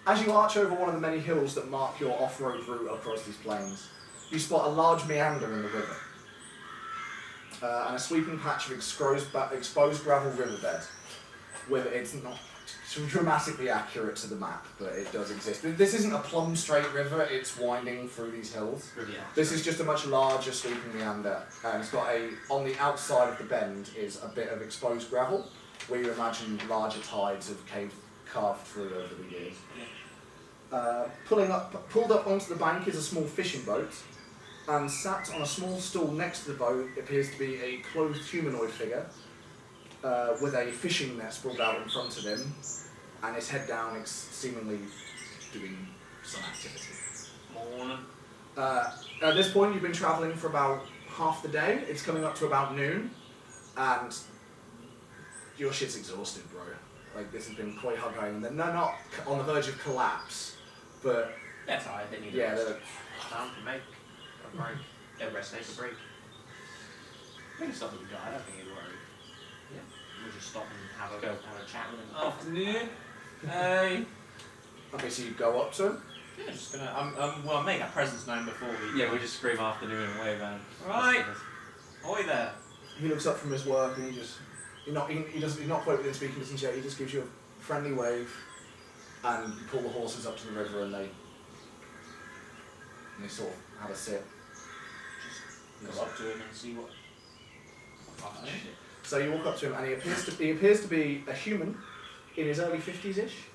As you arch over one of the many hills that mark your off-road route across these plains, you spot a large meander in the river, and a sweeping patch of exposed gravel riverbed. It's not dramatically accurate to the map, but it does exist. This isn't a plumb straight river, it's winding through these hills. This is just a much larger sweeping meander, and it's got on the outside of the bend is a bit of exposed gravel, where you imagine larger tides have carved through over the years. Pulled up onto the bank is a small fishing boat, and sat on a small stool next to the boat appears to be a clothed humanoid figure with a fishing net sprawled out in front of him, and his head down, seemingly doing some activity. Morning. At this point, you've been travelling for about half the day. It's coming up to about noon, and your shit's exhausted, bro. Like, this has been quite hard going. They're not on the verge of collapse, but... That's alright, they need a rest. Time to make a break. Take a break. I think it's something we got, I don't think he'd worry. Yeah. We'll just stop and have a chat with him. Afternoon. Hey. Okay, so you go up to him? Yeah, just gonna, well, make our presence known before we... Yeah, we just scream afternoon and wave at him. Right. Oi there. He looks up from his work and he's not quite within speaking distance yet, he just gives you a friendly wave, and you pull the horses up to the river and they sort of have a sit. Just go up to him and see what... Oh, shit. So you walk up to him and he appears to be a human in his early 50s-ish,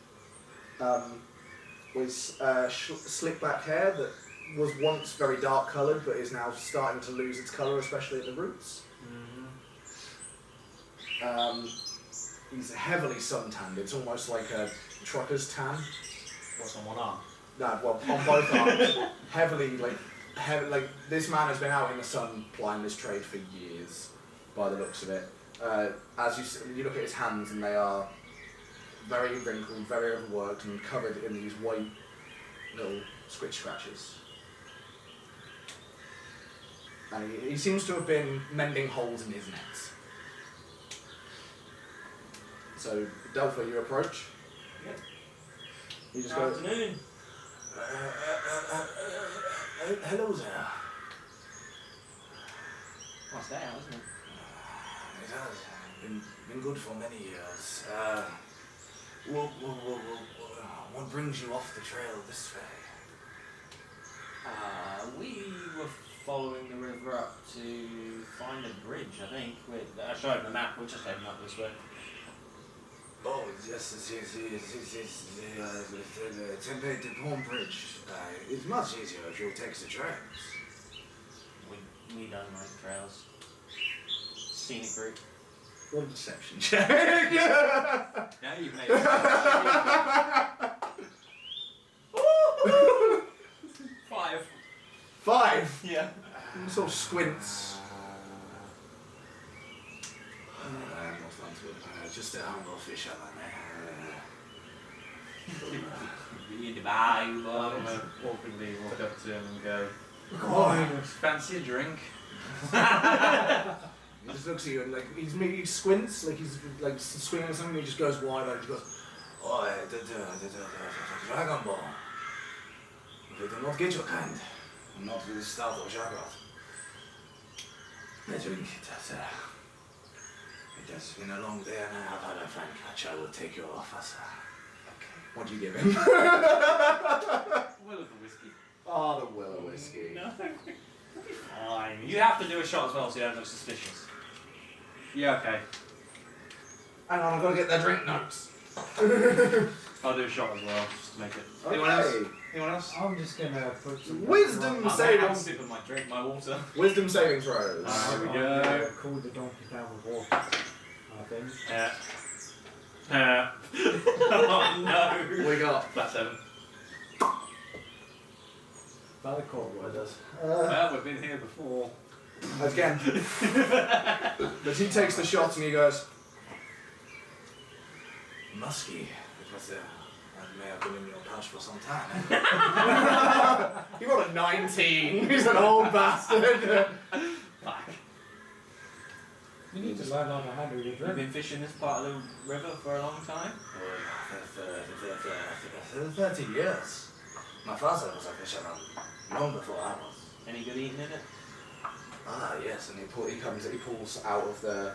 with slick back hair that was once very dark coloured but is now starting to lose its colour, especially at the roots. He's heavily suntanned. It's almost like a trucker's tan. What's on one arm? No, well, on both arms. Heavily, this man has been out in the sun plying this trade for years, by the looks of it. As you look at his hands, and they are very wrinkled, very overworked, and covered in these white little squitch scratches. And he seems to have been mending holes in his nets. So, Delphi, you approach. Yep. You just Good afternoon. Hello there. Nice day out, isn't it? It has been good for many years. What brings you off the trail this way? We were following the river up to find a bridge, I think. I showed him the map, we're just heading up this way. Oh, yes, the Tempe-de-Pont Bridge. It's much easier if you take the trains. We don't like trails. Scenic route. What a deception check! Now you've made it. 5. 5? Yeah. Sort of squints. Just a humble fisherman. I'm gonna awkwardly walk up to him and go, "Oh, fancy a drink?" He just looks at you and he squints, like he's like swinging or something. And he just goes wide and he goes, "Oh, the Dragon Ball. They do not get your kind. Not with the start of Jaguar. I drink it. It has been a long day and I have had a frank catch. I will take your offer, sir." Okay. What do you give him? Will of the whiskey. Oh, the willow whiskey. No. Fine. You have to do a shot as well so you don't look suspicious. Yeah, okay. Hang on, I've got to get their drink notes. I'll do a shot as well, just to make it. Okay. Anyone else? Anyone else? I'm just gonna put some Wisdom I'm saving. sipping my drink, my water. Wisdom saving throws. Here we I'm go. gonna cool the donkey down with water, I think. Yeah. Oh no. We got. Flat 7. That a cold one. Well, we've been here before. Again. But he takes the shot and he goes, "Musky. It was I may have been in your pouch for some time." He rolled a 19. He's an old bastard. Fuck. You need to learn how to handle your You've drink. been fishing this part of the river for a long time? For 30 years. My father was a fisherman long before I was. Any good eating in it? Ah, yes, and he pulls out of the,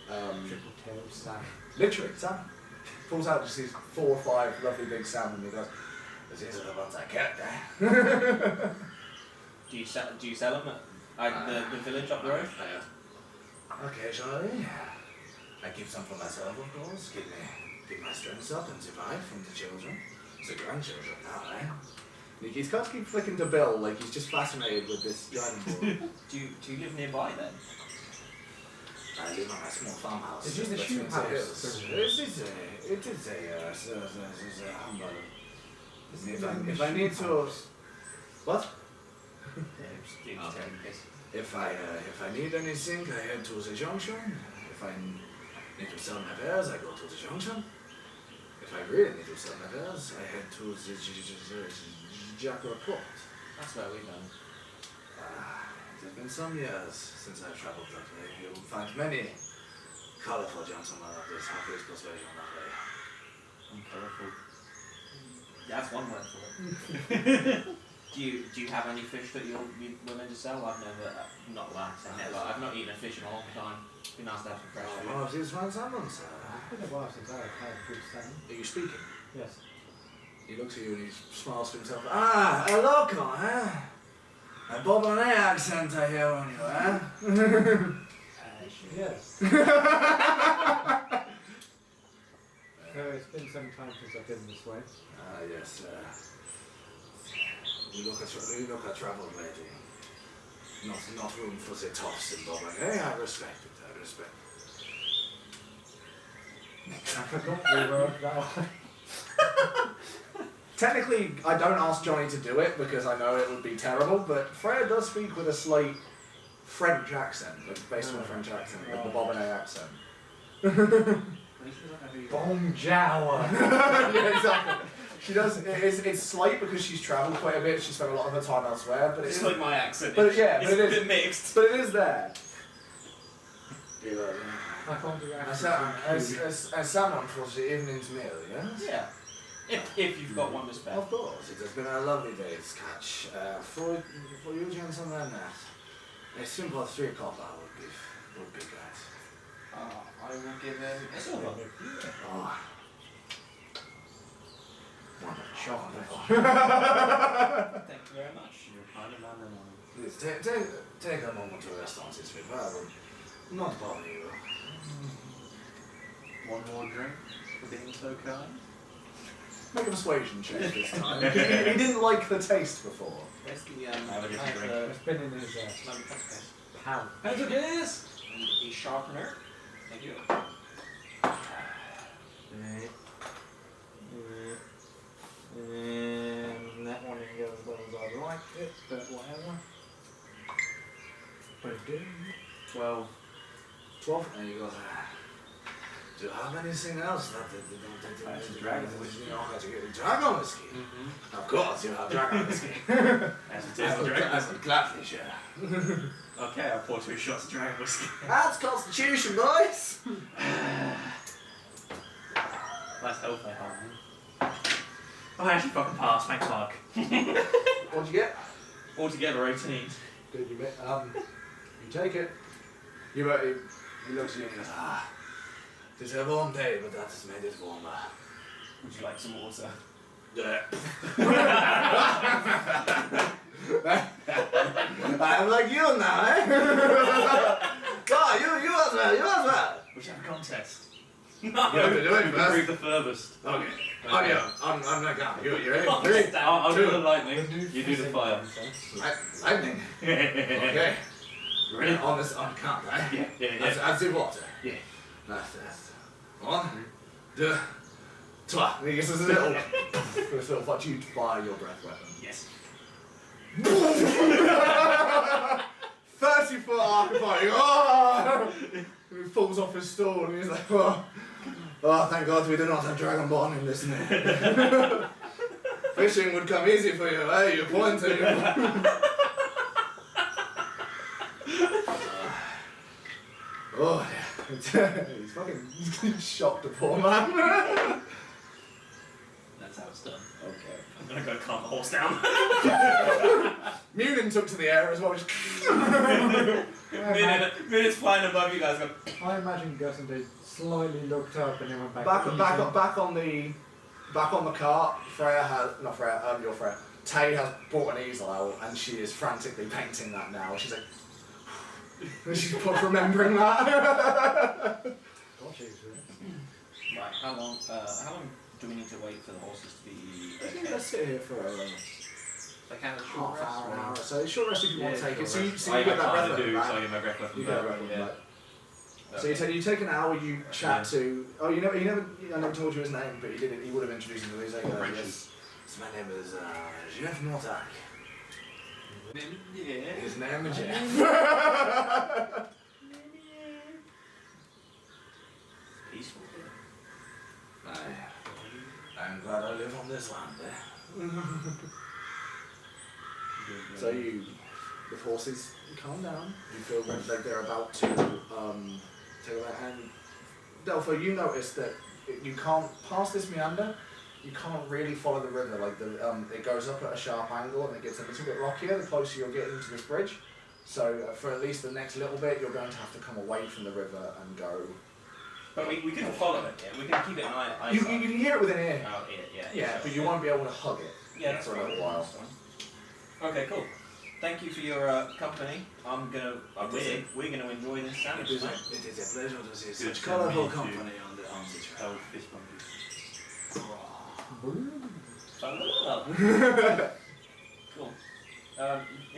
Triple tailed salmon. literally, salmon. Pulls out just these 4 or 5 lovely big salmon and he goes, these are the ones I kept there. Do you sell them at the village up the road? Occasionally, I keep some for myself, of course, keep my strength up and survive from the children. The grandchildren now, eh? He's got to keep flicking to Bill like he's just fascinated with this dragon board. Do you live nearby then? I live on a small farmhouse. Is it the between shoe the house? hills. It is a humble. If I need to, what? If I need anything, I head to the junction. If I need to sell my wares, I go to the junction. If I really need to sell my wares, I head to the Jackal Port. That's where we go. It has been some years since I've travelled that way. You'll find many colourful gentlemen of this half-wit persuasion that way. Uncolourful. That's one word for it. Do you have any fish that you'll be willing to sell? I've never, not like I say never, I've not eaten a fish in a long time. It'd be nice to have some fresh food. One of these fine salmon, sir. It's been a while since I've had good salmon. Are you speaking? Yes. He looks at you and he smiles to himself. Ah, a local, eh? A Bobonnet accent I hear on you, eh? Yes. It's been some time since I've been this way. Ah, yes, we look at travel, lady. Not room for the toffs in Bobonnet. I respect it, I respect it. I forgot we were that way. Technically, I don't ask Johnny to do it because I know it would be terrible, but Freya does speak with a slight French accent, based on a French accent, like the Bobonnet accent. Bonjour. Yeah, exactly. She does. It's slight because she's travelled quite a bit. She spent a lot of her time elsewhere, but It's it's like my accent. But yeah, it's but a it bit is. mixed. But it is there. I can't do A that. salmon for the evening's meal, yes? Yeah. If you've got one to spare. Of course, it has been a lovely day's catch. For you gentlemen, a simple 3 copper would be good. I will give him a silver. Oh. Wonderful. Thank you very much. You're kind of man and Please take a moment to rest on this river. I will not bother you. One more drink for being so kind. Make a persuasion check this time. He didn't like the taste before. Where's the Have a different drink. It's been in his pound. That's what it is. The sharpener. Thank you. And that one didn't go as well as I liked it, but whatever. But it did. 12. 12? And you go, do you have anything else? That's a dragon whiskey. You know how to get dragon whiskey? Mm-hmm. Of course, you have dragon whiskey. As it is the dragon. I would gladly share. Okay, I'll pour 2 shots of dragon whiskey. That's Constitution, boys! That's health I have. I actually fucking passed, thanks Mark. What'd you get? Altogether 18. Good, you take it. He looks at you and goes, it is a warm day, but that has made it warmer. Would you like some water? I'm like you now, eh? God, you as well. We should have a contest. You have to do it Prove first. the furthest. Okay. Oh yeah, I'm not gonna. You ready? Oh, 3, I'll do the 2, lightning. You do the fire. lightning. Okay. Okay. Ready? On count, right? Yeah. That's the water. Yeah. That's 1, 2, 3. And he gets this little, what you fire your breath weapon. Yes. 30-foot arc of fire. Oh! He falls off his stool and he's like, oh, thank God we do not have Dragonborn in this net. Fishing would come easy for you, eh? You pointed. Oh, yeah. He's fucking shot the poor man. That's how it's done. Okay. I'm gonna go calm the horse down. Munin took to the air as well. Just Minutes flying above you guys. Go. I imagine Gus and Dave slightly looked up and then went back. back on the cart. Freya has not Freya. Your Freya. Tay has brought an easel out and she is frantically painting that now. She's like, she's remembering that. Right. How long do we need to wait for the horses to be? Let's sit here for Like how half hour, an hour. So short rest if you want to take it. So you get that I breath kind of left do, back. so I get my breath left You back. get that breath left Yeah. back. So you take an hour. You chat to. Oh, I never told you his name, but he would have introduced him to his name. Yes. So my name is Jeff Nortak. Yeah. His name is Jeff. Peaceful. I'm glad I live on this land. So the horses calm down. You feel like they're about to take that. And Delphi, you notice that you can't pass this meander. You can't really follow the river. Like it goes up at a sharp angle and it gets a little bit rockier the closer you're getting to this bridge. So for at least the next little bit, you're going to have to come away from the river and go. But we can follow it. Yeah, we can keep it an eye. You can hear it within ear. Oh, yeah. Yeah, but you won't be able to hug it. Yeah, that's for a little while. Okay, cool. Thank you for your company. We're gonna enjoy this sandwich. It is a pleasure to see such colourful company on the trail. Oh, fist bumpers. Cool.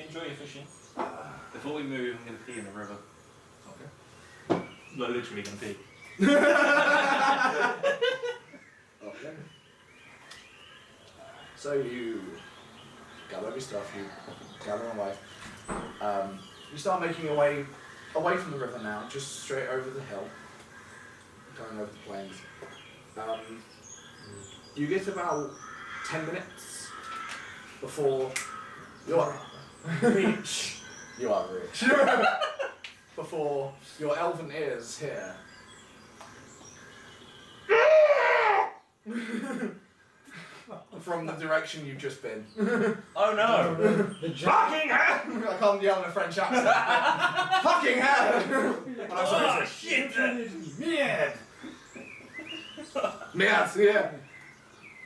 Enjoy your fishing. Before we move, I'm going to pee in the river. Okay. Not literally going to pee. Okay. So you gather your stuff, you gather away. You start making your way away from the river now, just straight over the hill, going over the plains. You get about 10 minutes before you're rich. You are rich. Before your elven ears hear. From the direction you've just been. Oh no! Fucking hell! I can't yell in a French accent. Fucking hell! And I'm sorry, Oh shit! Merde! Merde, yeah.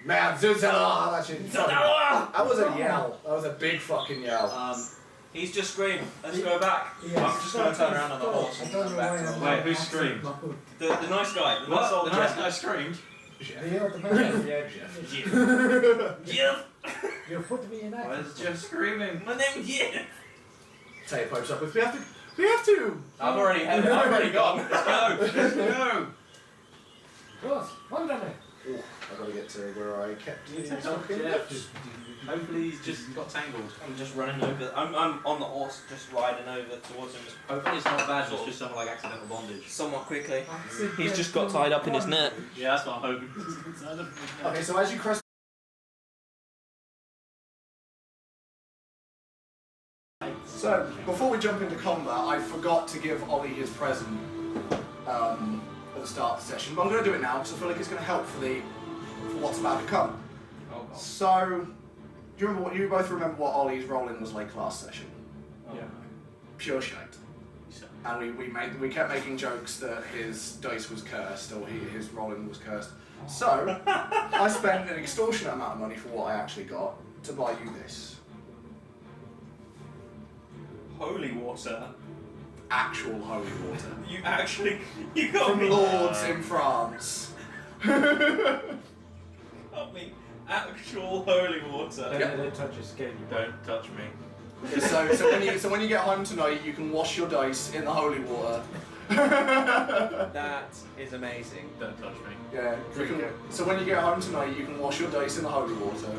Merde, zuzala, that shit. That was a yell. That was a big fucking yell. He's just screamed. Let's go back. Yes. I'm just gonna turn around on the horse I and don't come know back why to I'm him. Wait, who not screamed? accent. The nice guy. The nice What? old The nice gentleman. guy screamed? You're the man. Yeah, Jeff. Jeff. You put me in Why action. is Jeff screaming? My name's Jeff. Tay pipes up with, we have to! I've already gone. Let's go. Let's go! Boss, wonderful. Oh, I've got to get to where I kept You the take talking. Jeff. Hopefully he's just got tangled. I'm just running over. I'm on the horse, just riding over towards him, Hopefully it's not bad, it's just something like accidental bondage. somewhat quickly. He's just got tied up in his net. Yeah, that's what I'm hoping. Okay, so as you crest. So, before we jump into combat, I forgot to give Ollie his present at the start of the session, but I'm going to do it now because I feel like it's going to help for what's about to come. Oh god. So, you both remember what Ollie's rolling was like last session? Yeah. Pure shite. And we kept making jokes that his dice was cursed or his rolling was cursed. So, I spent an extortionate amount of money for what I actually got to buy you this. Holy water. Actual holy water. You got From me. lords in France. Got me. Actual holy water. Yep. Don't touch your skin. Don't touch me. So when you get home tonight, you can wash your dice in the holy water. That is amazing. Don't touch me. Yeah. Drink it. So when you get home tonight, you can wash your dice in the holy water,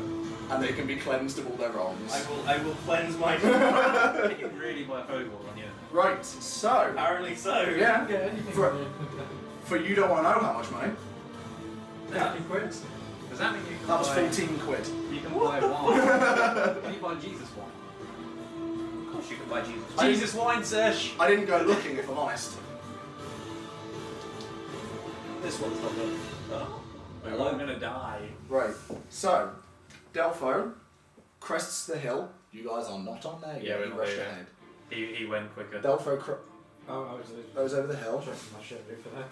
and they can be cleansed of all their wrongs. I will cleanse my. You can really buy holy water on you. Right. So Apparently so. yeah, Yeah, anything. for you don't want to know how much money. 50 quid? Does that mean you can That was buy... 14 quid. You can buy wine. Can you buy Jesus wine? Of course you can buy Jesus. I Jesus wine, Sesh! I didn't go looking, if I'm honest. This one's not good. Oh, well, I'm gonna die. Right. So, Delpho crests the hill. You guys are not on there yet. Yeah, You we're rushed not ahead. He went quicker. Delpho Oh, I was goes over the hill, checking my shit for that.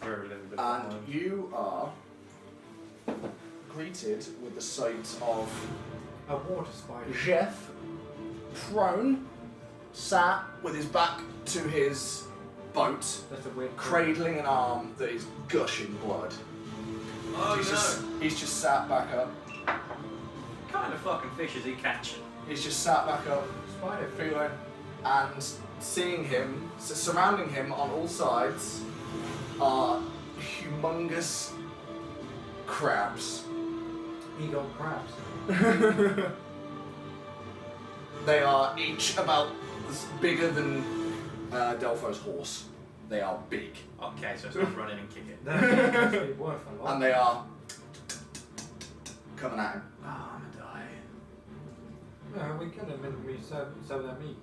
We're a little bit and behind. you are greeted with the sight of A water spider. Jeff, prone, sat with his back to his boat, That's a weird. cradling an arm that is gushing blood. Oh He's just sat back up. What kind of fucking fish is he catching? He's just sat back up, Spider. feeling, and seeing him, surrounding him on all sides, are humongous crabs. Eagle crabs. They are each about bigger than Delpho's horse. They are big. Okay, so it's not run in and kick it. That would actually be worth a lot. And they are coming at him. Oh, I'm gonna die. No, we kill them and we serve their meat.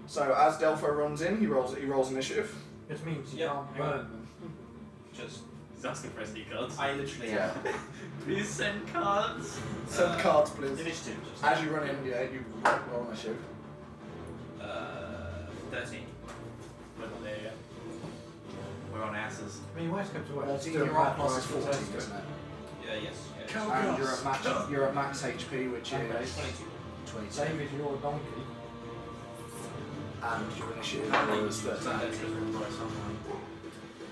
So as Delpho runs in, he rolls initiative. Which means you Yep. can't burn them. Just, He's asking for SD cards. I literally Yeah. Please send cards. Send cards, please. Initiative, just. As you run in, yeah, you roll initiative. 13. We're not there yet. We're on asses. I mean, you always come to work. 13, still you're on back plus right is to 14, test it. isn't it? Yeah, yes. And you're at max HP, which Okay. is 22. 22. Same as your donkey. And your initiative was 13.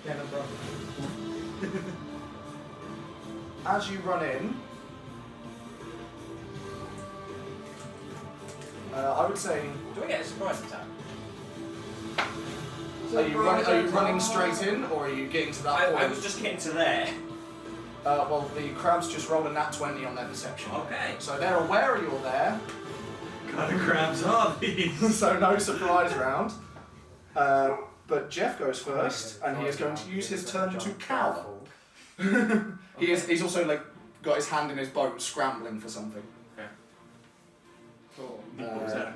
Get them done. As you run in, I would say, Do we get a surprise attack? are you running straight in, or are you getting to that point? I was just getting to there. Well, the crabs just rolled a nat 20 on their perception. Okay. So they're aware you're there, What kind of crabs are these? so no surprise round. But Jeff goes first, and he is going to use his turn to cower. He's also like got his hand in his boat, scrambling for something. Cool. What was that? An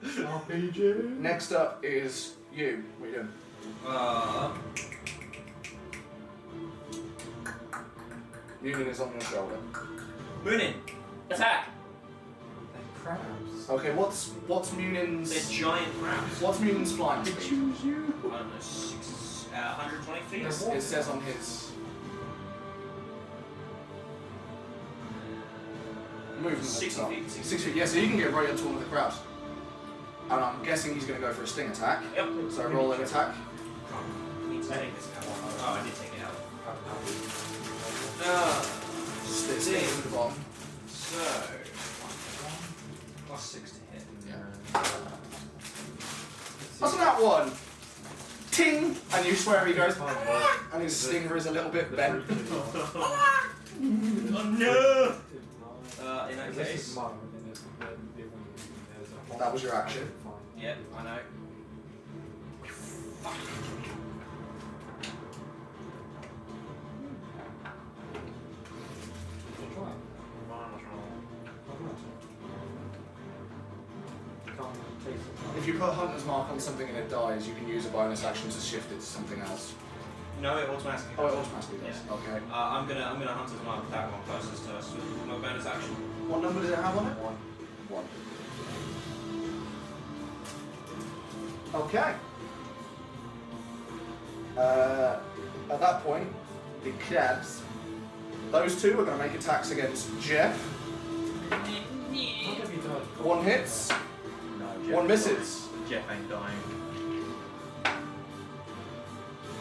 AK-47. RPG. Next up is you. What are you doing? Union is on your shoulder. Moonin! Attack! They're crabs. Okay, what's They're Munion's giant crabs. what's Munion's flying I speed? choose you. I don't know, 120 feet? It says on his movement. 60 feet. 6 feet. Yeah, so you can get right up to one of the crabs. And I'm guessing he's going to go for a sting attack. Yep. So roll an attack. Need to take this out. Oh, I did take it out. Sting to the bottom. So, plus 6 to hit. Yeah. That's that one. Ting! And you swear he goes, and his stinger is a little bit bent. Oh no! In that This case. is mine, and there's a That was your action. Yep, I know. If you put Hunter's Mark on something and it dies, you can use a bonus action to shift it to something else. No, it automatically Oh, it does. automatically does. Okay. I'm gonna Hunter's Mark that one closest to us with my bonus action. What number does it have on it? 1. 1. Okay. At that point, the crabs, those two are going to make attacks against Jeff. What have you done? One hits, No, one misses. Jeff ain't dying.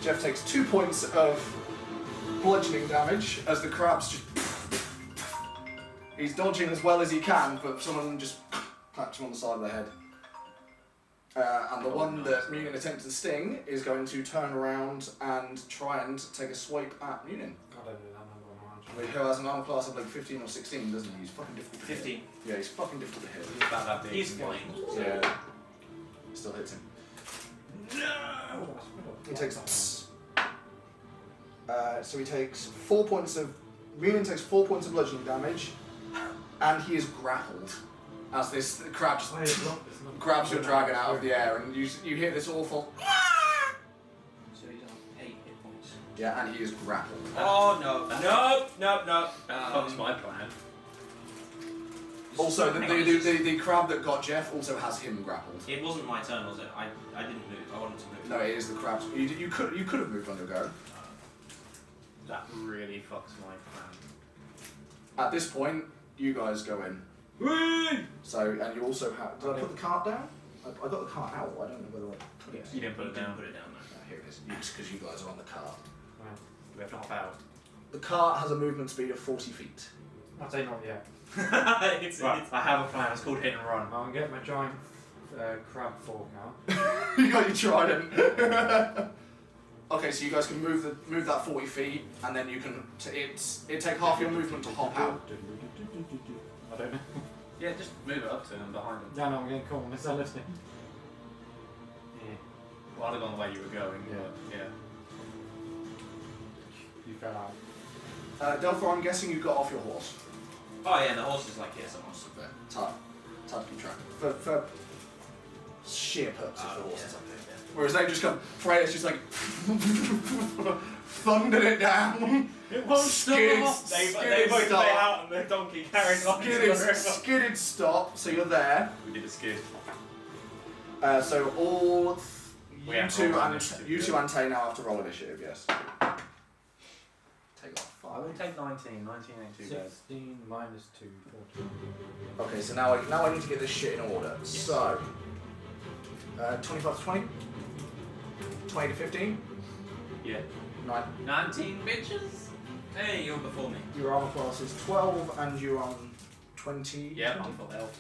Jeff takes 2 points of bludgeoning damage as the crabs just. He's dodging as well as he can, but some of them just claps him on the side of the head. And the one that Munin attempted to sting is going to turn around and try and take a swipe at Munin. I don't know that number. Who has an armor class of like 15 or 16, doesn't he? He's fucking difficult to hit. 15. Yeah, he's fucking difficult to hit. He's about that big. He's flying. Yeah. Still hits him. No! He takes. So he takes 4 points of. Munin takes 4 points of bludgeoning damage, and he is grappled as this crab just Why is it not- it's not- grabs your dragon out of the air, and you hear this awful. So he's Yeah, and he is grappled. Oh no! No! That's my plan. Also, the crab that got Jeff also has him grappled. It wasn't my turn, was it? I didn't move. I wanted to move. No, it is the crab. You could have moved on your go. That really fucks my plan. At this point, you guys go in. Whee! So, and you also have. Did I put the cart down? I got the cart out. I don't know whether I put it. You didn't put it down. Put it down. Here it is. Because you guys are on the cart. We have to hop out. The cart has a movement speed of 40 feet. I'd say not yet. It's Right, I have a plan. It's called hit and run. I'm gonna get my giant crab fork now. You got your trident. Okay, so you guys can move that 40 feet, and then you can. It take half your movement to hop out. I don't know. Yeah, just move it up to him behind him. Yeah, no, I'm getting caught on this. I'm listening. Yeah. Well, I'd have gone the way you were going. Yeah. You fell out. Delphar, I'm guessing you got off your horse. Oh yeah, the horse is like here somewhere. There. It's hard to keep track. For sheer purposes, the horse is up there. Whereas they just come, Freya's just like thundered it down. It won't Skid, stop. They skidded both stop. lay out and the donkey carries on. Skidded stop, so you're there. We did a skid. So all We you have to two roll and initiative, you two yeah. and Tay now have to roll initiative, yes. Take off I will 5. take 19. 19 ain't too bad. 16 minus 2, 14. Okay, so now I need to get this shit in order. So 25 to 20? 20 to 15? Yeah. 9. 19 bitches? Hey, you're before me. Your armor class is 12 and you're on 20. Yeah, 20? I'm full health.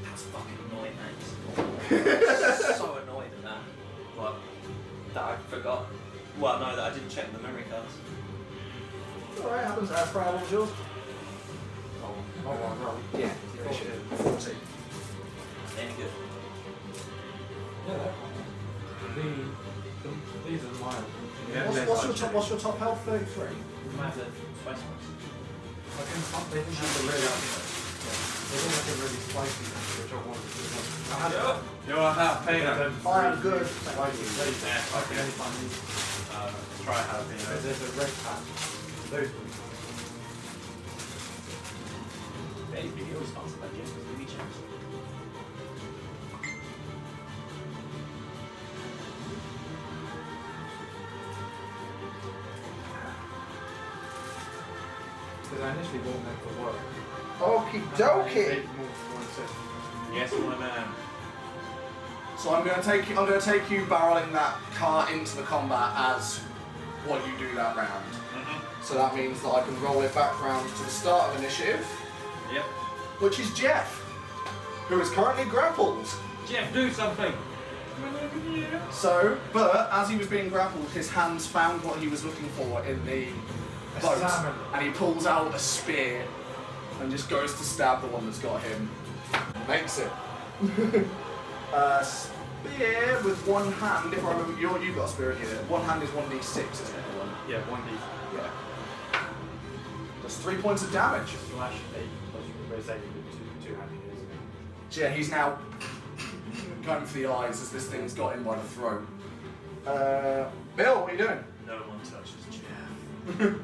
That's fucking annoying, mate. So annoyed at that. What? That I forgot. Well, no, that I didn't check the memory cards. Alright, happens. Freya, what was yours? Oh, well, roll. Yeah, your initiative. 14. Any good? Yeah, that one. These are mine. Yeah, What's your top health? 33. Might have to spice one. They didn't have the really They didn't have the really spicy one, which I wanted to do. I had You're a half painter. I am good. Spicy. Yeah, okay. Anytime you Let's try jalapeno. there's a red patch. Those ones. Baby, you're responsible by James with the chance. Because I initially bought them for work. Okie And I dokie. paid more than one set. Yes, my man. So I'm going to take you barreling that car into the combat as what you do that round. So that means that I can roll it back round to the start of initiative, Yep. which is Jeff, who is currently grappled. Jeff, do something! So, but as he was being grappled, his hands found what he was looking for in the boat, salmon. and he pulls out a spear and just goes to stab the one that's got him. Makes it. Spear with one hand. If I remember, you got a spear in here. One hand is 1d6, isn't it? Yeah, 1d. Yeah. That's 3 points of damage. Slash 8 plus basically two-handed, isn't it? Yeah, he's now going for the eyes as this thing's got him by the throat. Bill, what are you doing? No one touches Jeff. I'm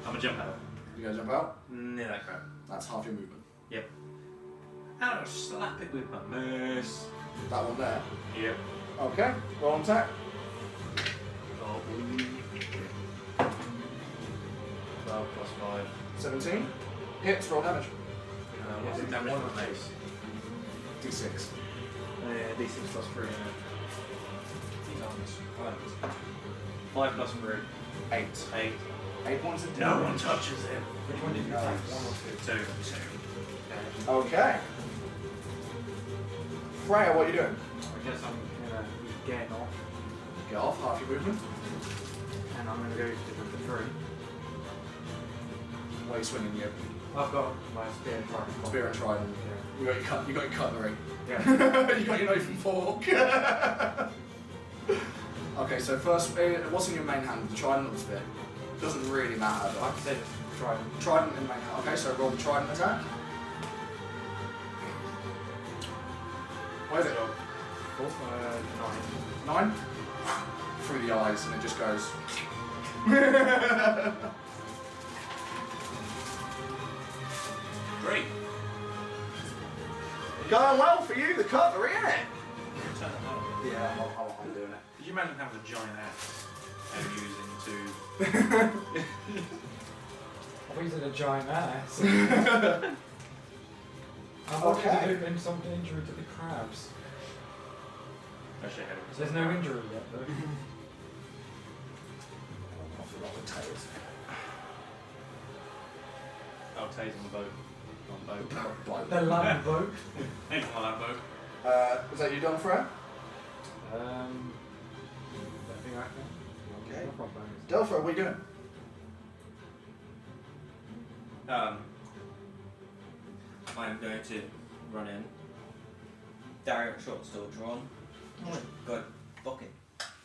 gonna jump out. You gonna jump out? Near that crap. That's half your movement. Yep. I'll slap it with my mace. That one there. Yep. Okay, roll on attack. Oh, 12 plus 5. 17. Hits, roll damage. What's the damage from the mace? D6. Yeah, d6 plus 3. These arms. 5 plus 3. 8. 8. 8 points of damage. No one touches him. Which one did you take? 1 or 2? 2. Okay. Freya, what are you doing? I guess I'm gonna get off, Get off, half your movement. and I'm gonna go to the 3. What are you swinging? You I've got my spear and trident. spear and trident. Yeah. You got your cutlery. Yeah. You got your knife and fork. Okay, so first, what's in your main hand? The trident or the spear? Doesn't really matter. I can say just trident. Trident in main hand. Okay, so roll the trident attack. Where's it? 9. 9? Through the eyes, and it just goes. Great. Going well for you, the cutlery, isn't it? Turn it on. Yeah, I'm doing it. Could you imagine having a giant axe and using two? I think he's in a giant ass. I'm Okay. doing something injury to the crabs. Actually, I had There's no injury yet though. Off the roll of tails. Oh, Tay's on the boat. On the boat. The land boat. He's on that boat. Is that you done, Fred? I think I can. Okay. No problem. Delphi, what are you doing? I'm going to run in. Dario short still drawn. Good. Bucket.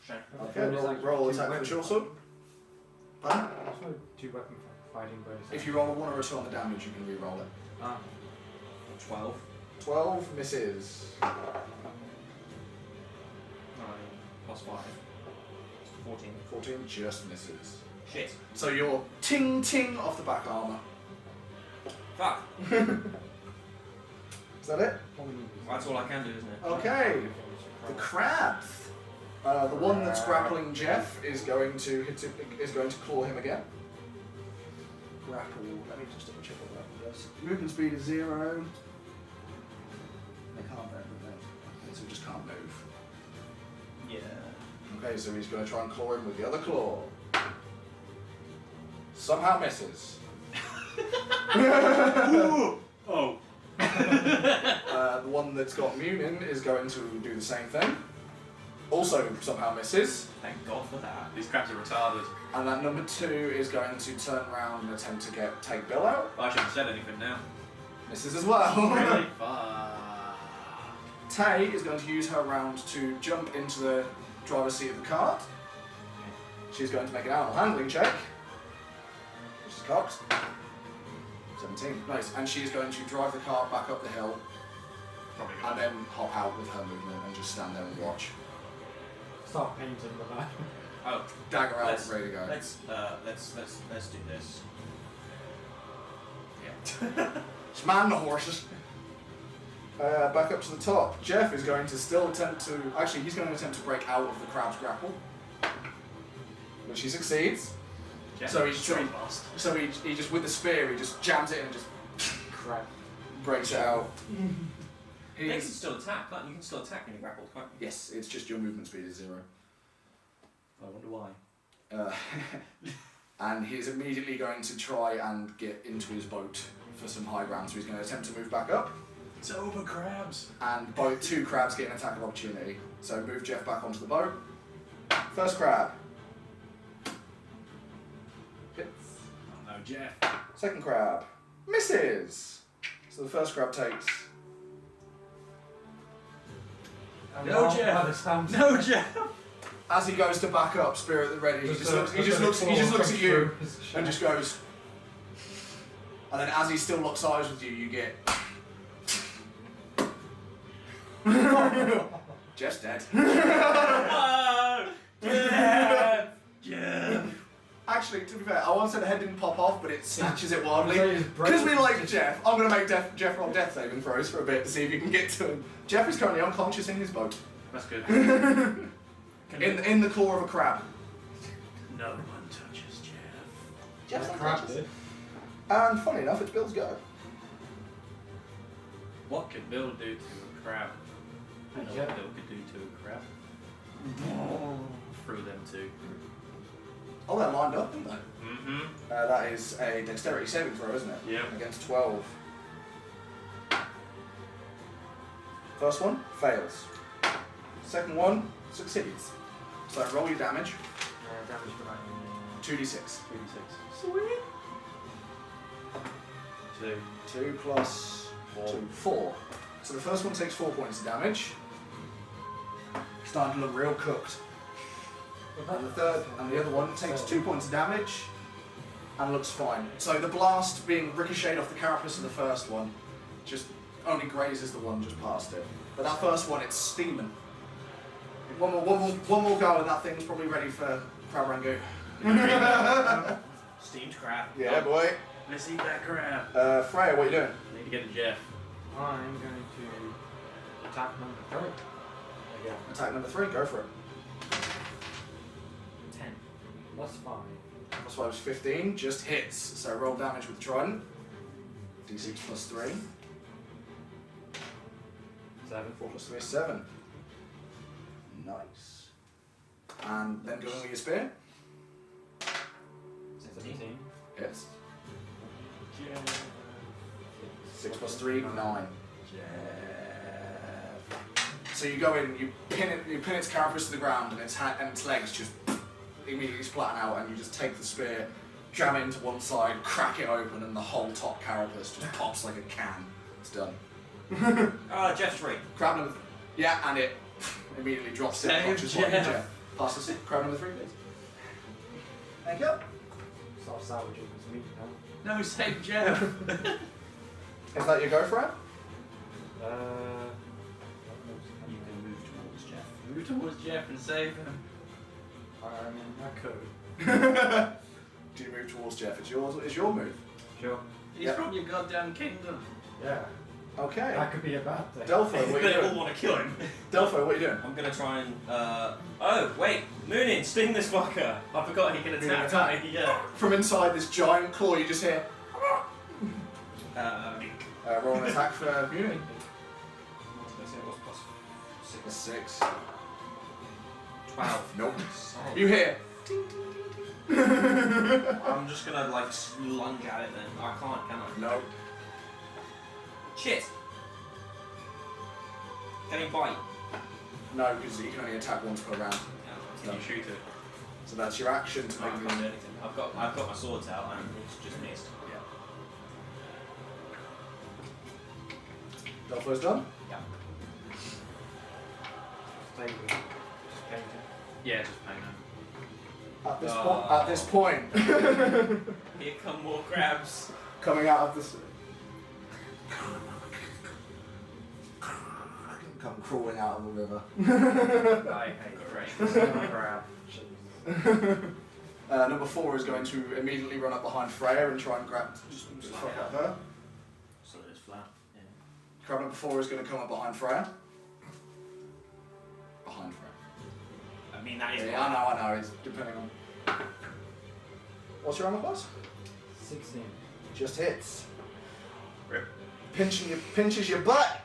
Sure. Okay, roll attack for the short sword. Pardon? There's no 2 weapon fighting bows. If you roll a 1 or a 2 on the damage, you can re-roll it. 12. 12 misses. 9 plus 5. 14. 14 just misses. Shit. So you're ting off the back armour. Fuck. Is that it? That's all I can do, isn't it? Okay. The crabs. The one that's grappling Jeff is going to claw him again. Grapple. Let me just double check what that does. Movement speed is 0. They can't move. So he just can't move. Yeah. Okay, so he's going to try and claw him with the other claw. Somehow misses. Oh. The one that's got Munin is going to do the same thing. Also somehow misses. Thank God for that. These crabs are retarded. And that number 2 is going to turn around and attempt to take Bill out. I shouldn't have said anything now. Misses as well. Really? Fuck. Tay is going to use her round to jump into the driver's seat of the cart. She's going to make an animal handling check. Which is cocked. 17. Nice. And she's going to drive the cart back up the hill Probably and good. then hop out with her movement and just stand there and watch. Start painting the map. Oh, Dagger out, let's, ready to go. let's do this. Yeah. Just man the horses. Back up to the top. Jeff is going to still attempt to... Actually, he's going to attempt to break out of the crab's grapple. Which he succeeds. Yeah. So he just, with the spear, he just jams it in and just Crap. breaks it out. They can He's, still attack, can't you? You can still attack when you're grappled, can't you? yes, it's just your movement speed is 0. I wonder why. And he's immediately going to try and get into his boat for some high ground. So he's going to attempt to move back up. It's over, crabs. And both 2 crabs get an attack of opportunity. So move Jeff back onto the boat. First crab. Hits. Oh no, Jeff. Second crab. Misses. So the first crab takes... No, Jeff. No, Jeff. As he goes to back up, Spirit at the ready, he just looks at you and just goes. And then as he still locks eyes with you, you get... Jeff's dead. Jeff. Actually, to be fair, I once said the head didn't pop off, but it snatches it wildly. So he's Because we breaking- like Jeff, I'm going to make Jeff roll death saving throws for a bit to see if you can get to him. Jeff is currently unconscious in his boat. That's good. In the claw of a crab. No one touches Jeff. Jeff's Crap unconscious. did. And funny enough, it's Bill's go. What could Bill do to a crab? I know Yeah. what Bill could do to a crab. Through them two. Oh, they're lined up, aren't they? Mm-hmm. That is a dexterity saving throw, isn't it? Yep. Against 12. First one, fails. Second one, succeeds. So roll your damage, Damage for that. 2d6. 3d6. Sweet. 2. 2 plus 2, 4. So the first one takes 4 points of damage. Starting to look real cooked. And the third, and the other one takes 2 points of damage and looks fine. So the blast being ricocheted off the carapace of the first one just only grazes the one just past it. But that first one, it's steaming. One more go, and that thing's probably ready for crab rangoon. Steamed crab. Yeah, boy. Let's eat that crab. Freya, what are you doing? Need to get to Jeff. I'm going to attack number 3. Again. Attack number 3, go for it. 10. That's fine. Plus 5 is 15, just hits. So roll damage with the trident. D6 plus 3. 7. 4 plus 3 is 7. Nice. And then go in with your spear. 17. Hits. 6 plus 3, 9. So you go in, you pin its carapace to the ground, and its legs just immediately splatten out, and you just take the spear, jam it into one side, crack it open, and the whole top carapace just pops like a can. It's done. Jeff's free. Crab number 3. Yeah, and it immediately drops it. Save Punches Jeff. one of Jeff. Pass the crab number 3, please. Thank you. Start salvaging this meat now. No, save Jeff. Is that your go for it? You can move towards Jeff. Move towards Jeff and save him. I mean, I could. Do you move towards Jeff? It's your move. Sure. He's Yep. from your goddamn kingdom. Yeah. Okay. That could be a bad thing. Delpho, what are They you all doing? want to kill him. Delpho, what are you doing? I'm gonna try and. Oh, wait! Moonin, sting this fucker! I forgot he can can attack. attack. Yeah. From inside this giant claw, you just hear. Roll an attack for Muni. What did I say? It was plus 6. 6. 12. Nope. Oh. You hear. I'm just gonna like lunge at it then. I can't, can I? Nope. Shit! Can he bite? No, because you can only attack once per round. Can you shoot it? So that's your action to I make can't do the. anything. I've got my swords out and it's just missed. Delpho's done. Yeah. Stay with it. Just paint it. Yeah, just paint him. At this point, Here come more crabs. coming out of this. Come crawling out of the river. I hate Great. crab. Number 4 is going to immediately run up behind Freya and try and grab. Just fuck up her. So it's flat. Yeah. Crab number 4 is going to come up behind Freya. Behind Freya. I mean, that is. Yeah, I know. It's depending on. What's your armor class? 16. Just hits. Rip. Pinches your butt.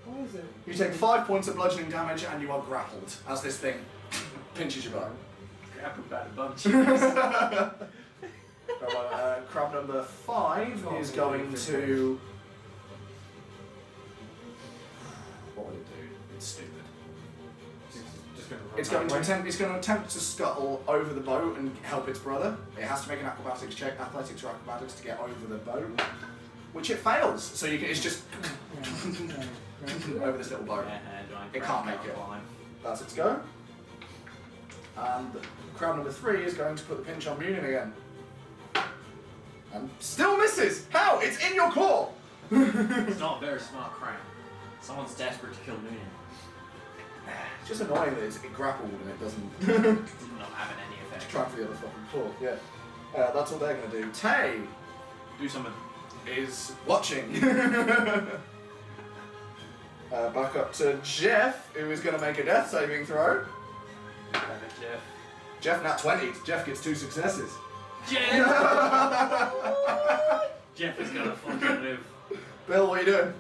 What is it? You take 5 points of bludgeoning damage and you are grappled as this thing pinches your butt. Crab about a bunch. Crab number 5 is going to. What would it do? It's stupid. It's going to attempt to scuttle over the boat and help its brother. It has to make an acrobatics check, athletics or acrobatics, to get over the boat, which it fails. So it's just over this little boat. It can't make it. That's its go. And crab number 3 is going to put the pinch on Munin again. And still misses! How? It's in your claw! It's not a very smart crab. Someone's desperate to kill Moonin. It's just annoying that it grappled and it doesn't Not having any effect. try for the other fucking claw. Yeah. That's all they're going to do. Tay Do something. is watching. Back up to Jeff, who is going to make a death saving throw. Damn it, Jeff. Jeff, nat 20. Jeff gets 2 successes. Jeff! Jeff is gonna fucking live. Bill, what are you doing?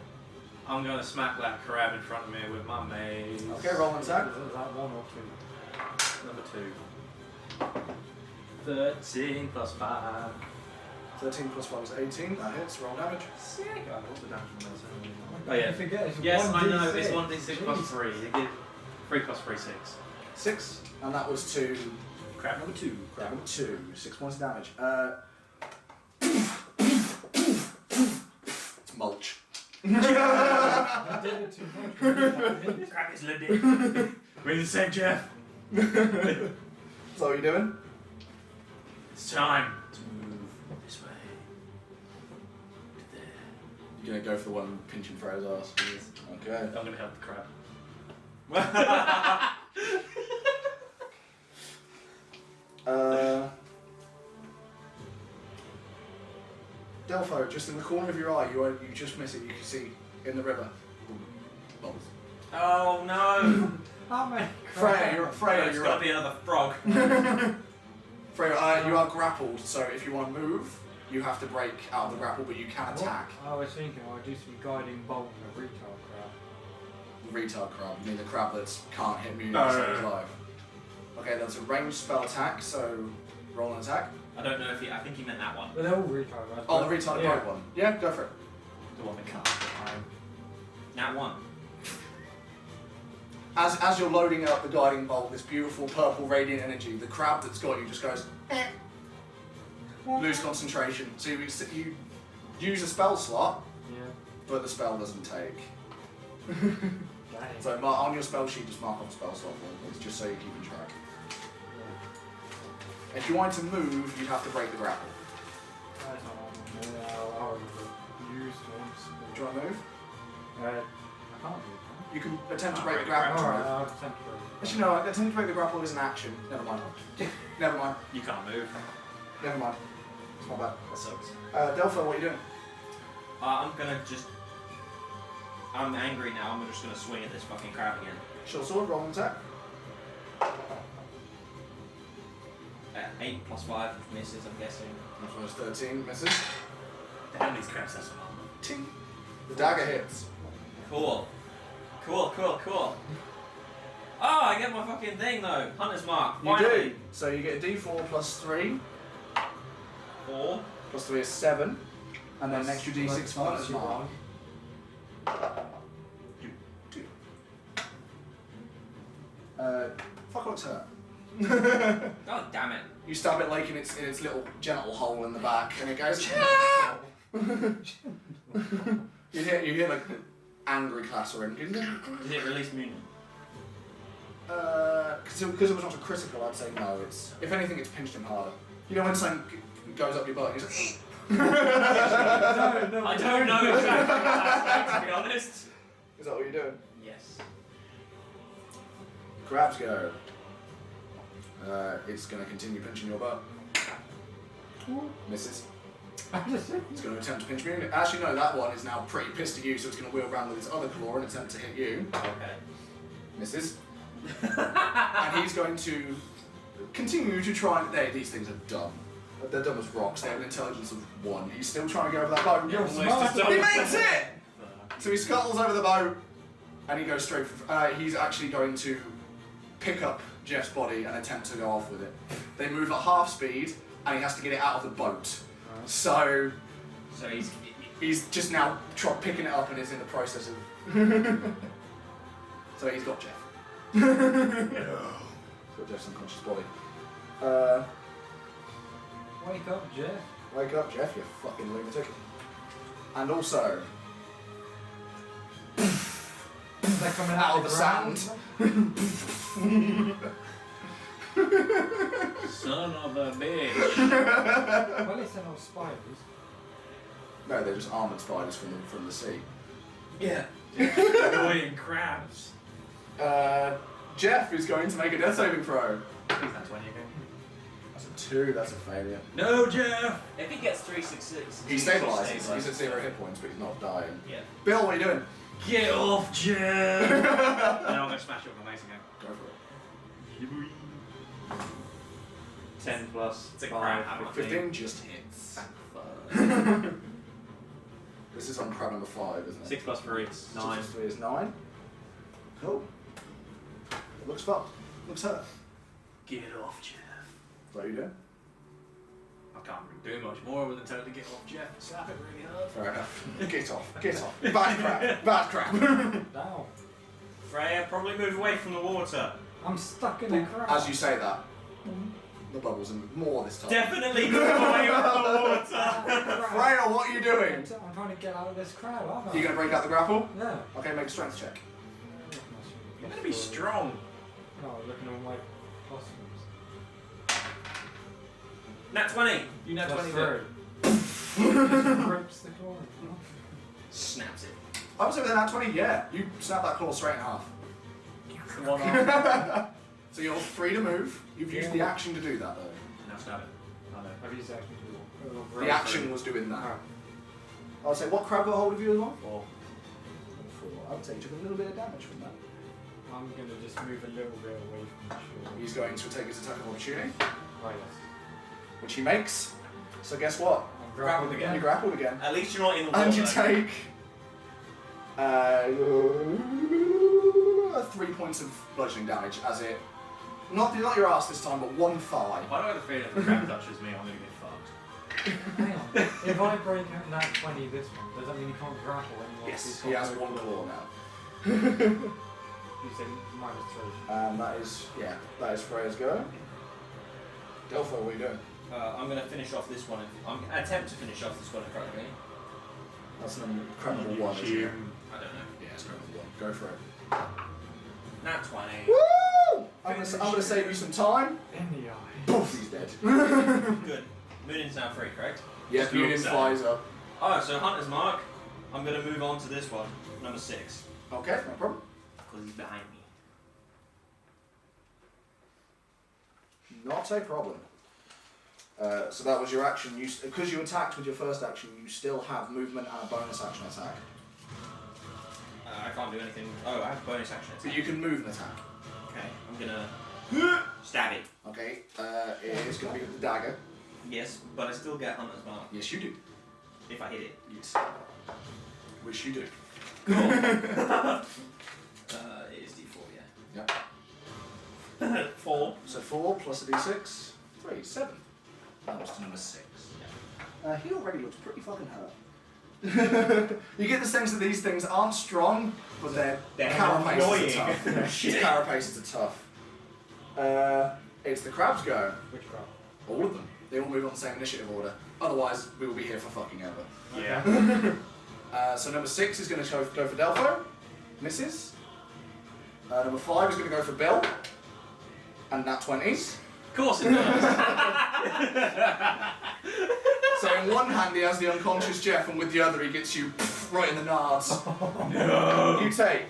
I'm gonna smack that crab in front of me with my mace. Okay, roll an attack. Is that 1 or 2? Number 2. 13 plus 5. 13 plus 1 is 18. That hits. Roll damage. Sick. I got the damage on those. Oh yeah. You forget it's Yes, I know. 1d6. It's 1d6 plus 3. You get 3 plus 3, 6. 6. And that was to Crab number 2. crab number 2. 6 points of damage. It's mulch. You did it too much. Crab is Lindy. Bring the same, Jeff. So what are you doing? It's time to move this way. To You're gonna go for the one pinching Freya's ass. Yes. Okay. I'm gonna help the crab. Delpho, just in the corner of your eye, you just miss it. You can see in the river. Bubbles. Oh no! How many? Freya, There's you're gotta up. be another frog. Freya, you are grappled, so if you want to move, you have to break out of the grapple, but you can attack. I was thinking I'd do some guiding bolt and a retard crab. The retard crab, you mean the crab that can't hit Moon No, and no, save his no. life. Okay, that's a ranged spell attack, so roll an attack. I don't know if he. I think he meant that one. But they're all retard crabs. Oh, the retarded yeah. boat one. Yeah, go for it. The one that can't climb. Nat 1. As you're loading up the guiding bolt, this beautiful purple radiant energy, the crab that's got you just goes, lose concentration. So you use a spell slot, Yeah. but the spell doesn't take. Dang. So on your spell sheet, just mark off a spell slot for it, just so you're keeping track. If you want to move, you'd have to break the grapple. That's not on me. I'll use once. Do you want to move? I can't do You can attempt to Oh, break the break the grapple. grapple. Alright, I'll attempt to. Actually, no, attempt to break the grapple is an action. Never mind. Never mind. You can't move. Never mind. It's my bad. That sucks. Delpho, what are you doing? I'm gonna just. I'm angry now. I'm just gonna swing at this fucking crab again. Short sword, roll an attack. 8 plus 5 misses, I'm guessing. The first 13 misses. Damn, these crabs have some armor. Ting. The dagger hits. Cool. Cool. Oh, I get my fucking thing though. Hunter's mark. You Finally. do. So you get a d4 plus 3. 4. Plus 3 is 7. And then an extra d6 Let's for Hunter's see mark. one. 2. Fuck what's hurt. God damn it. You stab it like in its little genital hole in the back, and it goes. you hear like angry clattering. Did it release Moon? Because it was not a critical, I'd say no. It's if anything, it's pinched him harder. You know when something goes up your butt, he's like. No, I don't know exactly what that's like, to be honest. Is that what you're doing? Yes. Crabs go. It's going to continue pinching your butt. Misses. It's going to attempt to pinch me. Actually, no, that one is now pretty pissed at you, so it's going to wheel around with its other claw and attempt to hit you. Okay. Misses. And he's going to continue to try and... These things are dumb. They're dumb as rocks. They have an intelligence of 1. He's still trying to go over that boat. You're almost He makes it! So he scuttles over the boat, and he goes straight for... he's actually going to pick up Jeff's body and attempt to go off with it. They move at half speed, and he has to get it out of the boat. So he's just now picking it up and is in the process of... So he's got Jeff. He's got Jeff's unconscious body. Wake up, Jeff. Wake up, Jeff, you fucking lunatic. And also... They're coming Out of the ground. Son of a bitch. Well, at least they're not spiders. No, they're just armoured spiders from the sea. Yeah. Annoying crabs. Jeff is going to make a death saving throw. Please, that's 20 again. That's a 2, that's a failure. No, Jeff! If he gets 3 successes, He stabilises, he's at 0 hit points, but he's not dying. Yeah. Bill, what are you doing? Get off, Jeff! And I'm going to smash it with my mace again. Go for it. 10 plus It's a 5, crab hammer. 15 just hits. Thank fuck. This is on crab number 5, isn't it? 6 plus 3, 9. 6 plus 3 is 9. Cool. Looks fucked. Looks hurt. Get off, Jeff. What are you doing? I can't really do much more other than tell it to get off Jeff and slap it really hard. Fair enough. Get off. Get off. Bad crab. Bad crab. Down. Freya, probably move away from the water. I'm stuck in a crab. As you say that, the bubbles are more this time. Definitely move away from the water. Freya, what are you doing? I'm trying to get out of this crab, aren't I? Are you going to break out the grapple? Yeah. Okay, make a strength check. You're going to be strong. No, looking at my costumes. Nat 20. You know Plus 20 there. 3. Just rips the claw. snaps it. I was over that 20, yeah. You snap that claw straight in half. One arm. So you're free to move. You've used the action to do that though. Now stab it. I know. I've used action to The action was doing that. Alright. I would say, what crab got hold of you as well? 4. 4. I would say you took a little bit of damage from that. I'm gonna just move a little bit away from the shore. He's going to take his attack of opportunity, Oh yes. which he makes. So guess what? I'm Grappled grappled You again. grappled again. At least you're not in the water. And you take 3 points of bludgeoning damage as it, not your ass this time, but 1 thigh. Why do I have the feeling if the crab touches me, I'm going to get fucked? Hang on. If I break out that 20 this one, does that mean he can't grapple anymore? Yes, he has 1 claw now. You say -3. And that is, yeah, that is Freya's go. Delpho, what are you doing? I'm going to finish off this one. I'm going to attempt to finish off this one in front of me. That's crab number 1, isn't it? I don't know. Yeah, it's crab number 1. Go for it. Nat 20. Woo! I'm gonna save you some time. In the eye. Poof, he's dead. Good. Moonin's now free, correct? Yeah, Just Munin looks at flies up. Oh, so Hunter's Mark. I'm going to move on to this one. Number 6. Okay, no problem. Because he's behind me. Not a problem. So that was your action. Because you attacked with your first action, you still have movement and a bonus action attack. I can't do anything. Oh, I have bonus action But attack. you can move and attack. Okay, I'm gonna stab it. Okay, it is going to be with the dagger. Yes, but I still get Hunter's Mark Yes, you do. if I hit it. Yes. Which you do. It is D4, yeah. Yep. 4. So 4 plus a d6. 3, 7. That was to number 6. He already looks pretty fucking hurt. You get the sense that these things aren't strong, but their carapaces are tough. These carapaces are tough. It's the crab's go. Which crab? All of them. They all move on the same initiative order. Otherwise, we will be here for fucking ever. Yeah. So number 6 is going to go for Delpho. Misses. Number 5 is going to go for Bill. And nat 20s. Of course it does. So in one hand he has the unconscious Jeff, and with the other he gets you right in the nards. No. You take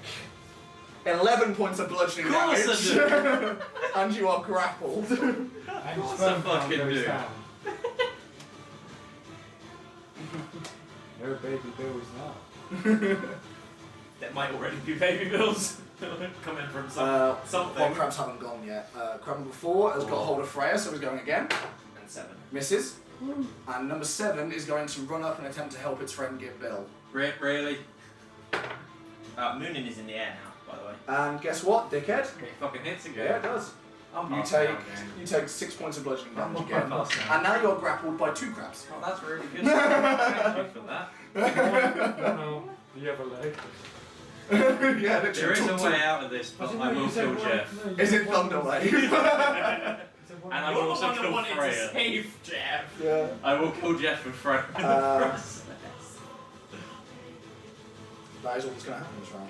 11 points of bludgeoning Of course damage. And you are grappled. And course sperm I count fucking goes do. down. No baby bills now. That might already be baby bills coming from something. Well, crabs haven't gone yet. Crab number 4 has got hold of Freya, so he's going again. And 7. Misses. And number 7 is going to run up and attempt to help its friend get Bill. Really? Moonin is in the air now, by the way. And guess what, dickhead? It fucking hits again. Yeah, it does. I'm You passing take out again. you take 6 points of bludgeoning damage I'm again. passing out. And now you're grappled by 2 crabs. Oh, that's really good. Thank you for that. No, the other leg. Yeah, literally. There is a way out of this, but I will kill Jeff. Is it Thunderwave? And I will You're the also one that kill wanted to Freya. save Jeff. Yeah. I will kill Jeff with Freya in the process. That is all that's going to happen this round.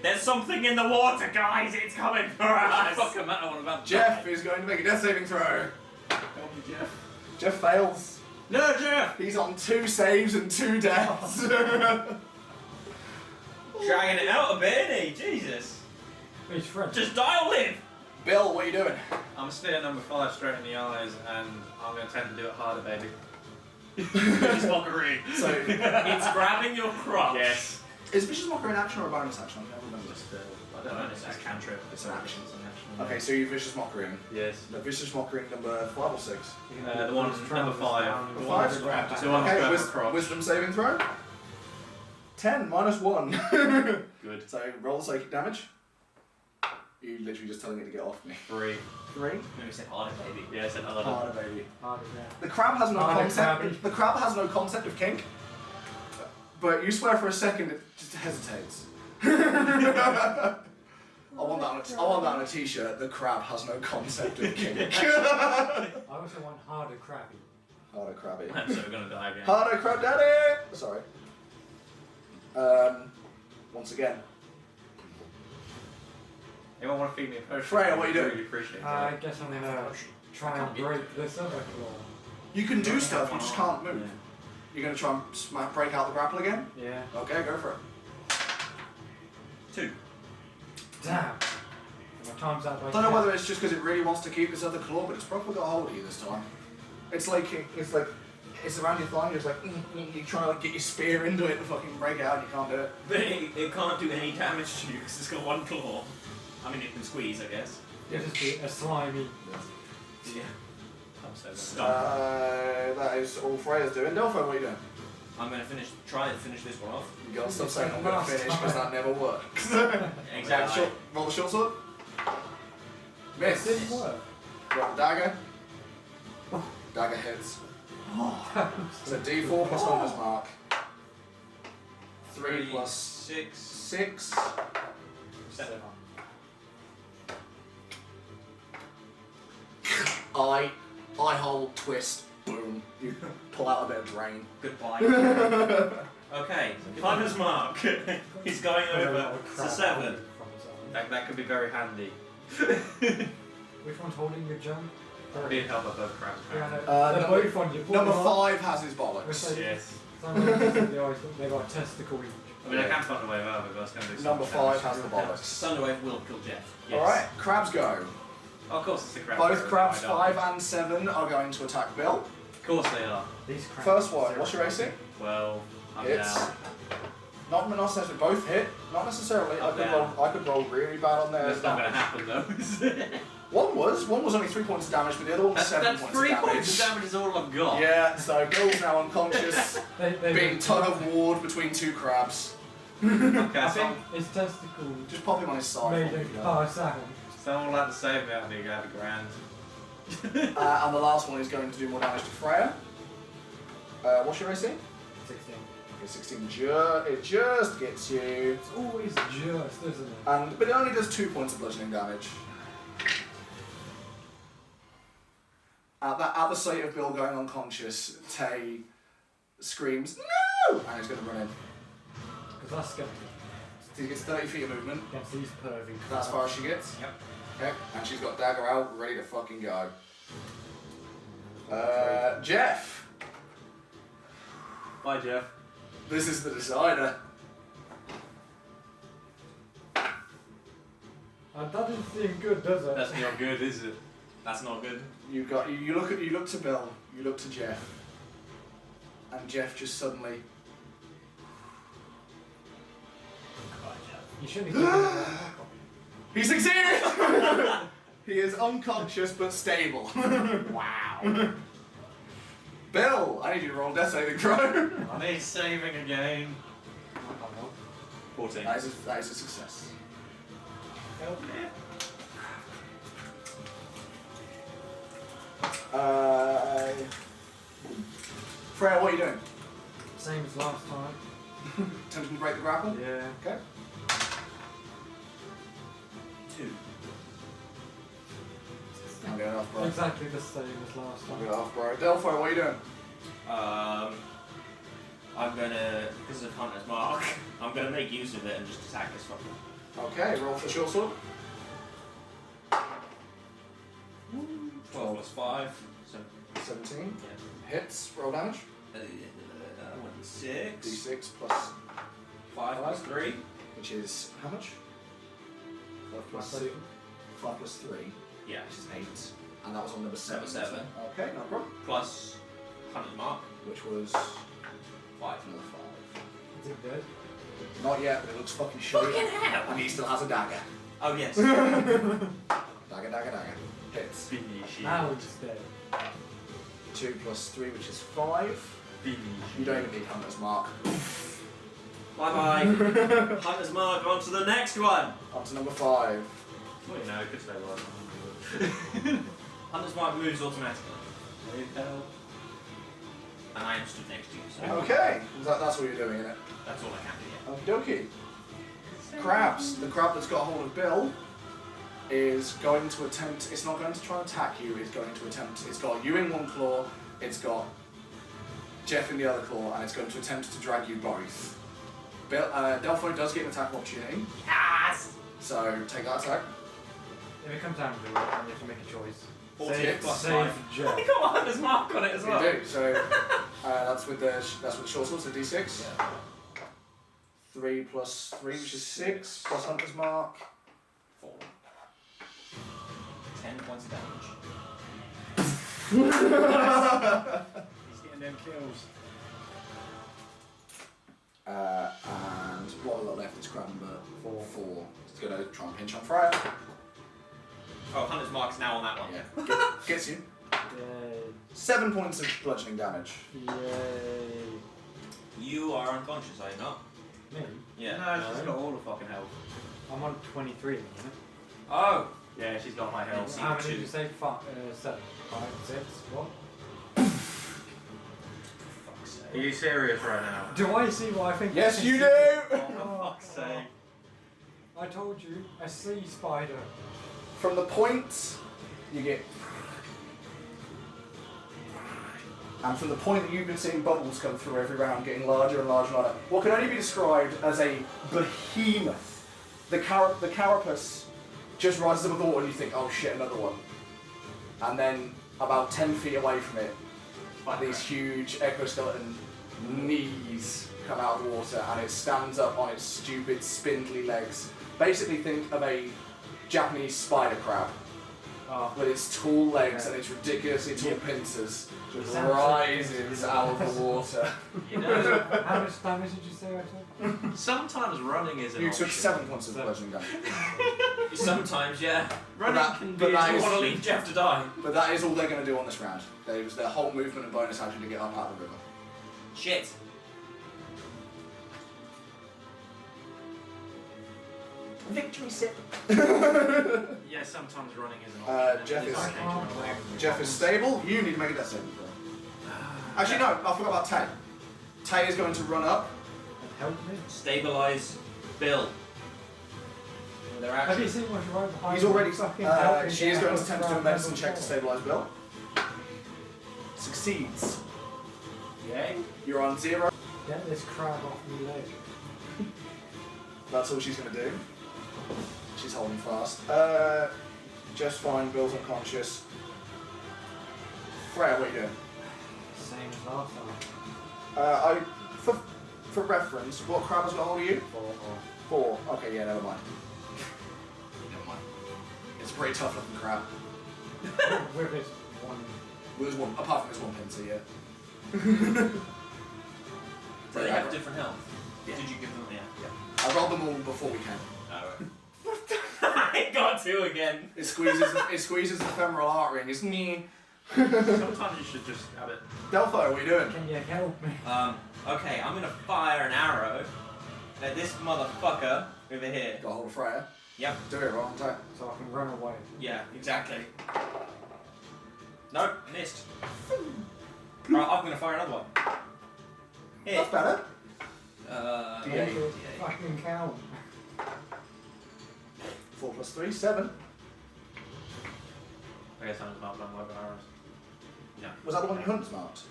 There's something in the water, guys. It's coming for What the us. fuck am I on about? Jeff is going to make a death saving throw. Help me, Jeff. Jeff fails. No, Jeff! He's on 2 saves and 2 deaths. Dragging it out a bit, isn't he? Jesus. He's French. Just die or live. Bill, what are you doing? I'm staring number 5 straight in the eyes, and I'm going to attempt to do it harder, baby. Vicious mockery. So, It's grabbing your crotch. Yes. is Vicious Mockery an action or a bonus action? I can't remember. Just, I don't know, it's just cantrip. It's an action. It's an action. Okay, so you Vicious Mockery. Yes. The Vicious Mockery number 5 or 6? The one number 5. The one's grabbed. The one Okay, grab the crotch. wisdom saving throw. 10 minus 1. Good. So roll the psychic damage. You literally just telling it to get off me. 3. 3. Maybe said harder, baby. Yeah, I said harder. Harder, baby. Harder, yeah. The crab has no Harder, concept. crabby. The crab has no concept of kink. But you swear for a second it just hesitates. I want that on a t-shirt. The crab has no concept of kink. I also want harder crabby. Harder crabby. I'm so gonna die again. Harder crab daddy! Sorry. Once again. Anyone want to feed me a potion? Freya, what are you doing? I really appreciate it. I guess I'm gonna try and break this other claw. You can do stuff, you just can't move. You're going to try and break out the grapple again? Yeah. Okay, go for it. 2. Damn. My time's out by I don't know 10. whether it's just because it really wants to keep this other claw, but it's probably got a hold of you this time. It's like it's around your thigh. You're just like you're trying to like get your spear into it to fucking break it out, and you can't do it. But it can't do any damage to you because it's got 1 claw. I mean, it can squeeze, I guess. It'll just be a slimy. Yeah. I'm so That is all Freya's doing. Delphi, what are you doing? I'm going to try and finish this one off. You gotta stop saying I'm gonna finish because that never works. Exactly. Roll the short sword. Miss. It didn't work. Roll the dagger. Dagger hits. So D4 plus Hunter's Mark. 3 plus 6. 6. 7. Eye hole, twist, boom. You pull out a bit of drain. Goodbye. Okay, Hunter's Mark. He's going over. It's a 7. That could be very handy. Which one's holding your jump? Being held by both crabs. Yeah, apparently. they're both on you. Number Put them 5 has his on. bollocks. Yes. They've got a testicle each. I mean, I can find a way over, but that's going to do Number something 5 damage. has the bollocks. Thunderwave will kill Jeff. Yes. Alright, crabs go. Oh, of course, it's the crab. Both crabs I 5 and 7 are going to attack Bill. Of course they are. These crabs. First one, what's your AC? 12. I'm Hits. down. Not necessarily, both hit. Not necessarily. I could roll really bad on there. That's not going to happen, though, is it? One was only 3 points of damage, but the other one was 7 That's points 3 of damage. points of damage is all I've got. Yeah, so Bill's now unconscious, They being tug of ward between 2 crabs. Okay, I so, think his testicle Just pop him on his side. made a car sound. someone will have to save me. I think I have a grand. And the last one is going to do more damage to Freya. What's your AC? 16. Okay, 16. It just gets you. It's always just, isn't it? But it only does 2 points of bludgeoning damage. At the sight of Bill going unconscious, Tay screams, "No!" and he's going to run in. Because that's scary. So he gets 30 feet of movement. Against these pervy That's as far as she gets. Yep. Okay, and she's got dagger out, ready to fucking go. Jeff, Bye, Jeff. this is the decider. That doesn't seem good, does it? That's not good, is it? That's not good. You look to Bill, you look to Jeff, and Jeff just suddenly. You shouldn't be doing that. He succeeded! He is unconscious but stable. Wow. Bill, I need you to roll a death saving throw. I need saving again. 14. That is a success. Okay. Freya, what are you doing? Same as last time. Attempting to break the grapple? Yeah. Okay. 2. I'm going off, bro. Exactly the same as last I'm time. going off, bro. Delphi, what are you doing? I'm gonna, because of Hunter's Mark, I'm gonna make use of it and just attack this fucker. Okay, roll for the short sword. 12 plus 5, so 17. yeah. Hits, roll damage. 6, D6 plus 5 plus 3. which is how much? 5 plus 6. 5 plus 3, Yeah. which is 8. And that was on number 7. Number 7. Okay, no problem. Plus Hunter's Mark, Which was 5. another 5. Is it dead? Not yet, but it looks fucking shitty. Fucking hell! And he still has a dagger. Oh, yes. Dagger, dagger, dagger. Hits. Finish it. Now he's dead. 2 plus 3, which is 5. Finish You don't even need Hunter's Mark. Bye bye. Hunter's Mark, on to the next one. Up to number 5. Well, you know, it could stay alive. Hunter's Mark moves automatically. Need help? And I am stood next to you, so Okay, that's what you're doing, isn't it? that's all I can do yet. Okie dokie. Crabs. The crab that's got a hold of Bill is going to attempt. It's not going to try and attack you. It's going to attempt. It's got you in one claw. It's got Jeff in the other claw, and it's going to attempt to drag you both. Bill, Delphi does get an attack of opportunity. Yes! So take that attack. If it comes down to it, then you have to make a choice. 48 plus Save 5. Jeff. I got a hunter's mark on it as well. You do. So that's with the short sword, so D6. Yeah. 3 plus 3, which is 6, plus Hunter's Mark. 4. 10 points of damage. He's getting them kills. And what we got left is Crab number 4. 4. It's going to try and pinch on Freya. Oh, hunter's mark's now on that one. Yeah. Gets you. Yay. 7 points of bludgeoning damage. Yay. You are unconscious, are you not? Me? Yeah. No, she's got all the fucking health. I'm on 23 at the minute. Oh! Yeah, she's got my health. How many two. did you say? 7, 5, 6, what? Fuck's sake. Are you serious right now? Do I see what I think? Yes, you do! Oh, for fuck's sake. I told you, a sea spider. From the point, you get. And from the point that you've been seeing bubbles come through every round, getting larger and larger and larger, what can only be described as a behemoth. The carapace just rises above the water and you think, oh shit, another one. And then about 10 feet away from it, these huge exoskeleton knees come out of the water and it stands up on its stupid spindly legs. Basically think of a Japanese spider crab Oh. with its tall legs and its ridiculously tall pincers just Sounds so rises good. out of the water. You know, How much damage did you say I took? sometimes running is an You option. took 7 points of bludgeoning damage. Sometimes, yeah. Running But that- can but be. that I is- want to leave Jeff to die. But that is all they're going to do on this round. They was their whole movement and bonus action to get up out of the river. Shit. Victory sip. Yeah, sometimes running is an option. Jeff And is- it's okay to run away from Jeff is stable. You need to make a death saving throw. Actually, no. I forgot about Tay. Tay is going to run up. Help me. Stabilize Bill. With their Have you action. seen what's right behind He's already. me? Fucking help me She is get going out to attempt of to do a the medicine ground check to level stabilize Bill. Succeeds. Yay. You're on 0. 4. Get this crab off me leg. That's all she's going to do. She's holding fast. Just fine. Bill's unconscious. Freya, what are you doing? Same as last time. For reference, what crab has got hold of you? 4. 4. Okay, yeah, never mind. Never mind. It's a pretty tough looking crab. With his one. Well, there's one, apart from his one pincer, yeah. Do they have different health? Yeah. Did you give them? Yeah. I rolled them all before we came. I got 2 again. It squeezes the femoral artery and it's knee. Sometimes you should just have it. Delpho, what are you doing? Can you help me? Okay, I'm gonna fire an arrow at this motherfucker over here. Got hold of Freya. Yep. Do it, roll on time. So I can run away. Yeah, exactly. Nope, missed. Right, I'm gonna fire another one. Here. That's better. Uh, Yeah. Make it fucking count. 4 plus 3, 7. I guess I'm not done with arrows. Was that the one you hunted marked?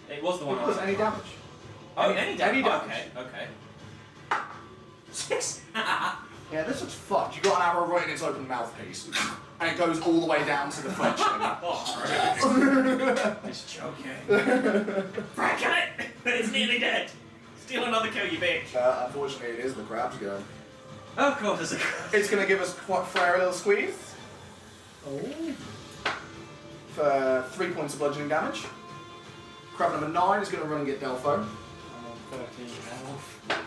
it was the one. It I was was any damage. Oh, any damage. Any damage. Okay. 6. Yeah, this looks fucked. You got an arrow right in its open mouthpiece. And it goes all the way down to the fletching. Oh, it's joking. Frank, kill it! It's nearly dead. Steal another kill, you bitch. Unfortunately, it is the crab's go. Of course, it's a crab. It's going to give us Freya a little squeeze. Oh. For 3 points of bludgeoning damage. Crab number 9 is going to run and get Delpho. I'm on 13 health.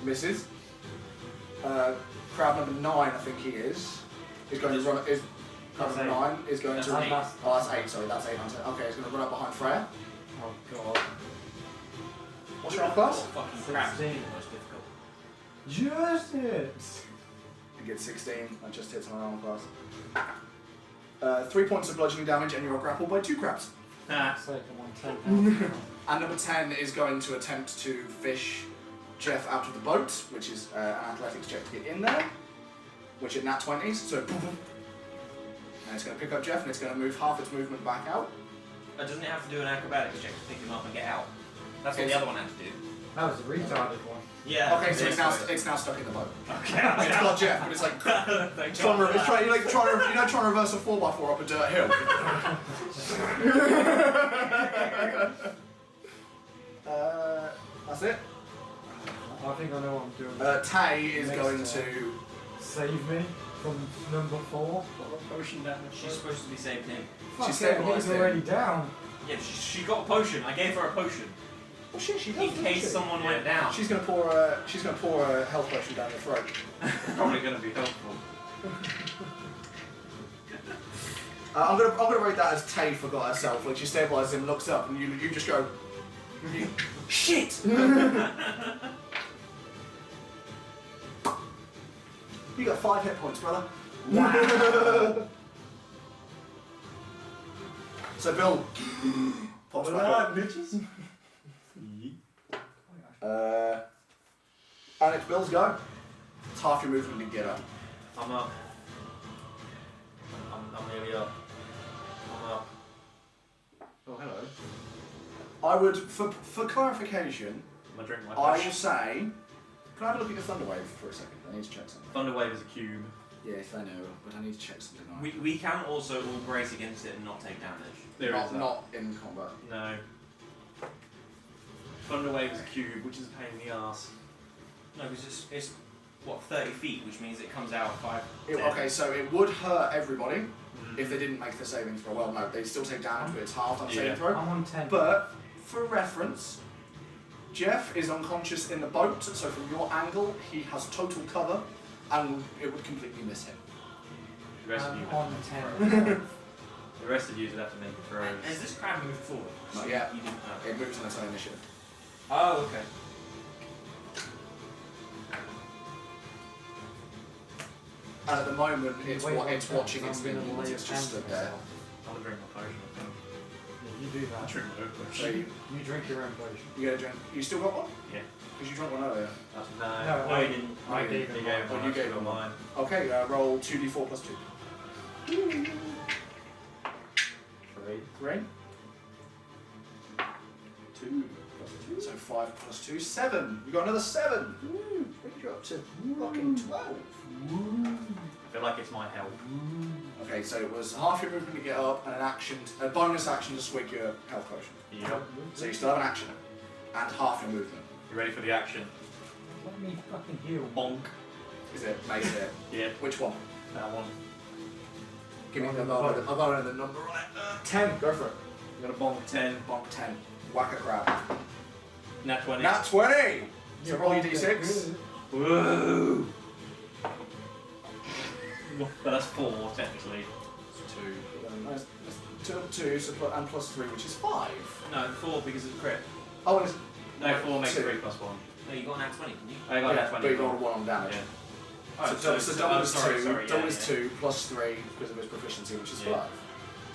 Misses. Crab number 9, I think he is going to run. Crab That's number 9 is going That's to. eight. Oh, that's 8. Sorry, that's 8 on 10. Okay, he's going to run up behind Freya. Oh god. What's your armor class? Fucking crab. 16. The most difficult. Just it. You get 16. That just hits my armor class. 3 points of bludgeoning damage, and you are grappled by 2 crabs. So I'm on 10 health. And number 10 is going to attempt to fish Jeff out of the boat, which is an athletics check to get in there, which is nat 20s, so and it's going to pick up Jeff and it's going to move half its movement back out. Doesn't it have to do an acrobatics check to pick him up and get out? That's what the Yes. other one had to do. That was a retarded one. Yeah. Okay, so yeah, it's now stuck in the boat. Okay. It's got Jeff, but it's like Thank it's God for that. trying to reverse a 4x4 up a dirt hill. That's it. I think I know what I'm doing. Tay is Next going turn. to. Save me from number 4. Potion damage. She's supposed to be saved him. Fuck She's yeah, stabilised he's him. already down. Yeah, she got a potion. I gave her a potion. Oh shit, she does. In doesn't case she? someone went down. She's gonna pour a health potion down your throat. Probably going to be helpful. I'm gonna rate that as Tay forgot herself. Like she stabilises him, looks up, and you just go, shit. You got 5 hit points, brother. Wow. So Bill pops back up. bitches. And it's Bill's go. It's half your movement to get up. I'm up. I'm nearly up. I'm up. Oh, hello. I would, for clarification, I'm going to drink my I potion. will say, can I have a look at your Thunder Wave for a second? I need to check something. Thunder Wave is a cube. Yes, I know, but I need to check something. We can also all brace against it and not take damage. There is that. not in combat. No. Thunder Wave is a cube, which is a pain in the ass. No, because it's what 30 feet, which means it comes out 5. Okay, so it would hurt everybody if they didn't make the saving throw. Well, no, they still take damage, but it's halved on Yeah. saving throw. I'm on 10. But for reference, Jeff is unconscious in the boat, so from your angle, he has total cover, and it would completely miss him. The rest of you I'm have on to make 10. throws. The rest of you would have to make throws. Has this crab moved forward? Not yet. You didn't. It moves on its own initiative. Oh, okay. And at the moment, it's Wait, it's wait, watching I'm its gonna minions. lay It's a just hand stood there. myself. I'm going to drink my potion, I think. Yeah, you do I'll that. drink my own So potion. You drink your own potion. you gotta drink. You still got one? Yeah. Because you drank one earlier. That's No, no. No, he didn't. I No, gave He him gave mine. one. you gave I him mine. Okay, roll 2d4 plus 2. 3. 3. 2 plus 2. So 5 plus 2, 7. You got another 7. Woo! Brings you up to fucking 12. I feel like it's my health. Okay, so it was half your movement to get up and a bonus action to swig your health potion. Yep. So you still have an action and half your movement. You ready for the action? Let me fucking heal. Bonk. Is it? Mace it. Yeah. Which one? That one. Give me On the the number. bottom. I've got the number on it. 10. Go for it. I'm going to bonk 10. Bonk 10. Whack a crab. Nat 20. Nat 20! So roll your d6. Woo! But that's 4, technically. It's 2. That's 2, so and plus 3, which is 5. No, 4 because it's crit. Oh, and it's No, 4 makes 2. 3 plus 1. No, you got an at 20, didn't you? I got Nat 20. But you rolled 1 on damage. Yeah. So double is 2. sorry, Double yeah, is yeah. 2 plus 3 because of his proficiency, which is Yeah. 5.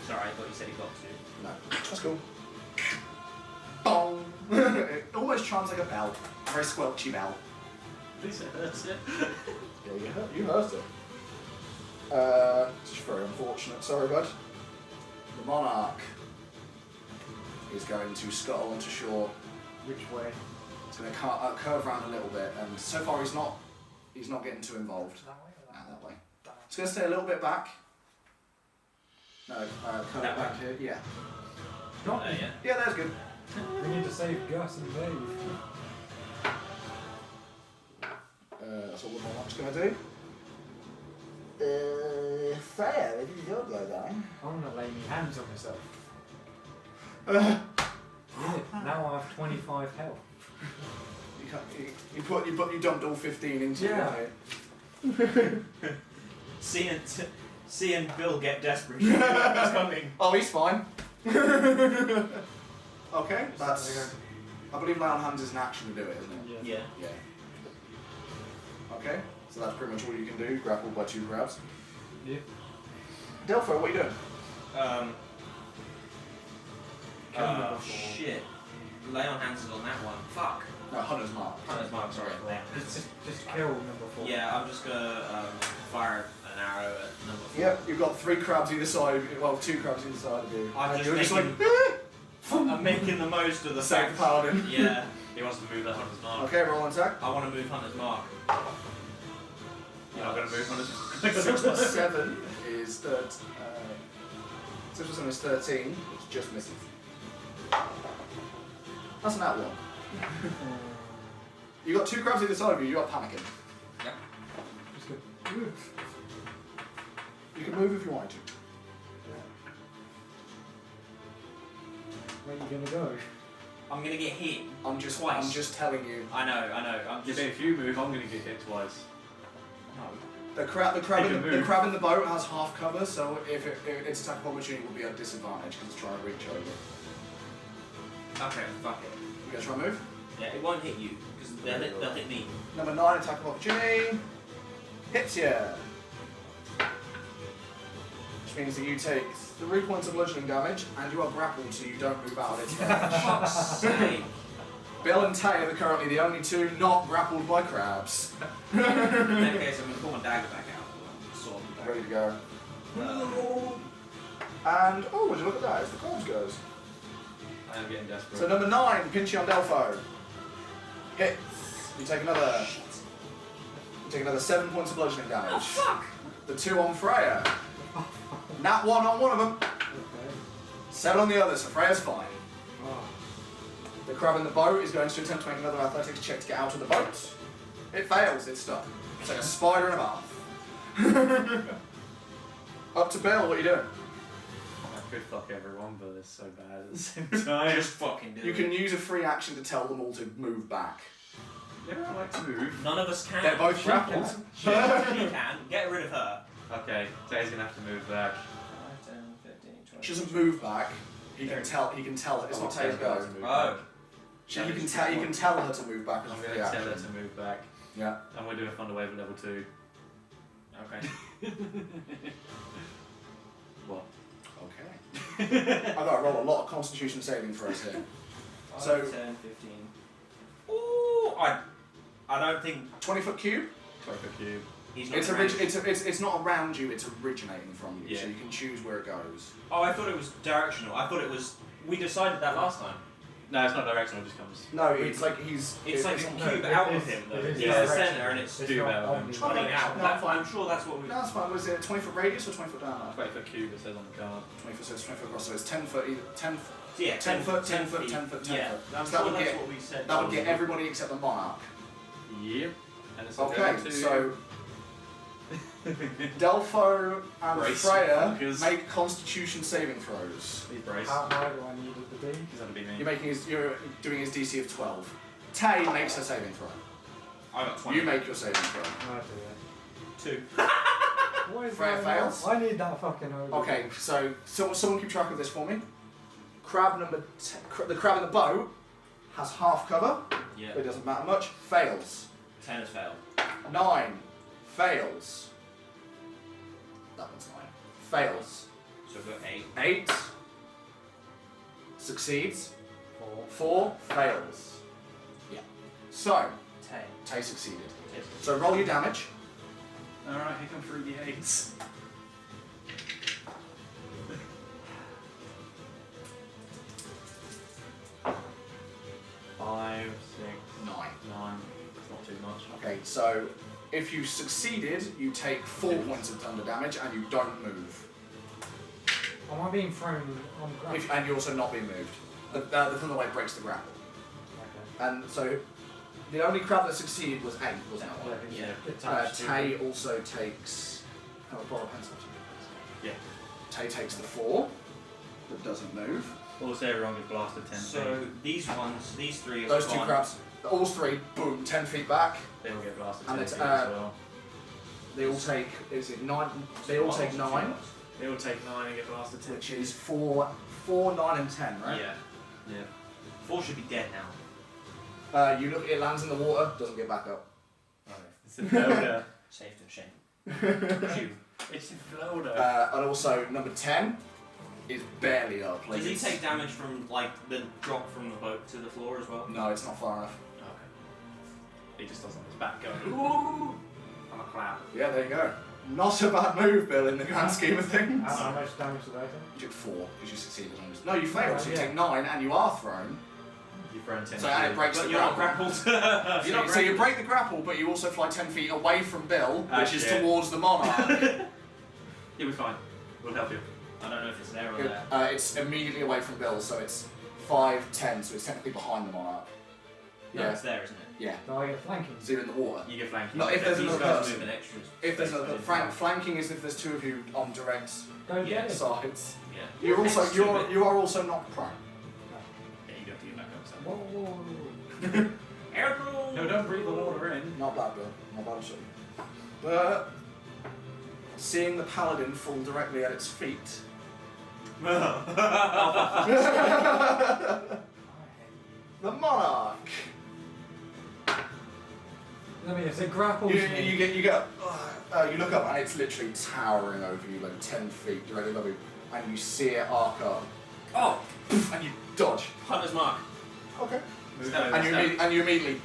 Sorry, I thought you said he got 2. No, that's cool. Bong! It almost chimes like a bell. Very squelchy bell. At least it hurts it. Yeah, you heard it. It's just very unfortunate. Sorry, bud. The monarch is going to scuttle onto shore. Which way? It's going to curve around a little bit, and so far he's not getting too involved. That way or That way. It's going to stay a little bit back. No, curve That back here. Yeah. Not Yeah. Yeah, that's good. We need to save Gus and Dave. That's what the monarch's going to do. Fair, it is your go, darling. I'm gonna lay me hands on myself. Uh, Yeah, now I have 25 health. you dumped all 15 into Yeah. it. Seeing Bill get desperate, she knew what was coming. Oh, he's fine. Okay, that's. I believe lay on hands is an action to do it, isn't it? Yeah. Yeah. Okay, so that's pretty much all you can do. Grappled by 2 crabs. Yeah. Delpho, what are you doing? Oh shit. Lay on hands is on that one. Fuck. No, Hunter's Mark. Hunter's Mark, sorry. Just kill number 4. Yeah, I'm just gonna fire an arrow at number 4. Yep, you've got 3 crabs either side. Well, 2 crabs either side of you. I'm And just you're just making- like, I'm making the most of the Save fact. the paladin. Yeah. He wants to move that Hunter's Mark. Okay, roll on attack. I want to move Hunter's Mark. You're not going to move Hunter's 6 plus 7 is 13. 6 plus 7 is 13, which just misses. That's an out one. You got 2 crabs either side of you, you are panicking. Yep. Just go. You can move if you want to. Where are you gonna go? I'm gonna get hit. I'm just telling you. I know. I'm just. If you move, I'm going to get hit twice. No. The crab You in can the move. crab in the boat has half cover, so if its attack of opportunity will be at disadvantage because it's trying to reach over. Okay, fuck it. You guys try and move? Yeah, it won't hit you because they'll hit me. Number 9, attack of opportunity. Hits you. Which means that you take 3 points of bludgeoning damage and you are grappled so you don't move out of its range. Fuck's sake. Bill and Tay are currently the only 2 not grappled by crabs. In that case, I'm gonna pull my dagger back out. Sword and dagger. Ready to go. And, oh, would you look at that? It's the cards goes. I am getting desperate. So number 9, Pinchy on Delpho. Hits. You take another 7 points of bludgeoning damage. Oh fuck! The 2 on Freya. Nat 1 on one of them. Okay. 7 on the other, so Freya's fine. Oh. The crab in the boat is going to attempt to make another athletics check to get out of the boat. It fails, it's stuck. It's like a spider in a bath. Up to Bill, what are you doing? I could fuck everyone, but it's so bad at the same time. Just fucking do You it. can use a free action to tell them all to move back. Yeah, I like to move. None of us can. They're both She grappled. She can. Get rid of her. Okay, Tay's going to have to move back. 5, 10, 15, 20. She doesn't move back. He can tell it. It's not Tay's go. Oh. You can tell her to move back as a I'm free going to tell her action. to move back. Yeah. And we're doing Thunder Wave at level 2. Okay. What? Okay. I gotta roll a lot of Constitution saving throws here. 5, So- 10, 15. Ooh, I don't think 20-foot cube. 20-foot cube. he's not It's around. it's not around you. It's originating from you, so Yeah. you can choose where it goes. Oh, I thought it was directional. I thought it was. We decided that last time. No, it's not directional, it just comes. No, it's like he's. It's like a no, cube it out is- of him, though. it is He's the directional. centre, and it's It's do not that, only then. running Okay, out. no, That- fine. I'm sure that's what we. No, that's fine. Was it a 20-foot radius or 20-foot down? 20-foot cube, it says on the card. 20 foot, so it's 20 foot across. So it's 10 foot. 10 Yeah, 10 foot, 10 foot, feet. 10 foot, 10 Yeah, foot. I'm So sure that would that's get- what we said. That would get everybody except the monarch. Yep. And it's Okay, level 2. so Delpho and Brace Freya fuckers. make Constitution saving throws. He's braced. How high do I need it to be? He's going to be me. You're doing his DC of 12. Tay makes her saving throw. I got 20. You make your saving throw. No, I do 2. that. What is Freya going on? fails. I need that fucking over. Okay, so someone keep track of this for me. Crab number the crab in the boat has half cover. Yeah. But it doesn't matter much. Fails. 10 has failed. 9 fails. That one's 9. Fails. So I've got 8. 8 succeeds. 4. 4 fails. Yeah. So 10. Tay succeeded. So roll your damage. Alright, here come 3d8s. 5, 6, 9. 9. It's not too much. Okay, so if you succeeded, you take 4 points of thunder damage and you don't move. Am I being thrown on the ground? And you're also not being moved. The thunder wave breaks the grapple. Okay. And so the only crab that succeeded was 8, wasn't it? Yeah. Get touched. Tay also takes. Oh, borrow a pencil. Yeah. Tay takes the 4 that doesn't move. Also, everyone gets blasted 10 So feet. these 3 are Those 2 gone. crabs, all 3, boom, 10 feet back. They all get blasted And 10 it's, feet as well. They all take. Is it 9? They all take 9, They all take 9 and get blasted 10 which feet. is 4, 9, and 10, right? Yeah. Yeah. 4 should be dead now. You look. It lands in the water. Doesn't get back up. It's in Florida. Safe to shame. Shoot. It's in Florida. And also number 10 is barely up. Like Does he it's- take damage from like the drop from the boat to the floor as well? No, it's not far enough. Okay. He just does on his back going, ooh! I'm a clap. Yeah, there you go. Not a bad move, Bill, in the grand scheme of things. How much damage did I take? You took 4 because you succeeded on this. No, you failed. So you Yeah. take 9 and you are thrown. You friend 10 So and it feet. breaks But the you're not grapple. grappled. So you break the grapple, but you also fly 10 feet away from Bill, which is shit. towards the monarch. You'll be fine. We'll help you. I don't know if it's there or there. It's immediately away from Bill, so it's 5, 10, so it's technically behind the monarch. No, it's there, isn't it? Yeah. No, I get flanking. So you're in the water. You get flanking. Not if there's These another guys person. move an extra. If there's space another between. flanking is if there's 2 of you on direct Go Yeah, get it. sides. Yeah. You're also Stupid. you are also not prone. Yeah, you have to get back up. So. Whoa, whoa, whoa. Airborne! No, don't breathe the water in. Not bad, Bill. Not bad at all. But seeing the paladin fall directly at its feet. The monarch. I mean, if they grapple You me, get you look up and it's literally towering over you, like 10 feet directly above you, and you see it arc up, Oh! and you dodge. Hunter's mark. Okay. Step, And you immediately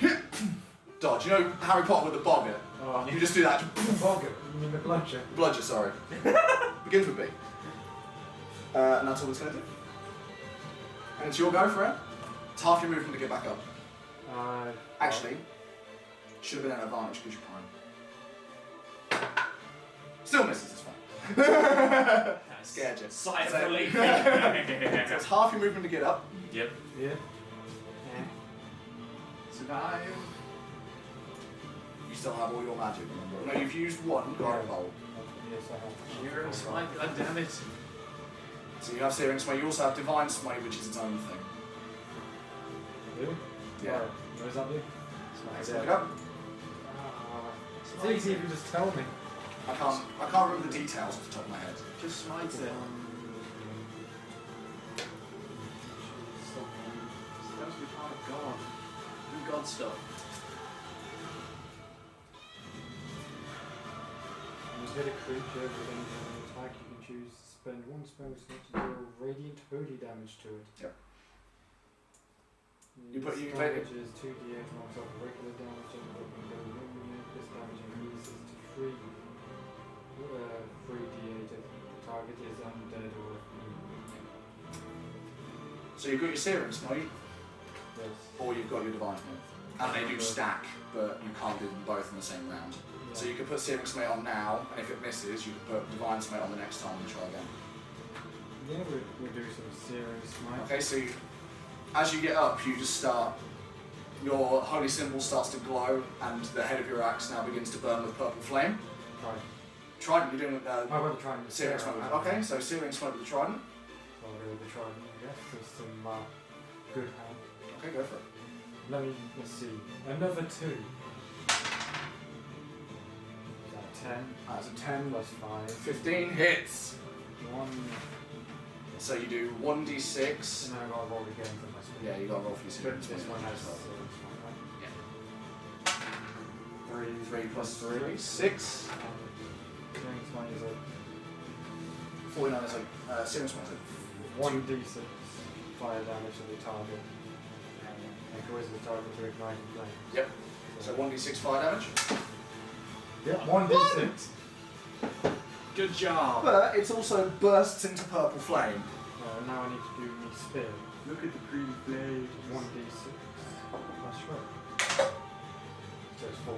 dodge. You know Harry Potter with the boggart? Oh. You just do that. Bogger, you mean the bludger. Bludger, sorry. Begins with B. And that's all it's going to do. And it's your go for it. It's half your movement to get back up. Actually, should have been an advantage because you're prime. Still misses, it's fine. Scared you. Sigh So- of relief. So it's half your movement to get up. Yep. Yeah. Survive. You still have all your magic, remember? No, you've used one guiding bolt. Yes, I have. Shearing smite, god damn it. So you have Searing Smite, you also have Divine Smite, which is its own thing. Do? Yeah. Right. What does that do? Let's look it up. It's easy if you just tell me. I can't remember the details off the top of my head. Just smite it. Supposed to be part of God. Do God stuff. When you hit a creature with any kind of attack, you can choose to spend 1 spell slot to deal radiant holy damage to it. Yep. This you damage is 2d8 knocks off regular damage and this damage increases to 3. 3d8 if the target is undead or immune. So you've got your Searing Smite, Yes. or you've got your Divine Smite. And they do stack, but you can't do them both in the same round. Yeah. So you can put Searing Smite on now, and if it misses, you can put Divine Smite on the next time and try again. Yeah, we'll do some searing smite. Okay, so as you get up, you just start, your holy symbol starts to glow, and the head of your axe now begins to burn with purple flame. Right. Trident, you're doing I want to try and Searing Smite. Okay, so Searing Smite with the Trident. I'll go with the trident, I guess. There's some good hand. Okay, go for it. Let's see. Another 2. Is that 10? That's a 10 Plus 5. 15 hits. 1. So you do 1d6. And then I gotta roll again for my spell. Yeah, you gotta roll for your Searing But Smite. this one has as well. right? Yeah. 3. 3 plus 3, 6. Searing smite is 49 is like, Searing Smite is like 1d6 fire damage to the target. And causes the target to ignite in flame. Yep. So 1d6 fire damage. Yeah, 1d6. Good job. But it also bursts into purple flame. Now I need to do me spear. Look at the pretty blade. 1d6. That's right. So it's 4.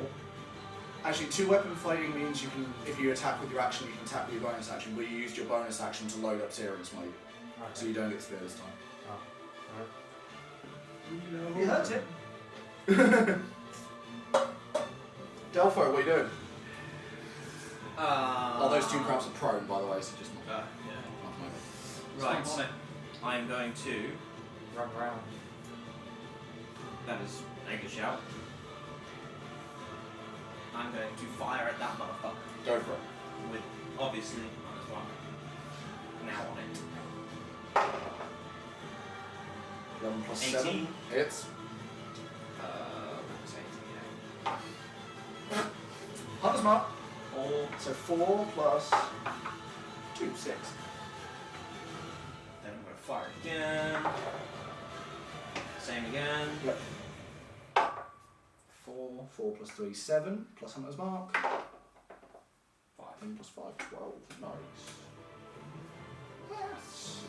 Actually, 2 weapon fighting means you can, if you attack with your action, you can tap with your bonus action, but you used your bonus action to load up Searing Smite, Right. so you don't get spear this time. Oh. Alright. You hurt it. Delpho, what are you doing? Oh, those 2 crabs are prone, by the way, so just not. Yeah. Right. I'm going to. Run round. That is a good shout. I'm going to fire at that motherfucker Go for it. with obviously minus 1. Now on it. 11 plus 18. 7 hits. What's 18? Hunter's Mark. 4. So 4 plus 2, 6. Then I'm going to fire again. Same again. Yep. 4 plus 3, 7, plus Hunter's Mark. 5 and plus 5, 12. Nice. Yes.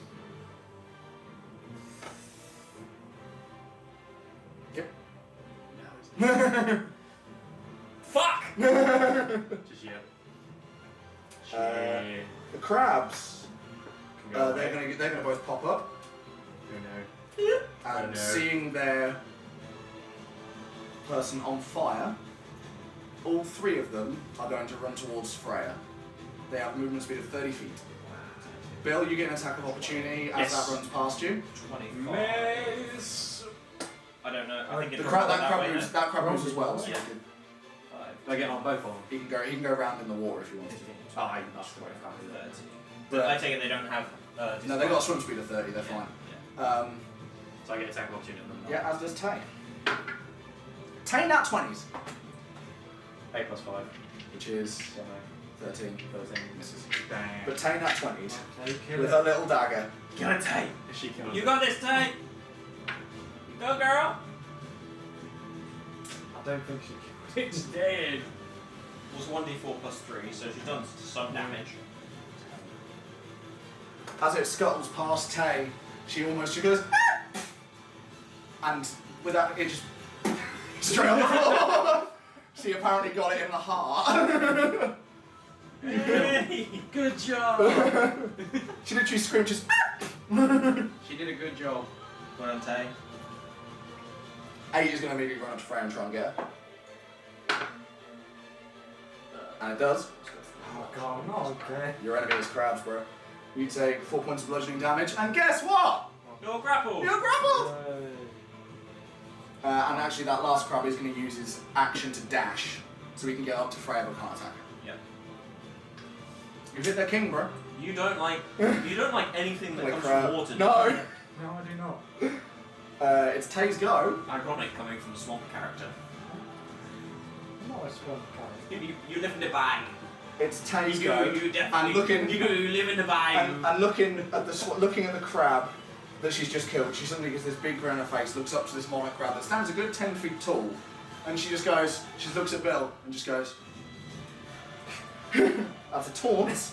Fuck! Just yet. The crabs, Can go they're away. gonna both pop up, Oh no. and no. seeing their person on fire, all three of them are going to run towards Freya. They have a movement speed of 30 feet. Bill, you get an attack of opportunity as Yes. that runs past you. 25. Miss. I don't know. I think The it's crab, that that crab way, moves. no? That crab moves as well. So Yeah. you can- 5. Do I get on both of them? he can go. He can go around in the water if you want. 15, Oh, 20, that's 25, 30. But I take it they don't have. no, they got a swim speed of 30. They're fine. So I get attack of opportunity on them. Yeah, as does Tay. Tay nat 20s, 8 plus 5. which is So no. 13. 13 misses. Dang. But Tay nat 20s Okay, kill with it. her little dagger. Get it, Tay! If she kills You it. got this, Tay! Go, girl! I don't think she killed It's dead! It was 1d4 plus 3, so she's done some damage. As it scuttles past Tay, she goes, "Ah!" And without it just straight on the floor. She apparently got it in the heart. Hey! Good job! She literally screamed just. "Ah!" She did a good job. Well done, Tay. 8 is going to immediately run up to Freya and try and get her. And it does. Oh god, no, okay. Your enemy is crabs, bro. You take 4 points of bludgeoning damage, and guess what? You're grappled! You're grappled! Yay. And actually, that last crab is going to use his action to dash, so he can get up to Freya but can't attack her. Yep. You hit their king, bro. You don't like anything that Like comes crab. from water. No! No, I do not. It's Tay's go. Ironic coming from a swamp character. I'm not a swamp character. You live in the bag. It's Tay's You go. definitely. And looking, You live in the bag. and looking at the crab that she's just killed, she suddenly gets this big grin on her face, looks up to this monarch crab that stands a good 10 feet tall, and she just goes, she looks at Bill and just goes, that's a taunt,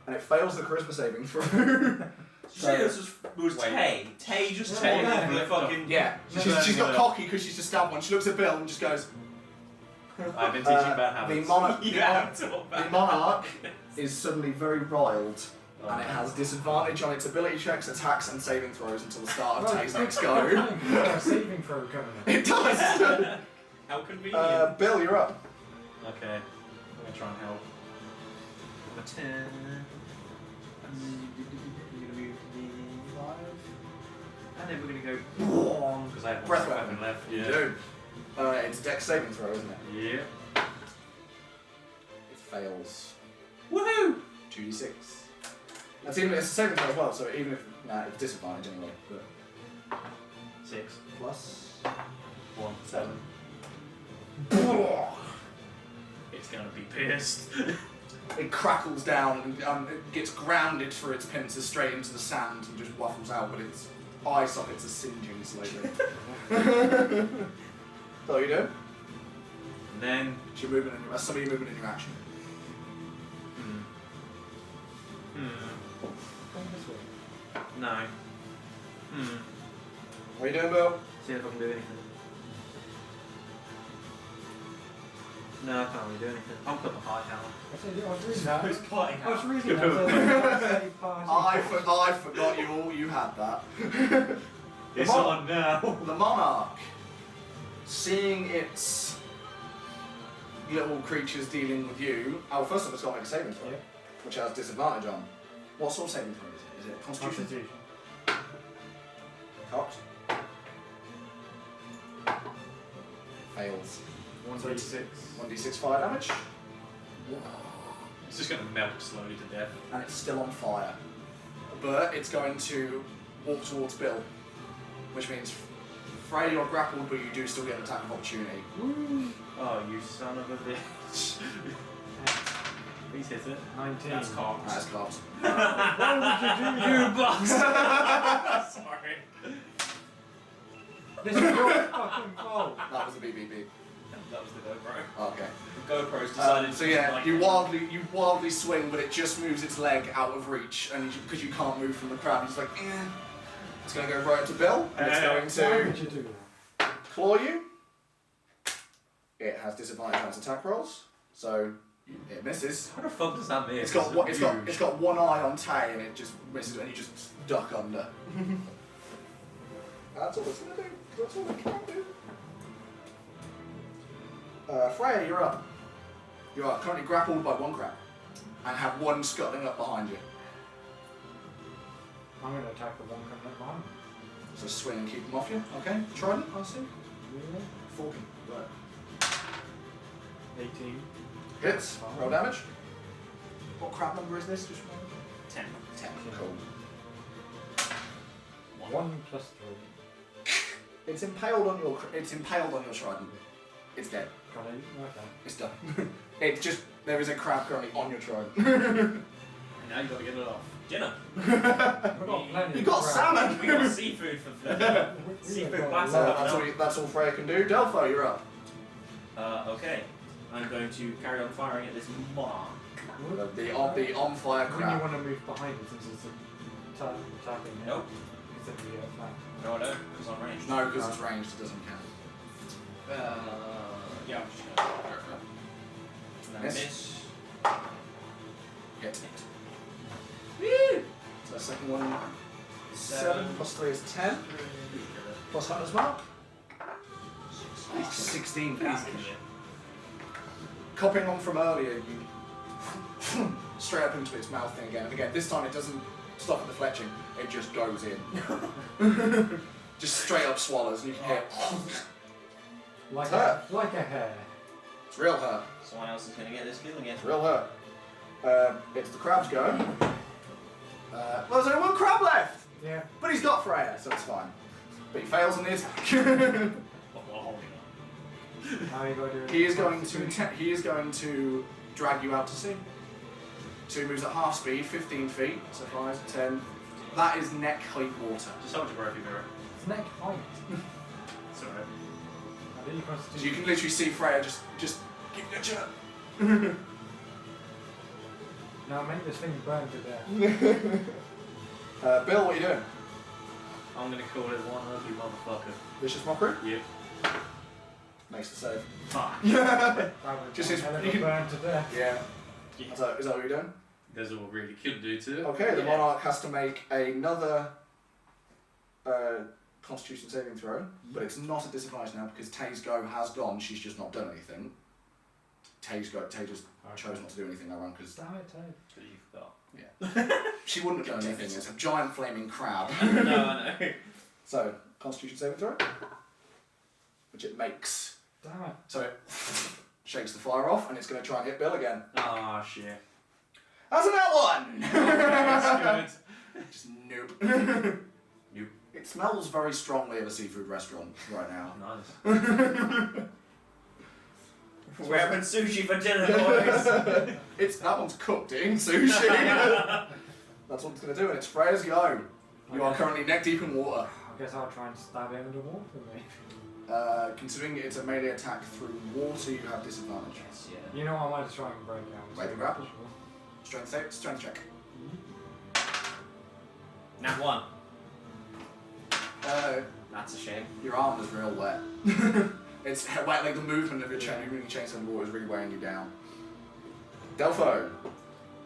and it fails the charisma saving throw. Did you say this was Wait. Tay? Tay just Tay, taunted yeah. the fucking. Yeah, she's got cocky because she's just stabbed one. She looks at Bill and just goes, I've been teaching bad the habits. monarch, You have to talk the about monarch is suddenly very riled. Oh. And it has disadvantage on its ability checks, attacks, and saving throws until the start of Right, Tay's next good go. time. You've got a saving throw coming in. It does! How convenient. Bill, you're up. Okay. I'm gonna try and help. I'm a 10. And then we're gonna go because I have Breath one weapon. left. You Yeah. do. It's dex saving throw, isn't it? Yeah. It fails. Woohoo! 2d6. That's even, it's a saving throw as well, so even if, it's disadvantage anyway. But 6 plus 1 7. It's gonna be pissed. it crackles down and it gets grounded through its pincers straight into the sand and just waffles out, but its eye sockets are singeing slightly. So you do? And then. It's your movement and somebody moving in your action. Come this way. No. What are you doing, Bill? See if I can do anything. No, I can't really do anything. I'll put the high down. I was reading that. Who's plotting I was out? reading that. I forgot you had that. It's Mon- on now. The monarch, seeing its little creatures dealing with you. Oh, first of all, it's got to make a saving throw, Yeah. which has disadvantage on. What sort of saving throw is it? Is it Constitution? Constitution. Cocked. Fails. 1d6. 1d6 fire damage, It's just gonna melt slowly to death. and it's still on fire. But it's going to walk towards Bill, which means Freya, you're grappled, but you do still get an attack of opportunity. Oh, you son of a bitch. Please hit it. 19. That's cocked. That's cocked. Why would you do You that? bastard! Sorry. This is your fucking fault. That was a BBB. That was the GoPro. Okay. The GoPro's decided So to yeah, like, you wildly swing, but it just moves its leg out of reach, and because you can't move from the crowd, it's like, eh. It's going to go right up to Bill, and it's going Why to would you do that? claw you. It has disadvantage on its attack rolls, so it misses. What the fuck does that mean? It's got one eye on Tay and it just misses and you just duck under. That's all it's gonna do. That's all it can do. Freya, you're up. You are currently grappled by one crab and have one scuttling up behind you. I'm going to attack the one coming up behind me. So swing and keep them off you. Okay. Trident, I see. Yeah. Falcon. Right. 18. Hits. Roll damage. What crab number is this? Just remember. 10. 10. Cool. 1 plus 3. It's impaled on your trident. It's dead. Got it? Okay. It's done. It's just there is a crab currently on your trident. Now you gotta get it off. Dinner. We've got plenty You of got crab. salmon. We got seafood for food. Seafood got platter. loads. That's all Freya can do. Delpho, you're up. Okay. I'm going to carry on firing at this monarch. The on fire When you crab. want to move behind it, since it's attacking it, Nope. it's in the flat. No, I don't, because I'm ranged. No, because it's ranged, it doesn't count. Yeah, I'm just gonna Go for it. miss. Hit. Woo! So the second one, 7 plus 3 is 10. Plus Hunter's Mark. 16 damage. Copying on from earlier, you straight up into its mouth thing again. And again, this time it doesn't stop at the fletching, it just goes in. Just straight up swallows and you can hear Like hurt. like a hare. it's real hurt. Someone else is going to get this kill again. It's real hurt. It's the crab's go. Well, there's only one crab left! Yeah. But he's got Freya, so it's fine. But he fails on the attack. While holding on. How you got to do it? He is going to drag you out to sea. So he moves at half speed, 15 feet, so 5, 10. That is neck height water. Just hold your breath, mirror. It's neck height. It's alright. I think you So constitution. you can literally see Freya just keep your chin up. Now make this thing burn to death. Bill, what are you doing? I'm gonna call it one ugly motherfucker. Vicious mockery? Yep. Makes the save. Fuck. That would Just be his- hell of you a can- burn to death. Yeah. Is that what you're doing? There's all really could do to it. Okay, the Yeah. monarch has to make another Constitution saving throw, but it's not a disadvantage now because Tay's go has gone. She's just not done anything. Tay just chose not to do anything that round because Damn it, Ted. Because you forgot. she wouldn't have done anything. It's a giant flaming crab. No, I know. So Constitution saving throw, which it makes. Damn it. So it shakes the fire off, and it's going to try and hit Bill again. Ah, shit. That's a net one. That's Just nope. Nope. It smells very strongly of a seafood restaurant right now. good. Nice. We're having sushi for dinner, boys. That one's cooked in sushi. That's what it's going to do, and it's Freya's go. You are currently neck deep in water. I guess I'll try and stab it under water, maybe. Considering it's a melee attack through water, you have disadvantage. Yes, yeah. You know, I might just try and break down. Wait the grapple. Strength check. Nat 1. Uh, That's a shame. your arm is real wet. It's wet, like the movement of your chain, moving your chains under water is really weighing you down. Delpho,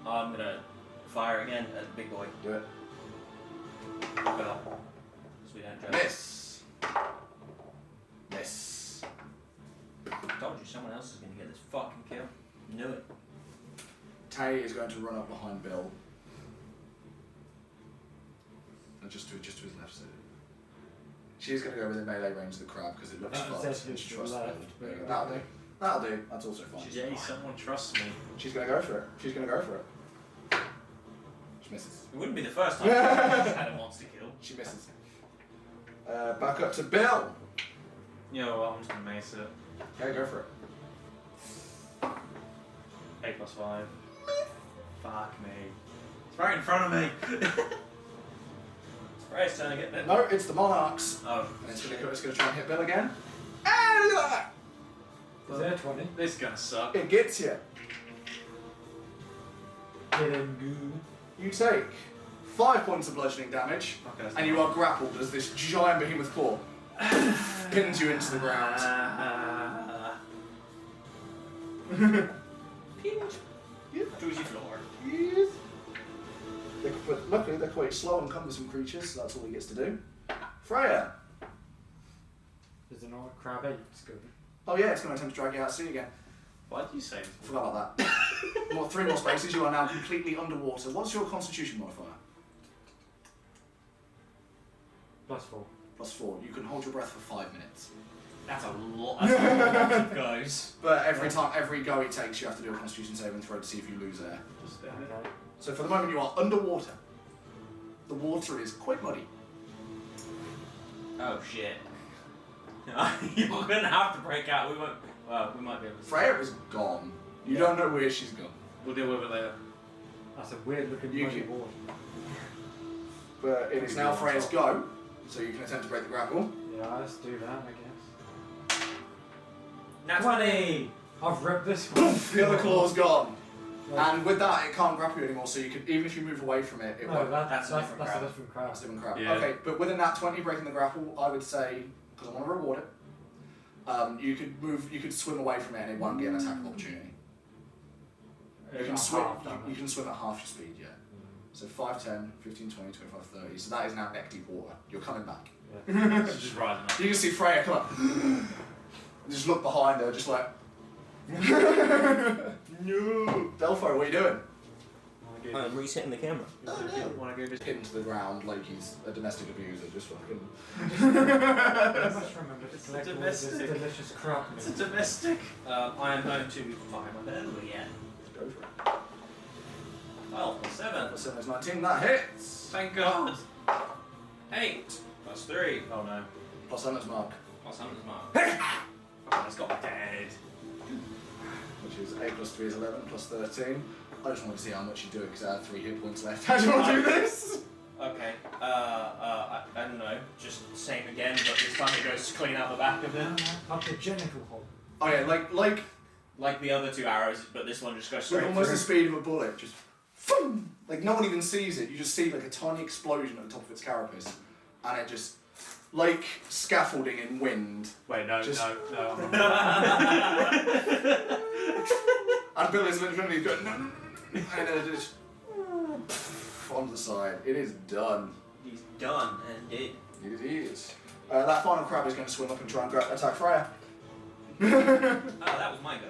I'm going to fire again at the big boy. do it. Well, so we don't joke. Miss. Miss. Told you someone else is going to get this fucking kill. Knew it. Tay is going to run up behind Bill. And just to his left side. She's going to go within melee range of the crab because it looks She fast said and she she was trusts to the Bill. left, but- That'll do. That'll do. That's also fine. Yay, someone trusts me. She's going to go for it. She's going to go for it. She misses. It wouldn't be the first time I just had a monster kill. She misses. Back up to Bill. You know what, I'm just gonna mace it. Okay, go for it. 8 plus 5. Fuck me. It's right in front of me! Freya's turn to get bit. No, it's the Monarchs. Oh, And it's going to try and hit Bill again. And look at that! Is there 20? This is gonna suck. It gets you. Get him good. You take 5 points of bludgeoning damage, Okay, that's and you are grappled as this giant behemoth claw pins you into the ground. Juicy floor. Yes. Luckily, they're quite slow and cumbersome creatures, so that's all he gets to do. Freya. Is there not a crab 8 good? Oh yeah, it's going to attempt to drag you out to sea again. Why did you say? Forgot about that. More 3 more spaces. You are now completely underwater. What's your Constitution modifier? +4. +4. You can hold your breath for 5 minutes. That's a lot. That's a lot of goes. But every go it takes, you have to do a Constitution saving throw to see if you lose air. Just Okay. So for the moment, you are underwater. The water is quite muddy. Oh shit. You're gonna have to break out. We won't. Well, we might be able to. Freya is gone. You don't know where she's gone. We'll deal with it later. That's a weird looking You muddy can- water. But it is now Freya's go, so you can attempt to break the grapple. Yeah, let's do that, I guess. Nat 20. I've ripped this Boom! one. The other claw's gone. Like- And with that, it can't grapple you anymore, so you can, even if you move away from it, it No, won't. That's a different crab. a different crab. That's different crap. Yeah. Okay, but within that 20 breaking the grapple, I would say, because I want to reward it, you could move, you could swim away from it and it won't get an attack of opportunity. You can swim. You can swim at half your speed, yeah. So 5, 10, 15, 20, 25, 30. So that is now neck deep water. You're coming back. Just riding up. You can see Freya come up. Just look behind her, just like. No. Delpho, what are you doing? I'm resetting the camera. Want to go just Pinned to the ground like he's a domestic abuser, just fucking. I must remember to collect all this domestic. delicious crab It's meat. a domestic. I am going to fire my bow again. Go for it. Oh, +7. 7 is 19, that hits! Thank God. 8. +3. Oh no. Plus Hunter's Mark, Plus Hunter's Mark. Oh, it's got dead. which is 8 plus 3 is 11, plus 13. I just wanted to see how much you do it because I had 3 hit points left. How do you want to do this? Okay. I don't know. Just same again, but this time it goes clean out the back of it. Up the genital hole. Oh yeah, like Like the other 2 arrows, but this one just goes straight almost through. the speed of a bullet, just boom! Like no one even sees it. You just see like a tiny explosion at the top of its carapace, and it just like scaffolding in wind. Wait, no, Just- no, I'm not. And Bill is literally going no, no, no, no, and then it just onto the side. It is done. He's done and dead. It is. That final crab is going to swim up and try and attack Freya. Oh, that was my go,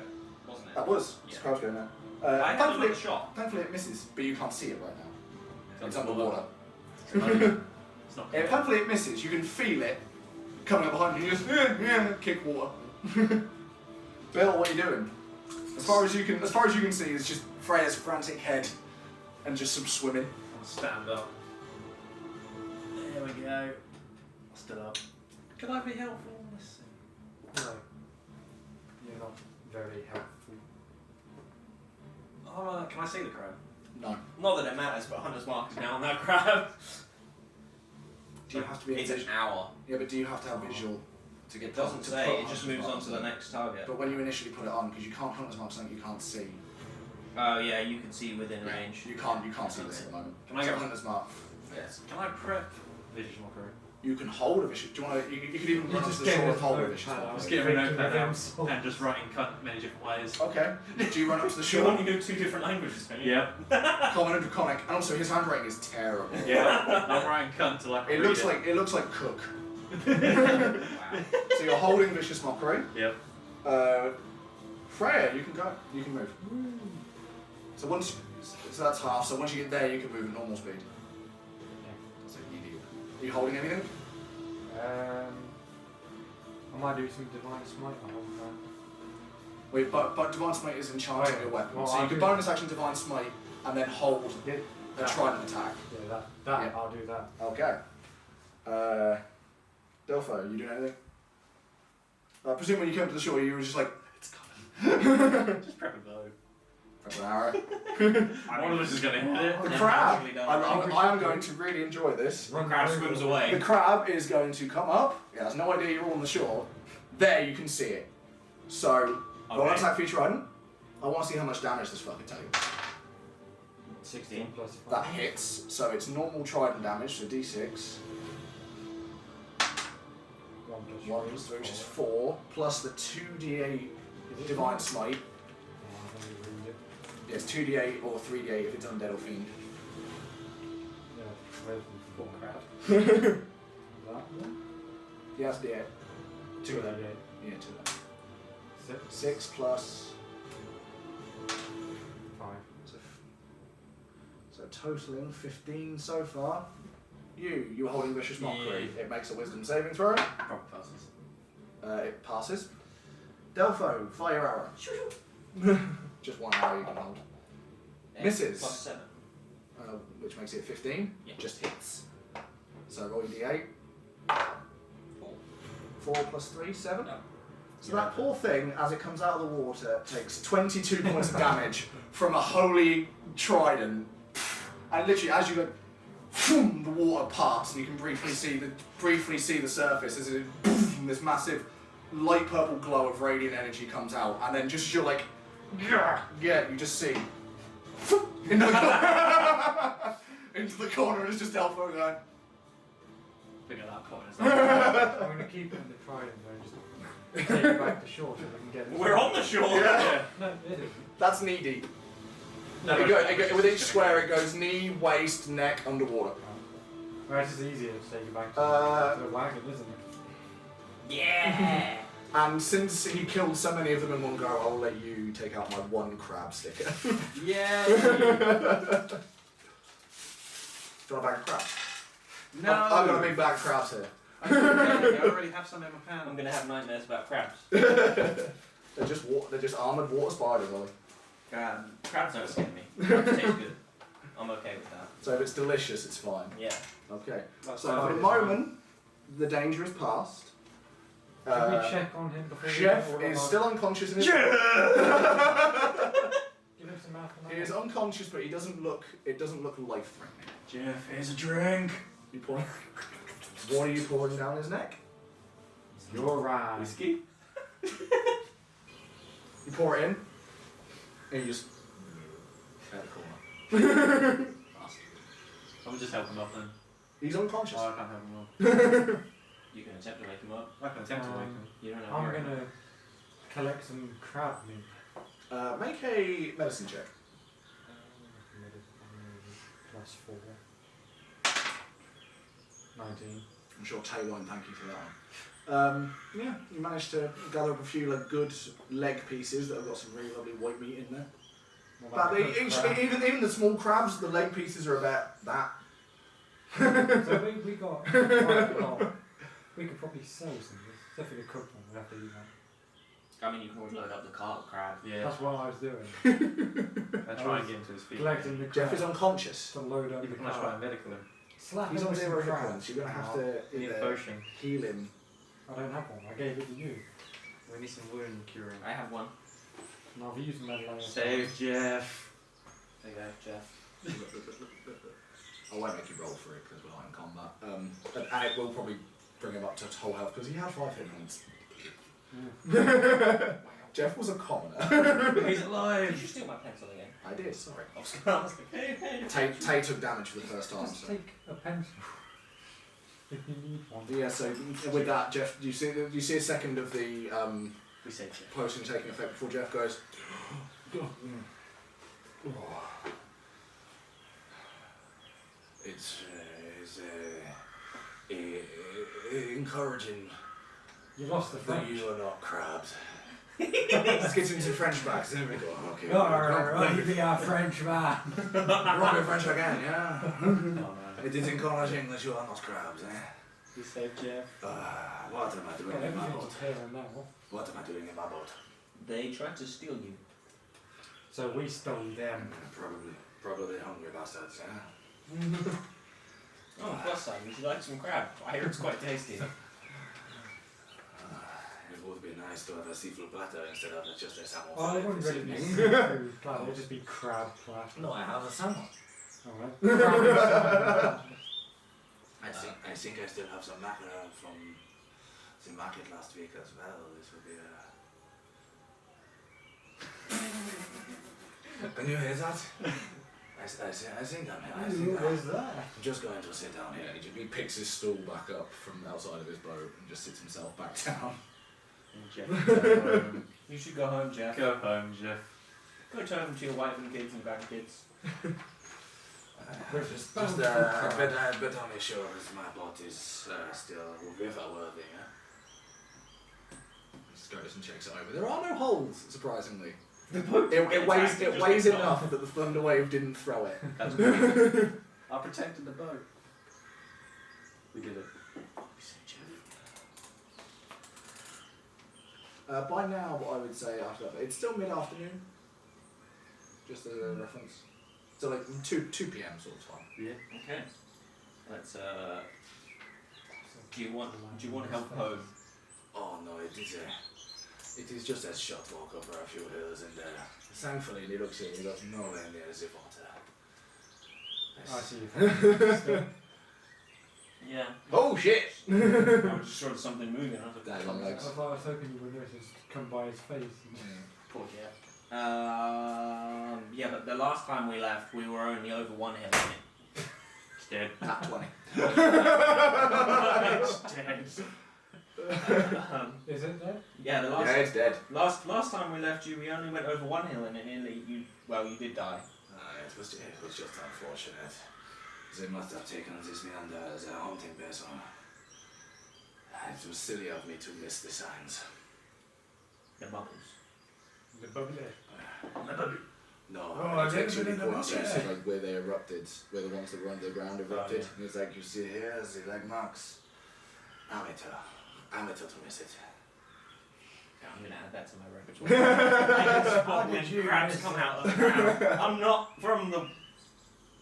wasn't it? That was. It's Yeah. crab's going now. I had Thankfully, another shot. thankfully it misses, but you can't see it right now. It's underwater. It's not. Yeah, thankfully it misses. You can feel it coming up behind you. You just kick water. Bill, what are you doing? As far as you can see, it's just Freya's frantic head and just some swimming. I'll stand up. There we go. I stood up. Could I be helpful? Let's see. No. You're not very helpful. Oh, can I see the crab? No. Not that it matters, but Hunter's Mark is now on that crab. Do you have to be in It's an visual? hour. Yeah, but do you have to have visual to get It doesn't to say, put it just Hunter's moves Mark on to the next target. But when you initially put it on, because you can't Hunter's Mark something you can't see. Oh yeah, you can see within range. You can't see this at the moment. Can I So get- Hunter's Mark? Yes. Can I prep Vicious Mockery? You can hold a vicious. Do you want to? You could even You run up just to the gave shore it and hold a a vicious. notepad. Mockery. Just give me a Thinking notepad of him out so- and just writing cunt many different ways. Okay. Do you run up to the Sure, shore? you know 2 different languages, don't you? Yeah. Common and Draconic, and also his handwriting is terrible. Yeah. I'm writing cunt till I can It read looks like cook. Wow. So you're holding vicious mockery. Yep. Freya, you can go. You can move. So that's half. So once you get there, you can move at normal speed. That's an idiot. Are you holding anything? I might do some divine smite. I hold that. Wait, but divine smite is enchanting Oh, your weapon, well, so you I'll can do- bonus action divine smite and then hold Yeah, a trident attack. yeah, Yeah. I'll do that. Okay. Delpho, you doing anything? I presume when you came to the shore, you were just like, it's coming. Just prep a bow. Prep an arrow. One of us is going to hit it. The Never crab. actually done I am going to really enjoy this. The crab swims The away. crab is going to come up. It has no idea you're on the shore. There, you can see it. So, roll an Okay. attack for your trident. I want to see how much damage this fucker takes. 16. plus 5. That hits. So it's normal trident damage, so d6. 1 plus 1 plus 3, which is 4, plus the 2d8 divine smite, let me read it. Yeah, it's 2d8 or 3d8 if it's undead or fiend. Yeah, where's the Poor crowd. that one? Yeah, it's d8. 2 of them. 2d8. Yeah, 2 of them. 6. 6 plus. 5. So totaling 15 so far. You're holding vicious mockery. Yeah. It makes a wisdom saving throw. Probably passes. It passes. Delpho, fire your arrow. Just one arrow you can hold. Misses. Plus 7. Which makes it 15. Yeah. Just hits. So roll your d8. 4. 4 plus 3, 7. No. So that poor thing, as it comes out of the water, takes 22 points of damage from a holy trident. And literally, as you go, the water parts, and you can briefly see the surface as this massive light purple glow of radiant energy comes out, and then just as you're like, yeah, you just see into the corner, and it's just Elfo going. Figure that corner. I'm going to keep it in the trident though, just take it back to shore so we can get it. We're on the shore. Yeah. No, it isn't. That's knee deep. No, With each square, it goes knee, waist, neck, underwater. Well, it's just easier to take it back to the wagon, isn't it? Yeah! And since he killed so many of them in one go, I'll let you take out my one crab sticker. Yeah! Do you want a bag of crabs? No! I've got a big bag of crabs here. I already have some in my pan. I'm gonna have nightmares about crabs. They're just armoured water spiders, Ollie. Crabs don't scare me. Crabs taste good. I'm okay with that. So if it's delicious, it's fine. Yeah. Okay. That's So fine. for the moment, the danger is past. Can we check on him before Jeff we is still unconscious in his Give him some mouth. He is unconscious, but it doesn't look life-threatening. Jeff, here's a drink. You pour. What are you pouring down his neck? You're right. Whiskey? You pour it in, and you just at the corner. I would just help him up then. He's unconscious. Oh, I can't have them all. You can attempt to wake him up. I can attempt to wake him. You don't know. I'm you're- going to collect some crab meat. Make a medicine check. Plus 4. 19. I'm sure Tay won't thank you for that one. Yeah, you managed to gather up a few good leg pieces that have got some really lovely white meat in there. What But about the crab? even the small crabs, the leg pieces are about that. So we got quite a lot. We could probably sell some of this. Definitely cooked one, we have to eat that. I mean, you can always load up the cart with crab. Yeah. That's what I was doing. I try and get into his feet. Collecting the crab Jeff is unconscious. to load up You the can try crab. and medical him. Slap He's him on with 0 some hit crab. points. You're going to have We to need a either potion. heal him. I don't have one. I gave it to you. We need some wound curing. I have one. And I've used my layer. Save Jeff. There you go, Jeff. I won't make you roll for it because we're not in combat. And it will probably bring him up to whole health because he had 5 hit points. Jeff was a commoner. He's Did alive. you steal my pencil again? I did, sorry. I was like, hey. Tay took damage for the first time. Just So. take a pencil. If you need one. Yeah, so with that, Jeff, do you see a second of the We saved Jeff. potion taking effect before Jeff goes? It's encouraging You lost the that French. you are not crabs. Let's get into French back. So we go. Okay. You be our French man. Wrong French again, yeah. Oh man. It is encouraging that you are not crabs, eh? You saved Jeff. What am I doing Got in my everything boat? to tear him now. What am I doing in my boat? They tried to steal you. So we stole them. Probably hungry bastards, yeah. Oh, plus side, would you like some crab? I hear it's quite tasty. It would be nice to have a seafood platter instead of just a salmon. Oh, they wouldn't this really be evening. seafood platter, it'd just be crab platter. No, I have a salmon. Alright. I think I still have some mackerel from the market last week as well. This would be Can you hear that? I think I'm here. What was that? I'm just going to sit down here. He picks his stool back up from outside of his boat and just sits himself back down. And Jeff, go home. You should go home, Jeff. Go home, Jeff. Go tell them to your wife and kids and grandkids. Just I bet on make sure that my bot is still river-worthy, huh? Just goes and checks it over. There are no holes, surprisingly. The boat It weighs enough that the thunder wave didn't throw it. That's good. I protected the boat. We did it. By now, what I would say after that, it's still mid-afternoon. Just as a reference. So like 2 p.m. sort of time. Yeah. Okay. Let's do you want help home? Oh no, it is just a short walk over a few hills, and thankfully he looks nowhere near the water. I see. Yeah. Oh shit! I was just sort of something moving. I was like, Daddy "Fuck." legs. I was hoping you would notice come by his face. Poor Jeff. Yeah, but the last time we left, we were only over one hill. It's dead. Nat 20. It's dead. Is it there? Yeah, the Yeah, it's dead. last time we left you, we only went over one hill, and it nearly you did die. It was just unfortunate. They must have taken this meander as a hunting person. It was silly of me to miss the signs. The bubbles. The bubbly. No, Oh, it actually points you to like where they erupted, where the ones that were under the ground erupted. And it's like, you see here, the leg marks. Amateur to miss it. Yeah, I'm gonna add that to my repertoire. I can spot when crabs come out of the ground. I'm not from the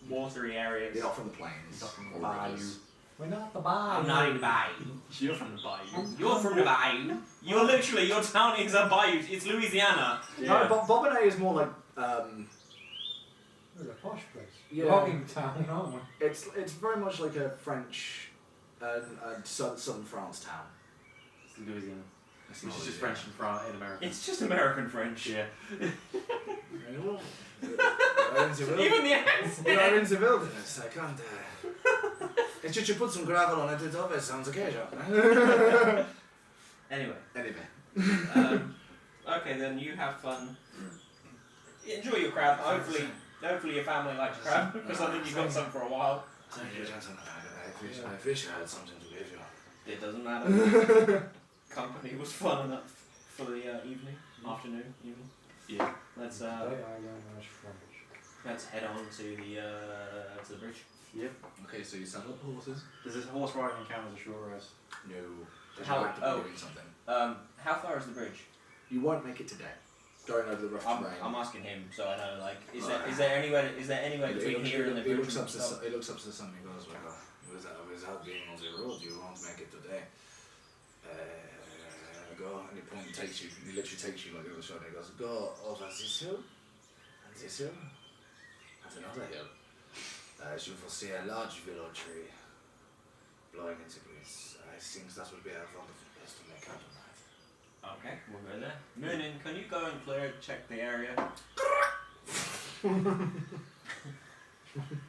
watery areas. You're not from the plains. Not from the or bayou. rivers. We're not the bar. I'm not in the bayou. You're from the bayou. You're from the bayou. You're literally, your town is a bayou. It's Louisiana. No, but Bobonnet is more like We're a posh place. Yeah. Logging town, aren't we? it's very much like a French, southern France town. It's Louisiana. It's Which not is just Louisiana. French in France, in America. It's just American French. Yeah. Even the accent. You're in the wilderness, I can't. It's just you put some gravel on it, it always sounds okay, John. Anyway. Anyway. Okay, then you have fun. Enjoy your crab. Hopefully your family likes crab, because I think you've got some for a while. Thank you, gentlemen. I wish I had something to give you. It doesn't matter. Company was fun enough for the afternoon. Yeah. Let's Today I learned much French. let's head on to the bridge. Yep. Okay, so you saddle up horses? Does this horse riding count as a short rest? No. Because How- you're actively oh. doing something. How far is the bridge? You won't make it today. Going over the rough terrain. I'm asking him, so I know. Like, is there anywhere between here and the bridge? It looks up and to stuff? it looks up to the sun. He goes, well, Without being on the road, you won't make it today. Go, and he takes you, he literally takes you like over the shoulder, he goes, go over this hill, and this hill, and another hill. You will see a large willow tree blowing into breeze. I think that would be a wonderful place to make camp tonight. Okay, we'll go there. Moonin, can you go and check the area?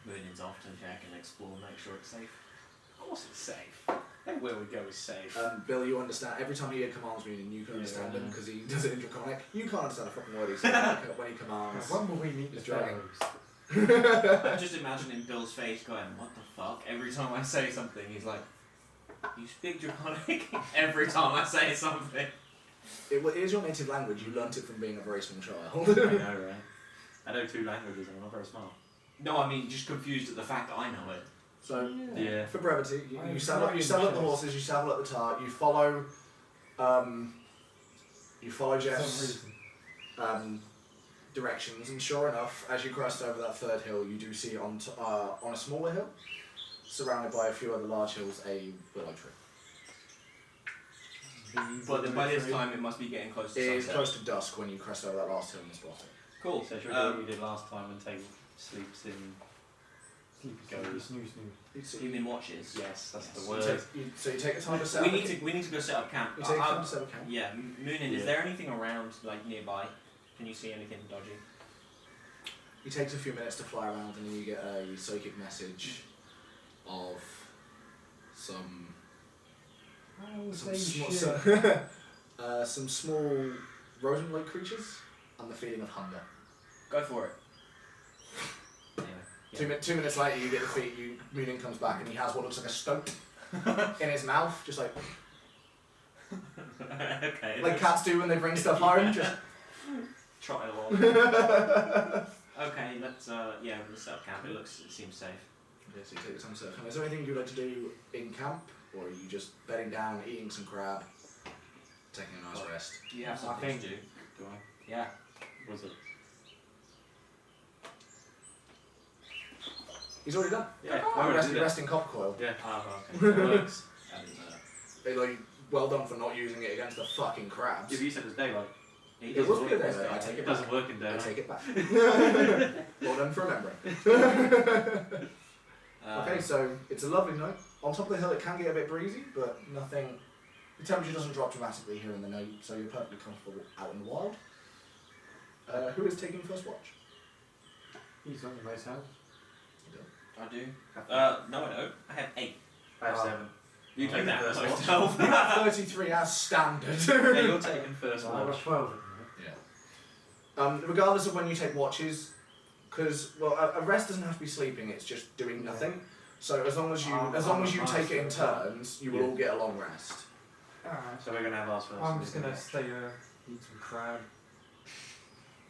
Moonin's off to check and explore, make sure it's safe. Of course it's safe. Everywhere we go is safe. Bill, you understand. Every time you hear commands meaning, you can understand him because he does it in Draconic. You can't understand a fucking word he says when he commands. When will we meet the He's driving. fairies? I'm just imagining Bill's face going, what the fuck? Every time I say something, he's like, you speak Draconic? Every time I say something. It is your native language. You learnt it from being a very small child. I know, right? I know 2 languages and I'm not very smart. No, I mean, just confused at the fact that I know it. So, Yeah. for brevity, I you saddle up the chess. horses. You saddle up the tar. You follow For Jeff's some reason. directions, and sure enough, as you crest over that third hill, you do see on a smaller hill, surrounded by a few other large hills, a willow tree. But then by this time, it must be getting close to It is sunset. close to dusk when you crest over that last hill and spot it. Cool. So should we do what we did last time and take sleeps in... Sleepy, Goes. snooze. Sleeping watches. Yes, that's the You word. so you take the time to set We up. need to go set up camp. You take the time to set up camp. Yeah, Moonin, is Yeah. there anything around, like, nearby? Can you see anything dodgy? It takes a few minutes to fly around, and then you get a psychic message of some some small rodent-like creatures and the feeling of hunger. Go for it. Anyway. 2 minutes later, you get the feet. Moonin comes back and he has what looks like a stoat in his mouth, just like Okay. like cats do when they bring stuff home. Just Try along. Okay, let's set up camp. It seems safe. okay, so you take your time to set up. Is there anything you'd like to do in camp, or are you just bedding down, eating some crab, taking a nice rest? Do you have I something think- to do? Do I? Yeah. Was it? He's already done. Yeah. Oh, Why would I do that? resting copper coil. Yeah. Okay. That works. I didn't know that. They like well done for not using it against the fucking crabs. Yeah, but you said it was daylight. It It was doesn't good work daylight, as I take It it doesn't back. work in I daylight. take it back. Well done for remembering. Okay, so it's a lovely night. On top of the hill, it can get a bit breezy, but nothing. The temperature doesn't drop dramatically here in the night, so you're perfectly comfortable out in the wild. Who is taking first watch? He's on the nice house. I do. No, I don't. I have 8. I have 7. You Oh, take that yeah. first. 12. You have 33 as standard. Yeah, you're taking first So I have a watch. 12 at the Regardless of when you take watches, because a rest doesn't have to be sleeping; it's just doing nothing. So as long as you take it in turns, you will all get a long rest. minute. So we're gonna have ours first. I'm just gonna stay here, eat some crab.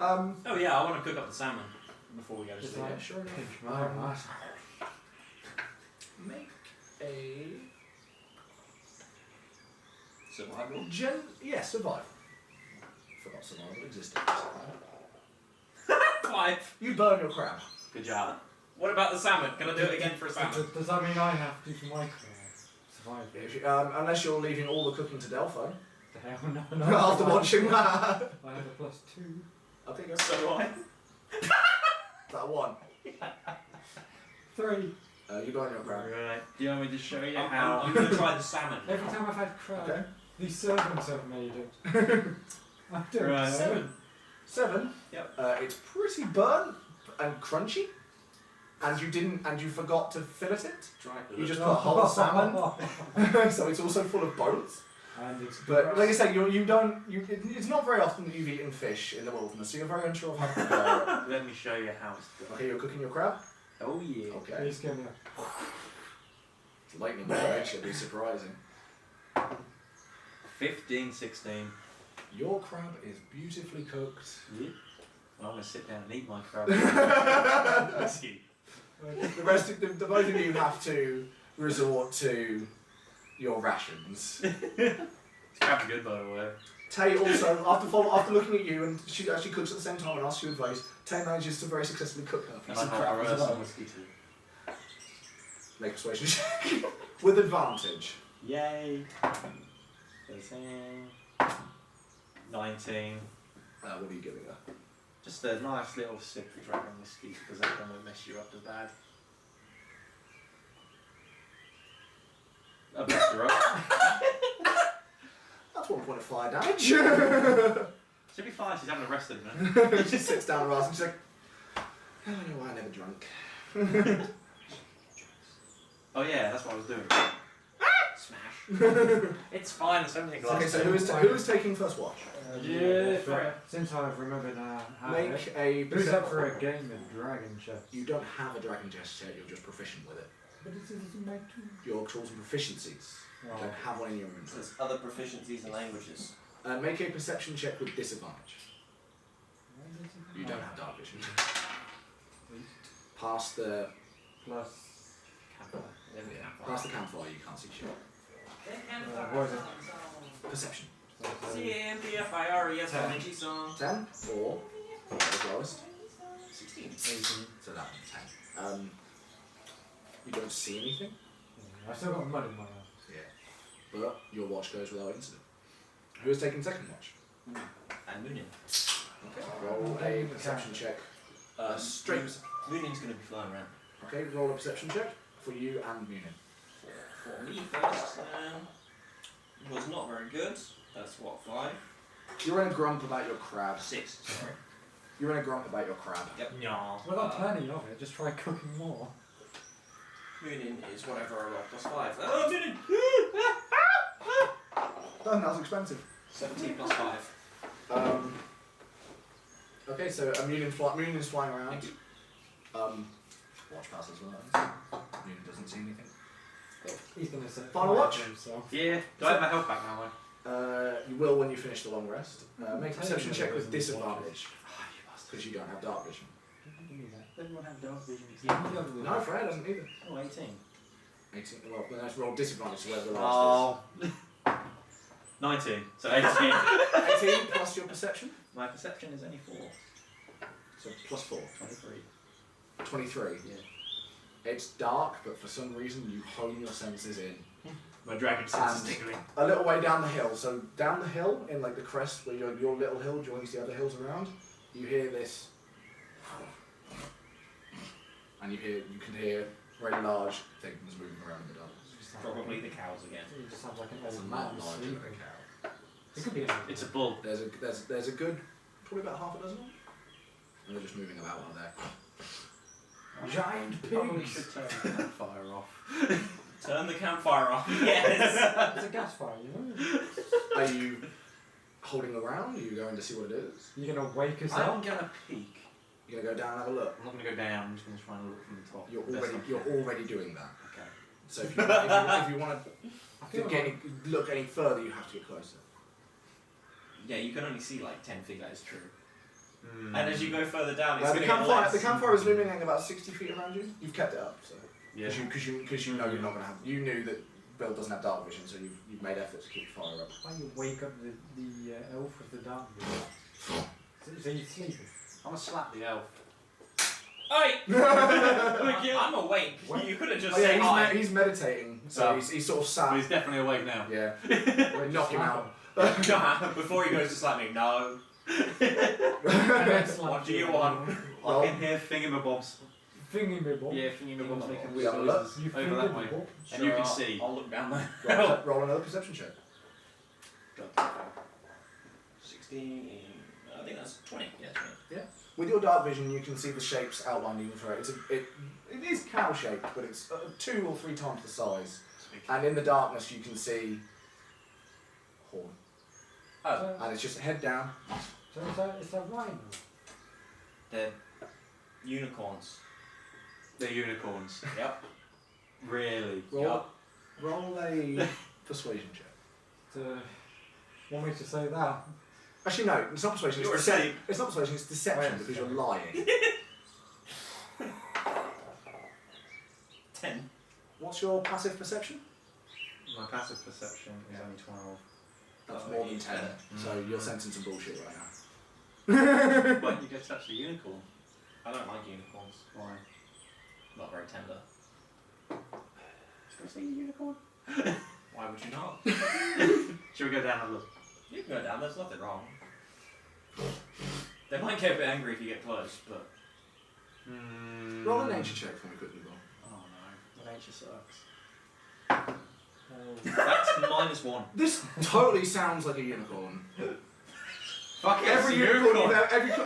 Oh yeah, I want to cook up the salmon before we go to Just sleep. like sure enough. pinch my ass. Make a Survival. survival. Forgot survival existed. 5. You burn your crab. Good job. What about the salmon? Can I do it again for a salmon? Does that mean I have to do for my crab? Survive. If you, unless you're leaving all the cooking to Delphi. The hell no, After watching that. I have a +2. I think So do I. that one. 3. You burn your crab. Right. Do you want me to show you I'm how? going to try the salmon. Every time I've had crab, Okay. these servants have made it. I do. Right. 7. Yep. It's pretty burnt and crunchy. And you forgot to fillet it. Try You just put whole salmon, so it's also full of bones. And it's But like I say, it's not very often that you've eaten fish in the wilderness, so you're very unsure of how to prepare it. Let me show you how it's done. Okay, you're cooking your crab. Oh yeah. Okay. Please give me Lightning strike should be surprising. 15, 16. Your crab is beautifully cooked. Yeah. Well, I'm gonna sit down and eat my crab. The rest, of, the both of you have to resort to your rations. Crab's good, by the way. Tay also, after looking at you, and she actually cooks at the same time and asks you advice, Tay manages to very successfully cook her piece of crab as well. Make a persuasion check with advantage. Yay. 13. 19. What are you giving her? Just a nice little sip of dragon whiskey because that one won't mess you up as bad. I've messed her up. That's 1 point of fire damage. She'll be fine, she's having a rest in a minute. She sits down her ass and she's like, oh, I know why I never drank. Oh yeah, that's what I was doing. Smash. It's fine, it's only a glass. Okay, so who is taking first watch? Yeah, for it. since I've remembered how Make a who's up for a game of Dragon Chess? You don't have a dragon chest yet, you're just proficient with it. But it doesn't make two. Your tools and proficiencies. You Oh. don't have one in your inventory. There's other proficiencies and languages. Make a perception check with disadvantage. You don't have dark vision. Past the Plus. past the campfire, you can't see shit. What is it? Perception. CMDFIRES Vinci song. 10 or the lowest. 16. 18. So that one, 10. You don't see anything. Yeah, I've still got mud in my eye. Yeah. But your watch goes without incident. Who is taking second watch? And Moonin. Okay. Roll a perception check. Straight. Moonin's going to be flying around. Okay, roll a perception check for you and Moonin. For me first, was not very good. That's what, 5? You're in a grump about your crab. 6, sorry. You're in a grump about your crab. Yep. No. Well, I've got plenty of it. Just try cooking more. Moonin is whatever I roll plus 5. Oh, Moonin! Oh, that was expensive. 17 plus 5. Okay, Okay, so Munion's flying around. Watch pass as well. Munion doesn't see anything. He's gonna say Final watch? himself. Yeah. Do I have my health back now, though? You will when you finish the long rest. Make a perception check with Watches. disadvantage because you don't have dark vision. Everyone have dark vision. No, Freya doesn't either. Oh, 18. 18. Well, then let's roll disadvantage to whatever the last Oh. 19. So 18. is. 18 plus your perception, My perception is only 4. so plus 4. 23. 23. Yeah. It's dark, but for some reason you hone your senses in. My dragon sense is And- tingling. A little way down the hill. So down the hill, in like the crest where your little hill joins the other hills around, you hear this, and you can hear very large things moving around in the dark. Probably the cows again. It just sounds like an It's old not man larger sleeping. than a cow. It could be an old It's a man. bull. There's a good, probably about half a dozen, and they're just moving about on there. Giant Probably pigs. should turn the campfire off. Turn the campfire off. Yes. It's a gas fire, you know? Are you holding around? Are you going to see what it is? You're gonna wake us I'm up? gonna peek. You're gonna go down and have a look. I'm not going to go down, I'm just going to try and look from the top. You're already doing that. Okay. So if you want I to feel get like look any further, you have to get closer. Yeah, you can only see like 10 feet, that is true. Mm. And as you go further down, it's The going to get campfire, less. the campfire is looming at about 60 feet around you. You've kept it up, so Yeah. because you know you're not gonna have. You knew that Bill doesn't have dark vision, so you've made effort to keep the fire up. why you wake up the elf with the dark vision. So you're sleeping. I'm going to slap the elf. Oi! I'm awake. What? You could have just Oh, yeah, said hi. he's meditating, so Oh. he's sort of But sat. he's definitely awake now. Yeah, Well, knock him out. Nah, before he goes to slap me, no. What do you want? Well- I can hear thingamabobs. Thingy-mabobs. Yeah, thingamabobs making We have a weird look. noises You over that way. thingy-bobs. And you can see. I'll look down there. roll another perception check. 16. I think that's 20. Yeah, 20. With your dark vision, you can see the shapes outlined even further. It is cow shaped, but it's 2 or 3 times the size. And in the darkness, you can see horn, Oh, and it's just head down. So it's a rhino. they're unicorns. They're unicorns. Yep. Really? Roll a persuasion check. Want me to say that? Actually, no, it's not persuasion. You're It's asleep. It's not persuasion. It's deception Wait, because you're sorry. lying. 10. What's your passive perception? My passive perception is only 12. That's Oh, more than he's 10. 10. So you're sensing some bullshit right now. Why don't you go touch the unicorn? I don't like unicorns. Why? Not very tender. Should I see a unicorn? Why would you not? Should we go down and look? You can go down, there's nothing wrong. They might get a bit angry if you get close, but... Roll a nature check for me quickly, Bob. Oh no. The nature sucks. That's -1. This totally sounds like a unicorn. Fuck it, Every it's a unicorn,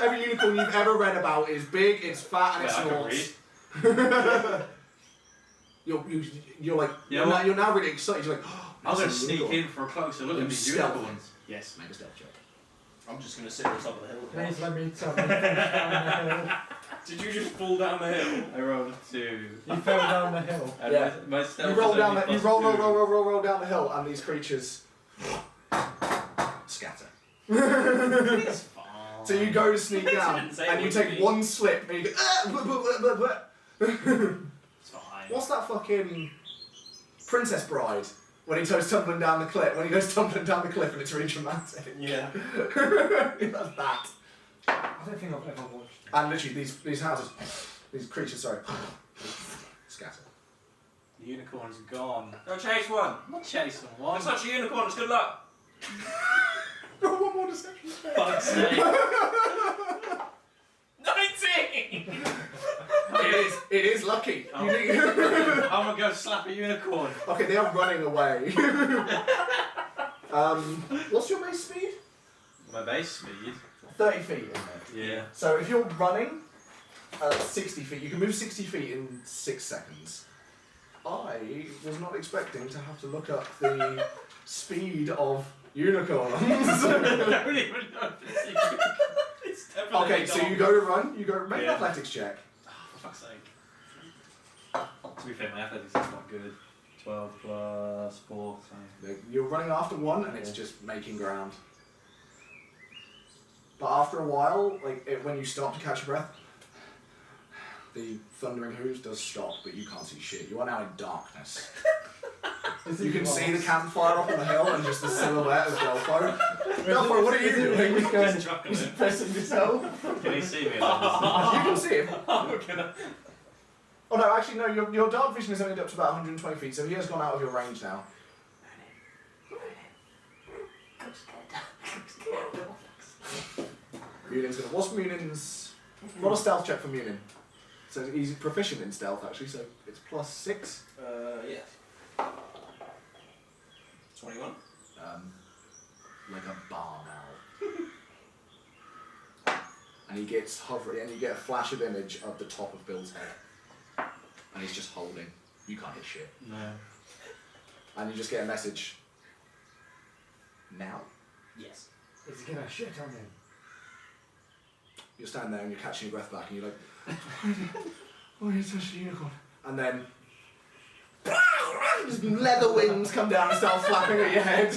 every unicorn you've ever read about is big, it's fat, and it Wait, I can snorts. You're like, You know what? you're now really excited. You're like, oh, I'm going to it's a sneak unicorn. in for a closer look You at these stealth. unicorns. Yes, make a stealth check. I'm just going to sit on top of the hill. Please let me tell you. Down the hill. Did you just fall down the hill? I rolled a 2. You fell down the hill. And Yeah. my stealth You roll was down only the, you +2. roll down the hill, and these creatures scatter. It's fine. So you go to sneak down, Didn't say and you what you take mean. one slip, and you go, blah, blah, blah, blah, blah. It's fine. What's that fucking Princess Bride? When he goes tumbling down the cliff, and it's really dramatic. Yeah. That's that. I don't think I've ever watched it. And literally, these houses, these creatures, sorry, scatter. The unicorn's gone. Go chase one. I'm not chasing one. It's such a unicorn, it's good luck. Roll one more deception check. Fuck's sake. 19! It is lucky. Oh. You need- I'm going to go slap a unicorn. Okay, they are running away. What's your base speed? My base speed? 30 feet, isn't it? Yeah. So if you're running 60 feet, you can move 60 feet in 6 seconds. I was not expecting to have to look up the speed of unicorns. I don't even know if it's unicorn. It's definitely Okay, so you go to run. You go make an Yeah. athletics check. For fuck's sake. To be fair, my athletics is not good. 12 plus 4, so... You're running after one, and it's Yeah. just making ground. But after a while, when you stop to catch your breath, the thundering hooves does stop, but you can't see shit. You are now in darkness. You can see the campfire up on the hill and just the silhouette of Delpho. Delpho, what are you doing? He's pressing yourself. Can he see me? You can see him. Okay. Oh no, actually no, your dark vision is only up to about 120 feet, so he has gone out of your range now. Munion's gonna... What's Munion's... Not a stealth check for Munion. So he's proficient in stealth actually, so it's +6. Yeah. 21. Like a barn owl. And he gets hovering, and you get a flash of image of the top of Bill's head. And he's just holding. You can't hit shit. No. And you just get a message. Now. Yes. Is he gonna shit on him? You're standing there and you're catching your breath back and you're like, why did you touch the unicorn? And then just leather wings come down and start flapping at your head.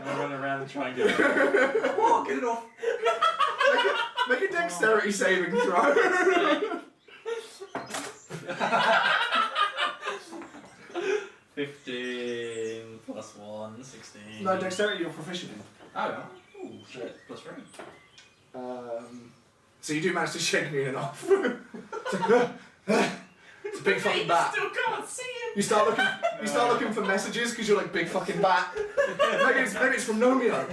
I'll run around and try and get it. Oh, get it off! Make a dexterity saving throw. 15 plus 1, 16. No, dexterity you're proficient in. Oh, shit. Plus 3. So you do manage to shake Noonan off. It's a big fucking bat. Still can't see him! You start looking for messages because you're like, big fucking bat. maybe it's from Nomeo.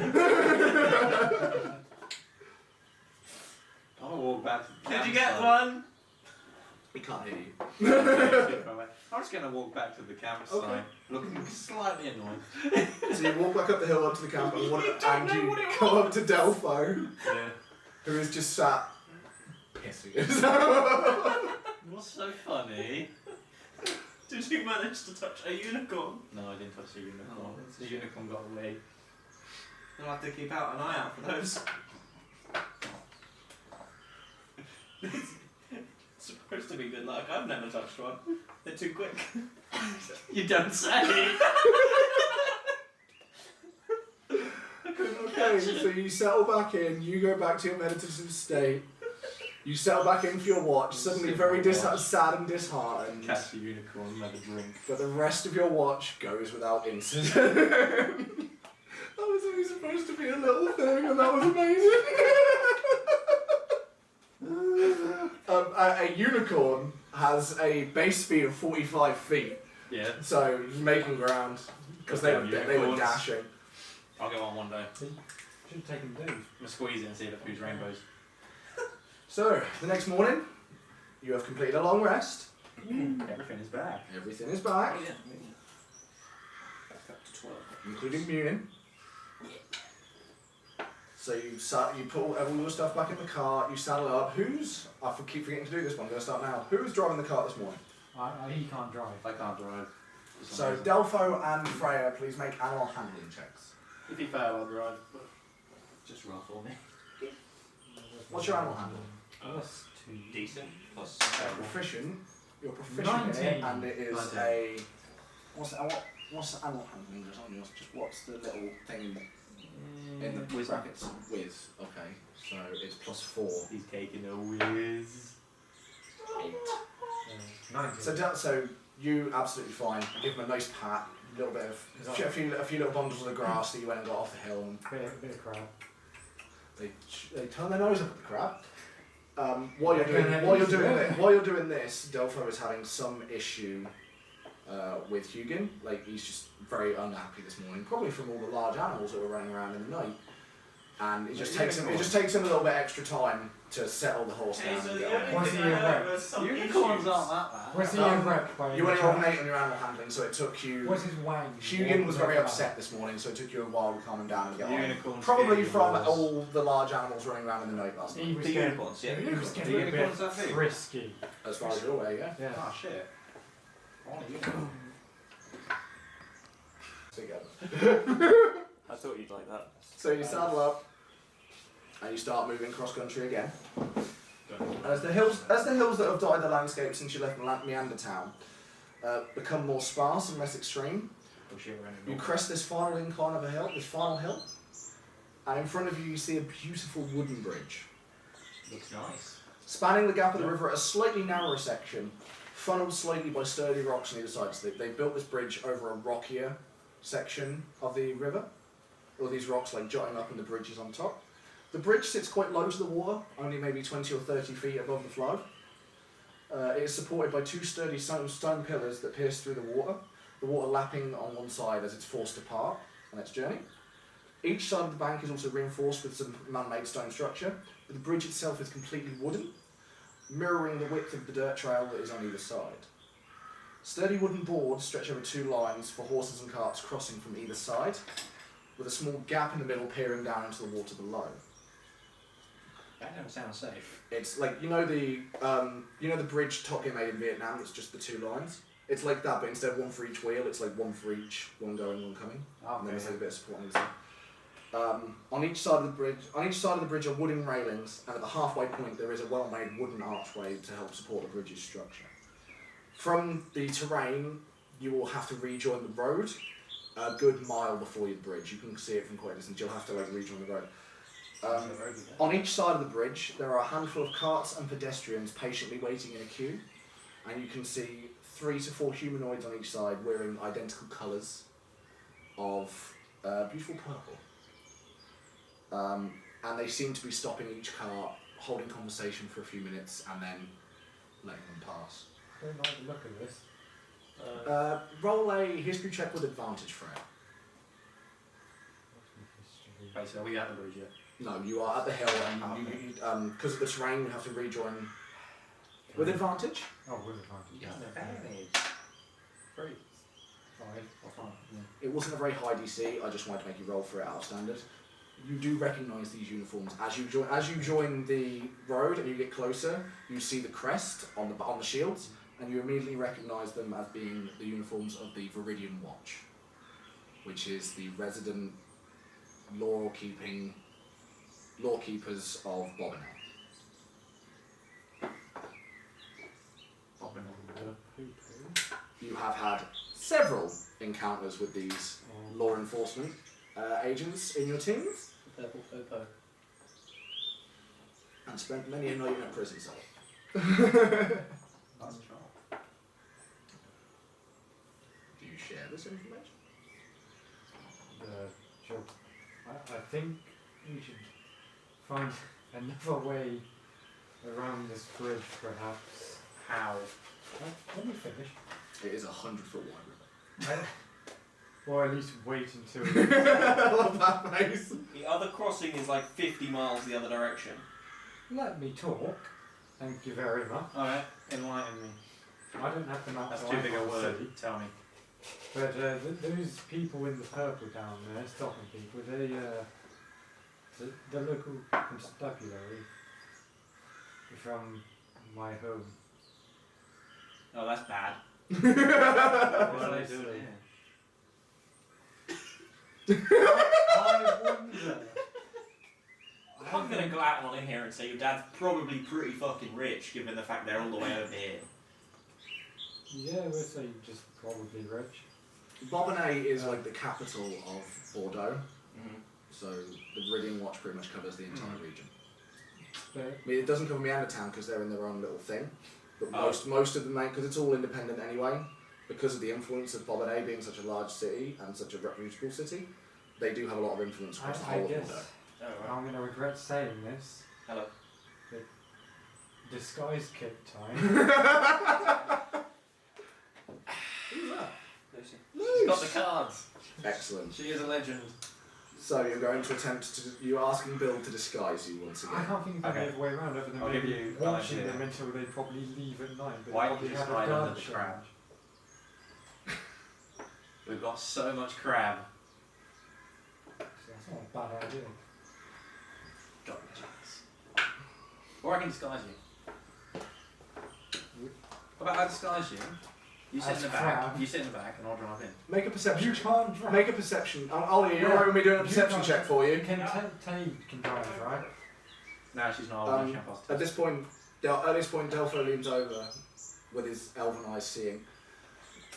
I'll walk back to the Did you get campsite. one? He can't hear you. I'm just going to walk back to the campsite, Okay. looking slightly annoyed. So you walk back up the hill up to the camp and, You don't know what it go up to Delpho, Yeah. who is just sat pissing himself. What's so funny? Did you manage to touch a unicorn? No, I didn't touch the unicorn. Oh, that's a The shame. unicorn got away. I'll have to keep an eye out for those. It's supposed to be good luck. I've never touched one. They're too quick. You don't say! Okay, so you settle back in, you go back to your meditative state, you settle back in for your watch, suddenly very sad and disheartened. Catch the unicorn, have a drink. But the rest of your watch goes without incident. That was only supposed to be a little thing, and that was amazing. A unicorn has a base speed of 45 feet, Yeah. so he's making ground because they were Unicorns. dashing. I'll go on one day. Should take him down. I'm gonna squeeze it and see if it food's rainbows. So the next morning, you have completed a long rest. Everything is back. Everything is back, Oh, yeah. Back up to 12. including Munin. So you put all your stuff back in the cart, you saddle up. I keep forgetting to do this one, I'm going to start now. Who's driving the cart this morning? He can't drive. I can't drive. So Delpho and Freya, please make animal handling checks. If he fail, I'll drive. But just roll for me. What's your animal handling? Plus 2. Decent. Plus Proficient. You're proficient in it, 19. and it is 19. a... What's the animal handling just on yours? Just what's the little thing in the brackets? Whiz. Okay, so it's +4. He's taking a whiz. 19. So you absolutely fine. You give him a nice pat, a little bit of a few little bundles of the grass that you went and got off the hill, and Bit of crab. they turn their nose up at the crab. While you're doing this, Delpho is having some issue with Hugin. Like he's just very unhappy this morning, probably from all the large animals that were running around in the night. And it just takes him a little bit extra time to settle the horse down. so and the get on. only What's thing the I rep? heard was some Unicorns issues. aren't that bad. Where's the rep by You only rolled an 8 on your animal handling, so it took you. What's his wang? Hugin was very upset this morning, so it took you a while to calm him down and get on. Unicorns Probably getting from worse. all the large animals running around in the night last night. He was The getting, unicorns, yeah. he was getting The a bit unicorns are big. frisky. As far as you're aware, yeah. Yeah. Oh shit. I want a unicorn. Together. I thought you'd like that. So you saddle up, and you start moving cross country again. And as the hills that have dotted the landscape since you left Meandertown become more sparse and less extreme, you crest this final incline of a hill, this final hill, and in front of you see a beautiful wooden bridge. Looks nice. Spanning the gap of the river at a slightly narrower section, funneled slightly by sturdy rocks on either side. So they built this bridge over a rockier section of the river, all these rocks like jutting up and the bridge is on top. The bridge sits quite low to the water, only maybe 20 or 30 feet above the flood. It is supported by two sturdy stone pillars that pierce through the water lapping on one side as it's forced apart on its journey. Each side of the bank is also reinforced with some man-made stone structure, but the bridge itself is completely wooden, mirroring the width of the dirt trail that is on either side. Sturdy wooden boards stretch over two lines for horses and carts crossing from either side, with a small gap in the middle peering down into the water below. That don't sound safe. It's like the bridge Top Gear made in Vietnam. It's just the two lines. It's like that, but instead of one for each wheel, it's like one for each, one going, one coming. And then there's like a bit of support on either side. On each side of the bridge are wooden railings, and at the halfway point there is a well-made wooden archway to help support the bridge's structure. From the terrain, you will have to rejoin the road a good mile before the bridge. You can see it from quite a distance. You'll have to rejoin the road. On each side of the bridge, there are a handful of carts and pedestrians patiently waiting in a queue, and you can see 3 to 4 humanoids on each side wearing identical colours of beautiful purple. And they seem to be stopping each cart, holding conversation for a few minutes, and then letting them pass. I don't like the look of this. Roll a history check with advantage, Freya. Wait, so are we at the bridge yet? No, you are at the hill, and because of the terrain, you have to rejoin with advantage. Oh, with advantage. Yeah. 3. 5 or 5. Yeah. It wasn't a very high DC. I just wanted to make you roll for it out of standard. You do recognise these uniforms as you join the road and you get closer. You see the crest on the shields, and you immediately recognise them as being the uniforms of the Viridian Watch, which is the resident lawkeepers of Bobbin. You have had several encounters with these law enforcement agents in your teams, Purple Popo. and spent many a night in a prison cell. That's a trial. Do you share this information? Sure. I think we should find another way around this bridge, perhaps. How? Let me finish. It is 100-foot wide river. Or at least wait until. I love that face. The other crossing is like 50 miles the other direction. Let me talk. Thank you very much. Alright, enlighten me. I don't have the map. That's so too I big a can't word. see. Tell me. But those people in the purple down there, stopping people, they the local constabulary from my home. Oh, that's bad. What are they doing? I wonder. I'm gonna go out on here and say your dad's probably pretty fucking rich, given the fact they're all the way over here. Yeah, we'll say just probably rich. Bobonnet is like the capital of Bordeaux, Mm-hmm. so the Viridian Watch pretty much covers the entire region. But I mean, it doesn't cover Meandertown because they're in their own little thing, but most of the main, because it's all independent anyway, because of the influence of Bobonnet being such a large city and such a reputable city, they do have a lot of influence across the I whole of guess Bordeaux. Oh, right. I'm going to regret saying this. Hello. Disguise kit time. Who's that? Lucy. She's got the cards. Excellent. She is a legend. So you're going to attempt to, you're asking Bill to disguise you once I again. can't think of any Okay. other way around other than I'll give maybe you an watching idea. them until they probably leave at night. But Why they don't you probably have just a hide under guard the charge. crab? We've got so much crab. So that's not a bad idea. Got a chance. Or I can disguise you. How about I disguise you? You sit As in the back. crab. You sit in the back, and I'll drive in. Make a perception. You can't drive. Make a perception. Ollie, you're right with me doing a You perception can't- check for you. Tay can drive, right? No, she's not old enough. She can't pass the At test. this point, Delpho leans over with his elven eyes seeing.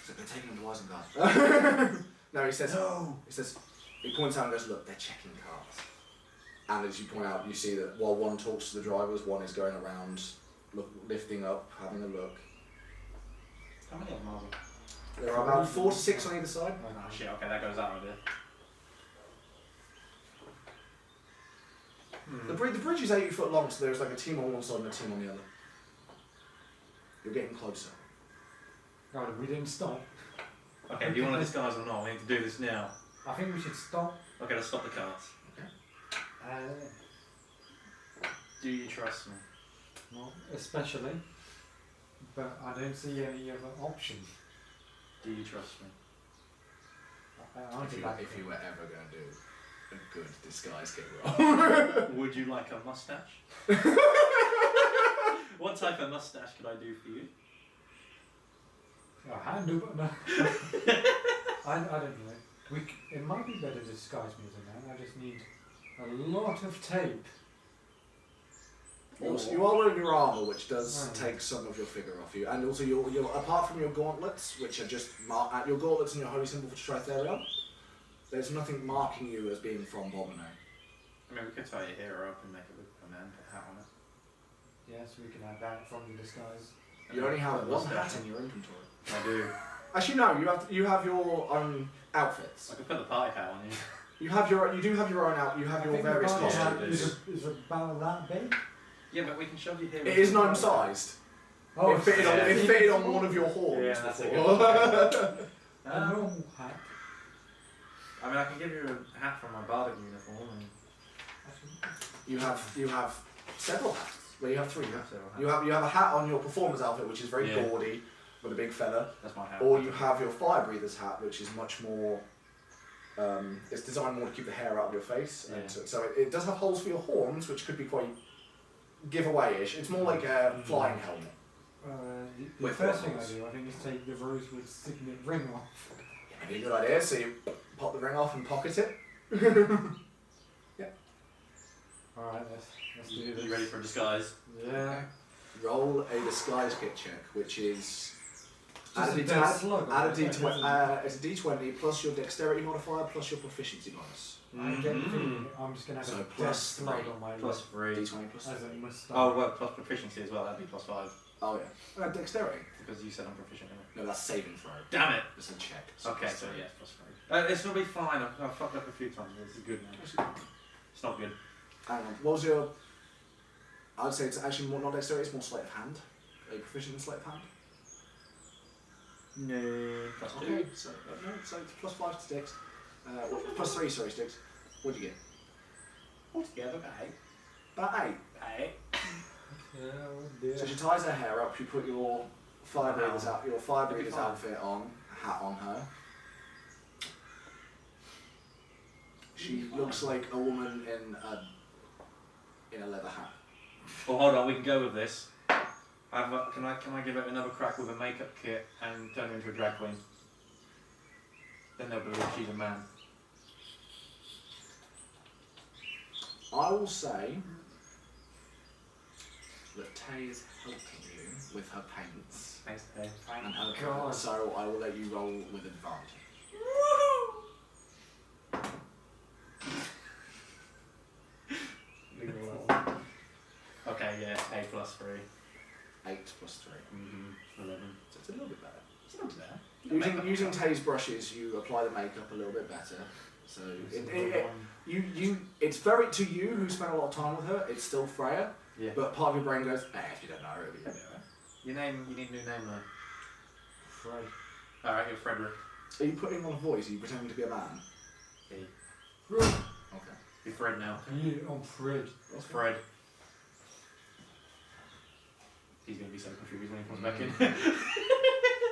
So they're taking him to Isengard. No, he says. No. He points out and goes, "Look, they're checking cars." And as you point out, you see that while one talks to the drivers, one is going around, lifting up, having a look. How many of them are there? There are about 4 to 6 on either side. Oh shit, okay, that goes out idea. The bridge is 80 foot long, so there's like a team on one side and a team on the other. You're getting closer. God, we didn't stop. Okay, do you want to disguise or not? We need to do this now. I think we should stop. Okay, let's stop the carts. Do you trust me? Not especially, but I don't see any other option. Do you trust me? I If think you were ever going to do a good disguise kit roll. Would you like a mustache? What type of mustache could I do for you? I handle, but no. I don't know. It might be better to disguise me as a man. I just need a lot of tape. Also, you are wearing your armour, which does take some of your figure off you, and also your apart from your gauntlets, which are just your gauntlets and your holy symbol for Tritherion, there's nothing marking you as being from Bobonay. I mean, we could tie your hair up and make it look a man, put a hat on it. Yes, we can add that from the disguise. You only have Put a one mustache hat on. in your inventory. I do. Actually, no. You have your own outfits. I could put the party hat on you. You do have your own out. You have I your think various the body costumes. is about that big. Yeah, but we can shove your hair. It is gnome sized. Oh, it fitted on. yeah. It fitted on one of your horns Yeah, that's a before. good a normal hat. I mean, I can give you a hat from my bardic uniform. And you have several hats. Well, you have 3 hats. several hats. You have a hat on your performer's outfit, which is very Yeah. gaudy with a big feather, That's my hat. or you have your fire breather's hat, which is much more. It's designed more to keep the hair out of your face, Yeah. and so it does have holes for your horns, which could be quite giveaway-ish. It's more like a flying helmet. The With first thing I buttons. do, I think, is take the rosewood signet ring off. Maybe a good idea. So you pop the ring off and pocket it. Alright, let's do this. You ready for a disguise? Yeah. Roll a disguise kit check, which is Just add a dead slug. add a d20. It's a d20 plus your dexterity modifier plus your proficiency bonus. I get the feeling I'm just going to have So a dead plus slug 3. on my Plus 3. D20 plus as 3. a moustache. Oh, well, plus proficiency as well. That'd be plus 5. Oh yeah. Dexterity. Because you said I'm proficient in it. No, that's saving throw. Damn it! It's a check. Okay, plus so 3. yeah, plus 3. This will be fine. I've fucked up a few times. This is good now. It's not good. Hang on. What was your? I would say it's actually more not dexterity. It's more sleight of hand. Are you proficient in sleight of hand? No. Plus 2. Okay. So no. So it's plus 5 to sticks. Plus 3. Sorry, sticks. What'd you get? Altogether, About 8. Oh dear. So she ties her hair up. You put your fire breather's It'll be fine. outfit on, a hat on her. She looks like a woman in a leather hat. Well, hold on. We can go with this. Can I give it another crack with a makeup kit and turn her into a drag queen? Then they'll believe she's a man. I will say that Tay is helping you with her paints Thanks, Dave. and her God. so I will let you roll with advantage. Okay, yeah, 8 plus 3. 8 plus 3. 11. So it's a little bit better. It's not bad. Using Tay's brushes, you apply the makeup a little bit better. So it's very to you who spent a lot of time with her. It's still Freya, Yeah. but part of your brain goes, if you don't know her, it'll be a bit better." Your name, you need a new name though. Fred. Alright, you're Frederick. Are you putting on a voice? Are you pretending to be a man? Yeah. Okay. You're Fred now. I'm Fred. It's Fred. He's gonna be so confused when he comes back in.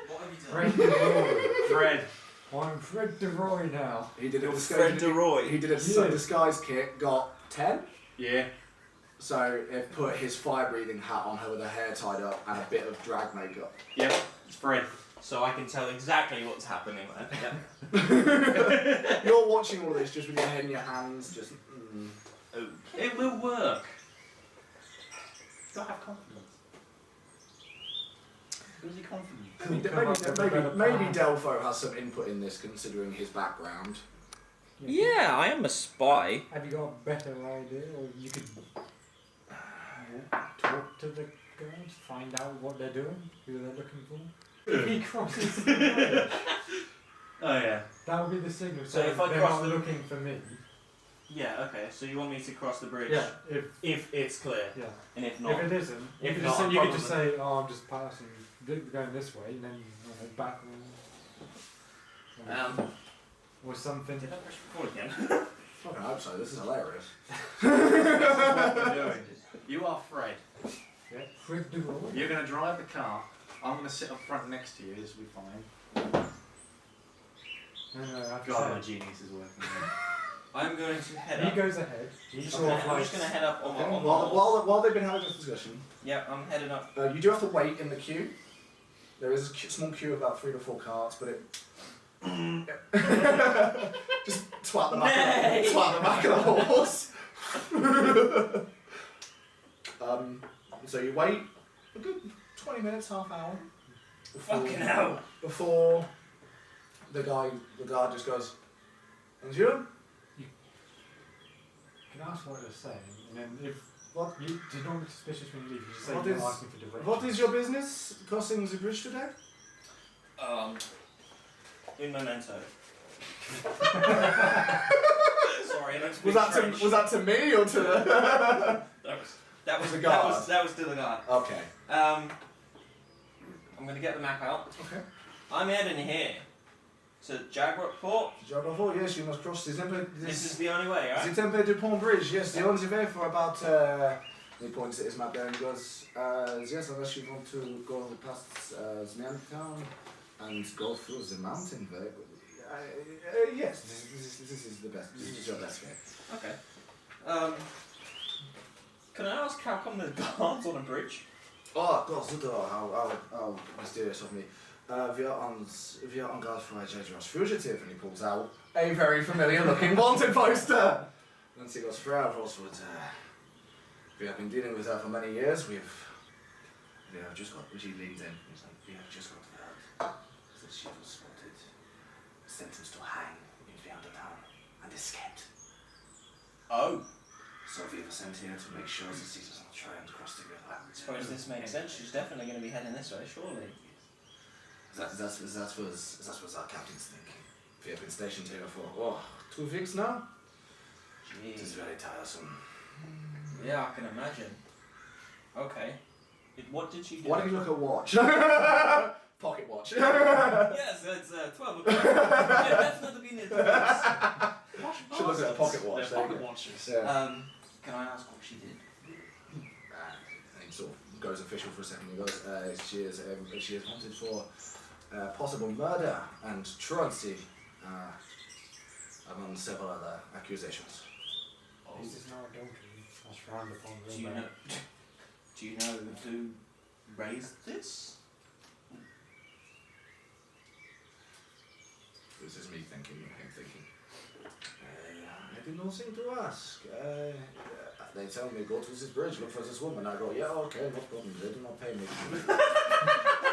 What have you Fred DeRoy. Fred. I'm Fred DeRoy now. He did a Fred DeRoy. He did a disguise kit, got 10. Yeah. So it put his fire breathing hat on her with her hair tied up and a bit of drag makeup. Yep. It's Fred. So I can tell exactly what's happening there. You're watching all of this just with your head in your hands, just. Oh. It will work. maybe Delpho has some input in this, considering his background. Yeah, I am a spy. Have you got a better idea, or you could talk to the guards, find out what they're doing, who they're looking for? If he crosses the bridge, Oh yeah. that would be the signal. So if I they're cross not the- looking for me. Yeah, okay, so you want me to cross the bridge Yeah, if it's clear, yeah. and if not, If it isn't, if you could not, just say, I'm you could just probably- say, "Oh, I'm just passing, going this way," and then back or something. did I press record again? Fucking hope so. This is hilarious. This is what we're doing. You are Fred. Yeah, Fred the road. You're going to drive the car. I'm going to sit up front next to you as we find. No, I have to God, my say, genius is working. I'm going to head he up. goes ahead. He Okay, sort of I'm like just going to head up on my, Okay. on my While they've been having this discussion, Yeah, I'm heading up. you do have to wait in the queue. There is a small queue of about 3 to 4 carts, but it. Just twat the back of the horse. So you wait a good 20 minutes, half hour. Fucking hell! Before the guard just goes, and you? you can ask what they're saying, and then if you do not look suspicious when you leave, you just say What you're is- asking for directions. What is your business crossing the bridge today? In memento. Sorry, I don't speak Was that French. to me or to the? That was the that guard? was to the guard. Okay. I'm gonna get the map out. Okay. I'm heading here to Jaguar Port. Jabberwock, yes, you must cross the This is the only way, right? the Tempe du Pont Bridge. Yes, the only way for about. He points at his map there and goes, yes, unless you want to go past Zmian town and go through the mountain there. Yes, this is the best. This is your best way. Okay. Can I ask how come there's guards on a bridge? Oh, Gott, how mysterious of me. Wir on guard for a dangerous fugitive, and he pulls out a very familiar looking wanted poster. And he goes, Frau Roswood, we have been dealing with her for many years. We have just got, she leans in, he's like, we have just got word that she was spotted, sentenced to hang in Vietnam, and escaped. Oh, So we were sent here to make sure that she does not try and cross the river. I suppose this makes sense. She's definitely going to be heading this way, surely. That's what our captain's thinking. We have been stationed here for 2 weeks now. It is Jeez. very tiresome. Yeah, I can imagine. Okay. What did she do? Why don't you look at watch? Pocket watch. Yes, it's 12 o'clock. Yeah, definitely been here 2 weeks. Should look at a pocket watch. They're there you pocket go. watches. Yeah. Can I ask what she did? And he sort of goes official for a second. He goes, she is wanted for possible murder and truancy, among several other accusations. This is not adultery. That's frowned upon. Do you know? Do you know who raised this? This is me thinking, him thinking. I did nothing to ask. They tell me, go to this bridge, look for this woman. I go, yeah, okay, no problem. They do not pay me.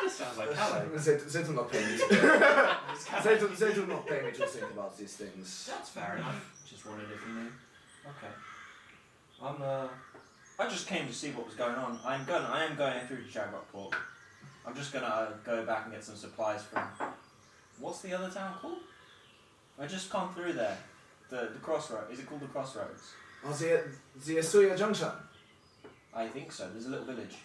This sounds like Hello. They do not pay me. They do not pay me to think about these things. That's fair enough. Just wondered if you knew. Okay. I just came to see what was going on. I am going through to Jaguar Port. I'm just gonna go back and get some supplies from. What's the other town called? I just come through there. The crossroad. Is it called the Crossroads? Oh, the Asuya Junction. I think so. There's a little village.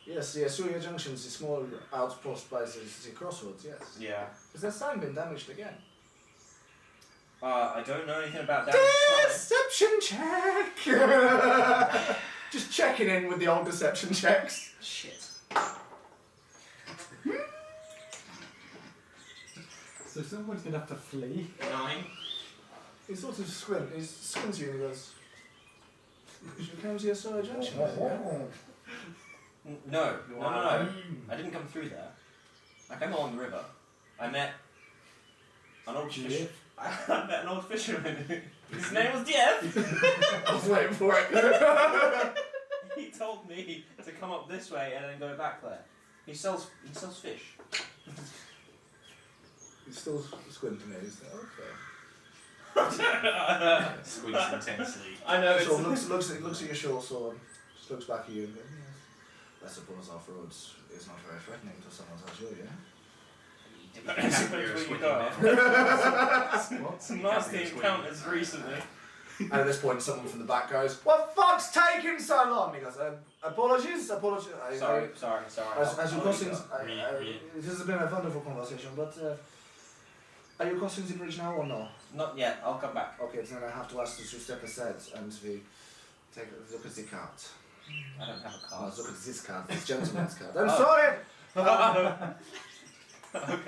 Yes, the Asuya Junction is a small outpost by the crossroads, yes. Yeah. Has their sign been damaged again? I don't know anything about that. Deception check! Just checking in with the old deception checks. Shit. So someone's gonna have to flee. 9. He sort of squints you and he goes, you should come to the Asuya Junction, yeah? No. I didn't come through there. I came along the river. I met an old fisherman. I met an old fisherman. His name was Jeff. I was waiting for it. He told me to come up this way and then go back there. He sells fish. He's still squinting at you. He's like, okay. Squeeze intensely. I know it's. So looks at your short sword, just looks back at you and goes, yes. I suppose off-roads is not very threatening to someone such as you, yeah? Depends where you go. Some nasty encounters recently. And at this point, someone from the back goes, "What fuck's taking so long?" He goes, "Apologies. Sorry. As your crossings, Me. this has been a wonderful conversation, but are you crossing the bridge now or no? Not yet. I'll come back. Okay, then I have to ask that you step aside and we take a look at the card. I don't have a card. Look at this card, this gentleman's card. I'm Oh. sorry!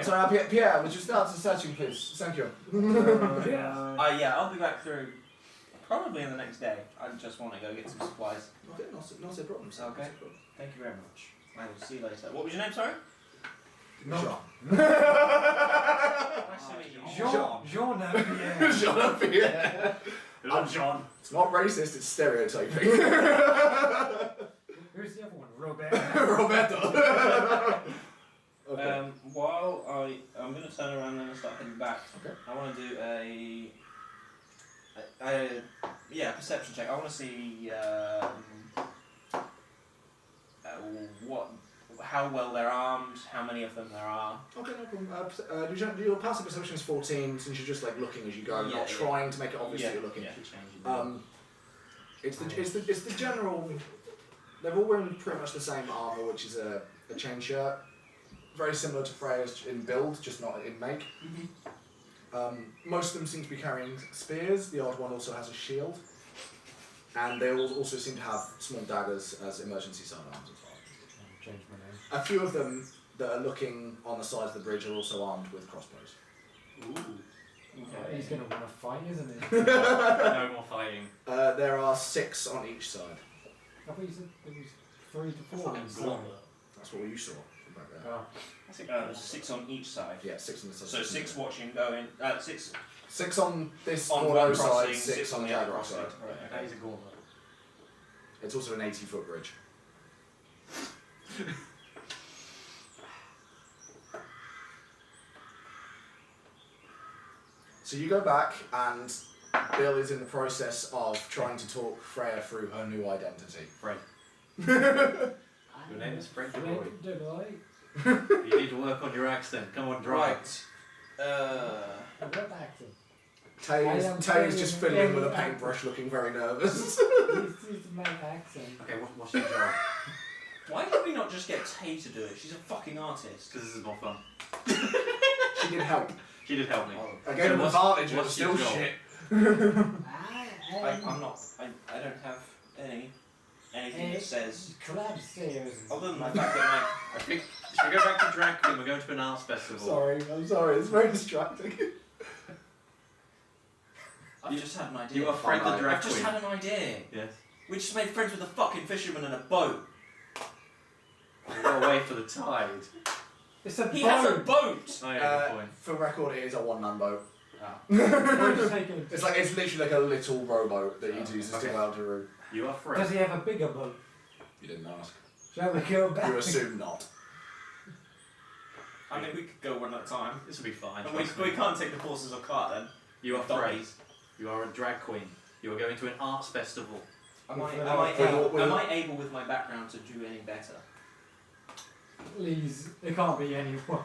Sorry, Pierre, would you start the searching, please? Thank you. Yeah, I'll be back through probably in the next day. I just want to go get some supplies. Okay, not a problem, sir. Okay. Thank you very much. I will see you later. What was your name, sorry? Jean. Nice to meet you. Jean-Pierre. Jean-Pierre. Hello, John. It's not racist, it's stereotyping. Who's the other one? Robert. Roberto. Okay. While I'm going to turn around and start heading back. Okay. I want to do a perception check. I want to see how well they're armed, how many of them there are. Okay, no problem. Your passive perception is 14, since you're just like looking as you go, not Yeah. trying to make it obvious that you're looking. It's the general. They're all wearing pretty much the same armor, which is a chain shirt, very similar to Freya's in build, just not in make. Most of them seem to be carrying spears. The odd one also has a shield, and they also seem to have small daggers as emergency sidearms as well. Change my name. A few of them that are looking on the side of the bridge are also armed with crossbows. Okay. He's going to want to fight, isn't he? No more fighting. There are 6 on each side. I thought you said there was 3 to 4 on the side. That's what you saw from back there. Oh. I think there's 6 on each side. Yeah, 6 on the side. So 6 watching going. 6 6 on this on Gordo one side, crossing, 6 on the other Jaguar crossing. side. Right, That is a gauntlet. It's also an 80-foot bridge. So you go back, and Bill is in the process of trying to talk Freya through her new identity. Fred. Your name is Fred Roy. You need to work on your accent. Come on, drive. What accent? Tay is just fiddling with a paintbrush, looking very nervous. This is my accent. Okay, what's your job? Why did we not just get Tay to do it? She's a fucking artist. Because this is more fun. She did help. She did help me. I gave him advantage, and it was what's still your job? shit. I'm not. I don't have anything that says. Crab stairs. Other than the fact that I think should we go back to Drag Queen? We're going to an arts festival. I'm sorry, it's very distracting. I've just had an idea. You are Fred the Drag I've just Queen. had an idea. Yes. We just made friends with a fucking fisherman in a boat. We gotta wait for the tide. It's a He boat. has a boat. Oh yeah, good point. For record, it is a one-man boat. We're just taking- It's literally like a little rowboat that he uses okay. to go out to route. You are Does Fred. he have a bigger boat? You didn't ask. Shall we go back? You assume not. I mean, we could go one at a time. This will be fine. And trust we me. can't take the horses or cart then. You are Fred. Donkeys. You are a drag queen. You are going to an arts festival. Am We'll I able with my background to do any better? Please, it can't be any worse.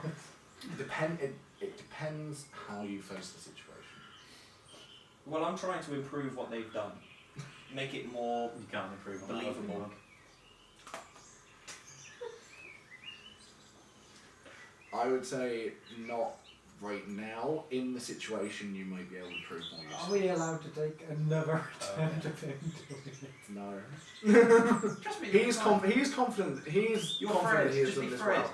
It depends how you face the situation. Well, I'm trying to improve what they've done. Make it more You can't improve on that. believable. I would say not right now. In the situation, you might be able to prove more Are we allowed to take another attempt of him doing it? No. Trust me. He's confident. He's You're confident Fred. he has Just done be this Fred. well.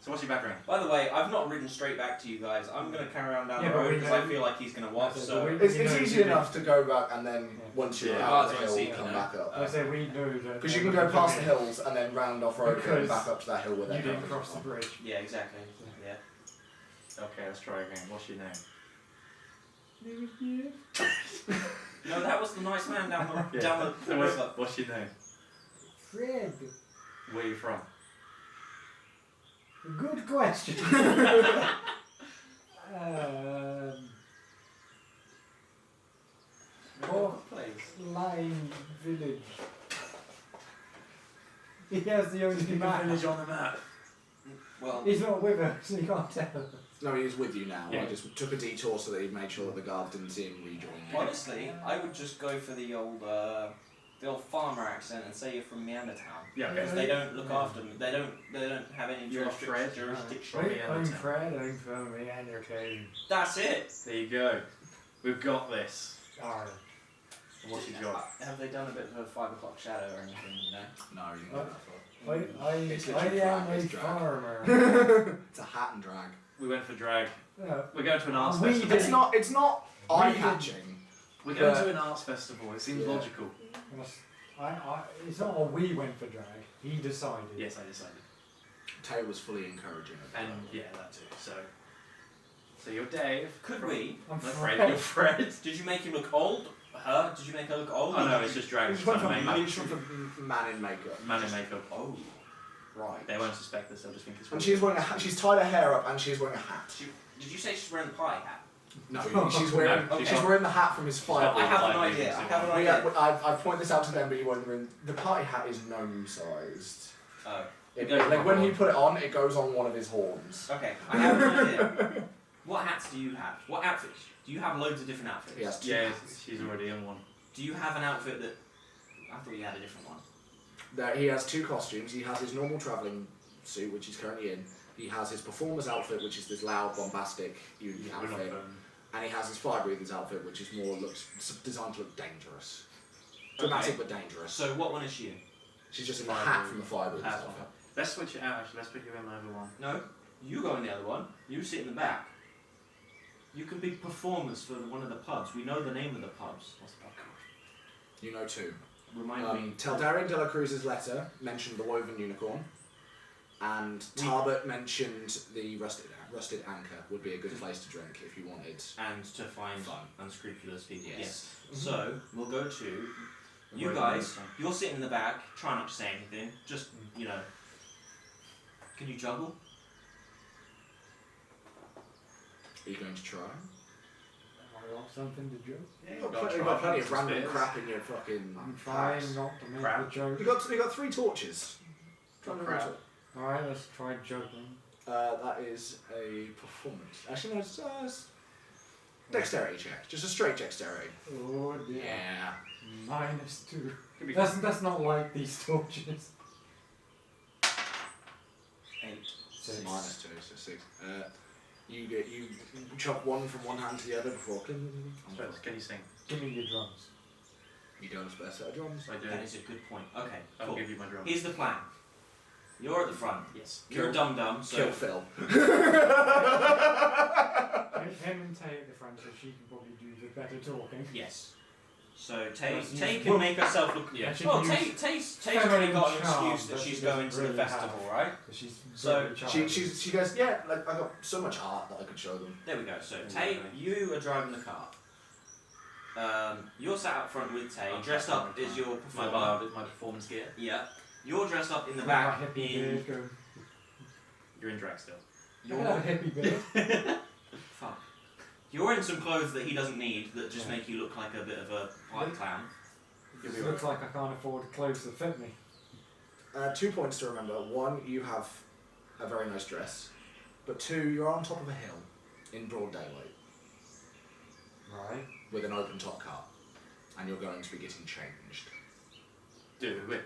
So what's your background? By the way, I've not ridden straight back to you guys. I'm going to carry on down Yeah, the but road we because know- I feel like he's going to watch. That's it, So but we- It's easy enough to go back and then once you're Yeah. out of Oh, the so I see hill, come now. back up. I say we know that. Because you can go past the hills and then round off road and Because back up to that hill where You they're didn't coming cross the from. bridge. yeah, exactly. Yeah. Okay, let's try again. What's your name? No, that was the nice man down the Yeah. down the So river. what's your name? Fred. Where are you from? Good question. What Line Village? He has the only map. Village on the map. Well, He's not with us, so you can't tell. No, he is with you now. Yeah. I just took a detour so that he made sure that the guards didn't see him rejoin you. honestly, I would just go for the old farmer accent and say you're from Neandertown. Yeah, Because okay. they don't look after me. They don't have any You're Fred. jurisdiction. Right. I'm Fred, I'm from Neanderthal. That's it. There you go. We've got this. Arr. What's your job? Have they done a bit of a 5 o'clock shadow or anything? You know. No, you didn't get that far. It's I literally am drag, a it's drag. farmer. It's a hat and drag. We went for drag. Yeah. We're going to an arts We festival. did. It's not eye-catching. We're going But- to an arts festival. It seems Yeah. logical. It's not a we went for drag. He decided. Yes, I decided. Tay was fully encouraging of And that. yeah, that too. So you're Dave. Could we? I'm No, Fred. Fred. You're Fred. Did you make him look old? Her? Did you make her look old? Oh no, it's just drag. He It's just went kind of from, makeup. he just went from man in makeup. Man in makeup. Oh, right. They won't suspect this. They'll just think it's. And she's wearing a hat. She's tied her hair up and she's wearing a hat. Did you say she's wearing the pie hat? No, she's wearing No, she's she's not. wearing the hat from his fire. I have an like idea. this I one. have an We, idea. I point this out to them, but you won't even. The party hat is gnome sized. Oh, Like when he put it on, it goes on one of his horns. okay. I have an idea. What hats do you have? What outfits? Do you have loads of different outfits? He has two Yeah, hats. she's already in one. Do you have an outfit that? I thought you had a different one. There, he has two costumes. He has his normal travelling suit, which he's currently in. He has his performer's outfit, which is this loud, bombastic unique We're not. outfit. And he has his fire breather's outfit, which is more designed to look dangerous. Dramatic but dangerous. So what one is she in? She's just in the hat from the fire breather's Hat. outfit. Let's switch it out. Actually, let's put you in my other one. No, you go in the other one. You sit in the back. You can be performers for one of the pubs. We know the name of the pubs. What's the pub called? You know two. Remind me. Teldarian de la Cruz's letter mentioned the woven unicorn, and Tarbert mentioned the rusted anchor would be a good place to drink if you wanted. And to find Fun. unscrupulous people. Yes. So we'll go to you Right, guys. right. You're sitting in the back. Try not to say anything. Just Can you juggle? Are you going to try? I got something to joke. Yeah, You've got plenty of random crap in your fucking. I'm trying packs. not to make Crap. the joke. You got 3 torches. Try and Crap. remember Alright, let's try juggling. that is a performance. Actually, no, it's dexterity check. Just a straight dexterity. Oh dear. Yeah. -2. Could be That's not like these torches. 8. 6. -2, so 6. You chop one from one hand to the other before cling. Spence, can you sing? Give me your drums. You don't have a spare set of drums. I do. That is a good point. Okay, I'll cool. give you my drum. Here's the plan. You're at the front. Yes. You're a dum-dum, so Kill Phil. Him and Tay at the front, so she can probably do the better talking. yes. So Tay Yes, Tay you- can make herself look. Yeah. she Well, can use Tay's already got an charm excuse that that she's she going doesn't to the really festival, have. right? She's So, very childish. She goes, yeah, like I got so much art that I could show them. There we go. So Yeah, Tay, okay. you are driving the car. You're sat out front with Tay, I'm dressed sat up out front. as your My performer. bar, my performance gear. Yeah. You're dressed up in the My back hippie in. beard going. You're in drag still. Look at that hippie beard. Fuck. You're in some clothes that he doesn't need that just Yeah. make you look like a bit of a white clown. It looks like I can't afford clothes that fit me. 2 points to remember. 1, you have a very nice dress. But 2, you're on top of a hill in broad daylight Right. with an open top car. And you're going to be getting changed. Do it.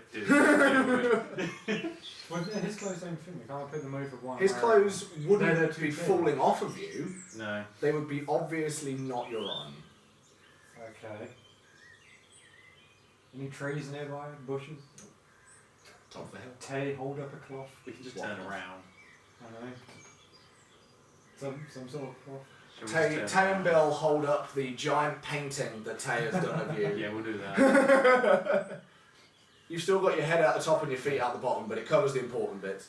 Well, his clothes don't fit me. Can't I put them over one? His where- clothes They're wouldn't too be big. falling off of you. No. They would be obviously not your own. Okay. Any trees nearby? Bushes? Top of the hill. Tay, hold up a cloth. We can just What? turn around. I don't know. Some sort of cloth. Shall we Tay, just Tay turn and Bill hold up the giant painting that Tay has done of around? you. Yeah, we'll do that. You've still got your head out the top and your feet out the bottom, but it covers the important bits.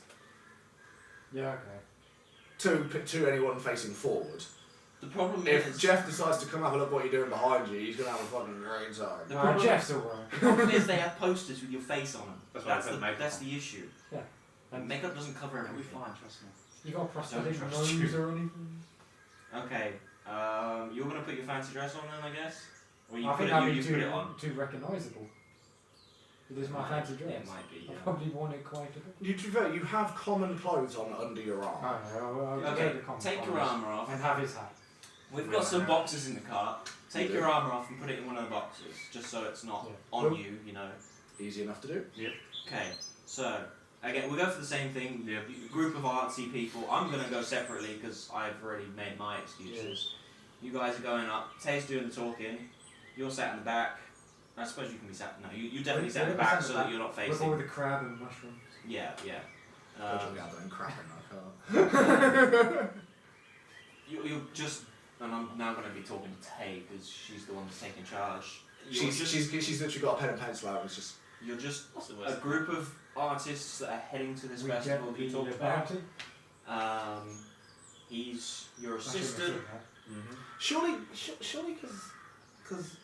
Yeah, okay. To anyone facing forward. The problem If is. Jeff decides to come have a look what you're doing behind you, he's going to have a fucking great time. The No, problem- Jeff's alright. The problem is they have posters with your face on them. That's why I That's put the, makeup that's on. the issue. And Makeup doesn't cover It'll be everything. fine, trust me. you got a prosthetic trust nose you. or anything? Okay. You're gonna put your fancy dress on then, I guess. Or you I put think it. that'd You be put it on. too recognisable. It is my fancy dress. It might be. I Yeah. probably worn it quite a bit. You have common clothes on under your arm. I don't know. I'll Okay. take the common Take your clothes armor off. and have his hat. We've got some boxes in the cart. Take your armor off and put it in one of the boxes, just so it's not Yeah. on Well- you. You know. Easy enough to do. Okay. So again, we'll go for the same thing. Yep. Group of artsy people. I'm gonna go separately because I've already made my excuses. You guys are going up. Tay's doing the talking. You're sat in the back. I suppose you can be sat. No, you definitely sat in the back so that you're not With all facing. the crab and mushrooms. Yeah, yeah. I'm crapping my car. You just, and I'm now going to be talking to Tay because she's the one that's taking charge. She's literally got a pen and pencil out. It's just You're just What's the a worst? group of artists that are heading to this We festival get that you the talked about. bounty. He's your I shouldn't have assistant. said that. Mm-hmm. surely because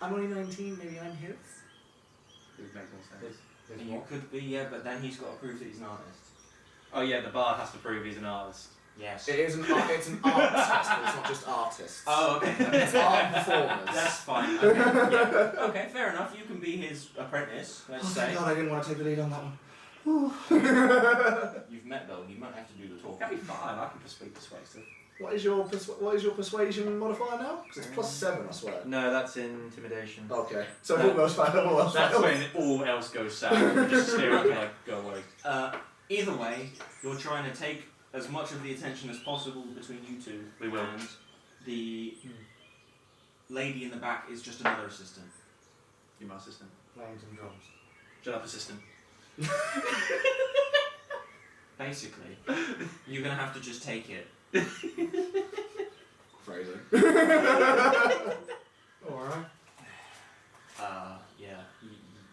I'm only 19. Maybe I'm his. It would make more sense. There's You what? could be, yeah, but then he's got to prove that he's an artist. Oh yeah, the bard has to prove he's an artist. Yes. It is an art. It's an arts festival. It's not just artists. Oh, okay. It's art performers. That's fine. Okay. Yeah. Okay, fair enough. You can be his apprentice, let's Oh, say. thank God, I didn't want to take the lead on that one. You've met though, you might have to do the talk. That'd be fine. I can persuade persuasive. What is your persuasion modifier now? Because it's +7, I swear. No, that's intimidation. Okay, so No. almost failed. Almost That's failed. when all else goes south. You just stare at me like, go away. Either way, you're trying to take as much of the attention as possible between you two. We will. And the lady in the back is just another assistant. You're my assistant. Playing some drums. Shut up, assistant. Basically, you're gonna have to just take it. Phrasing. Alright. Yeah.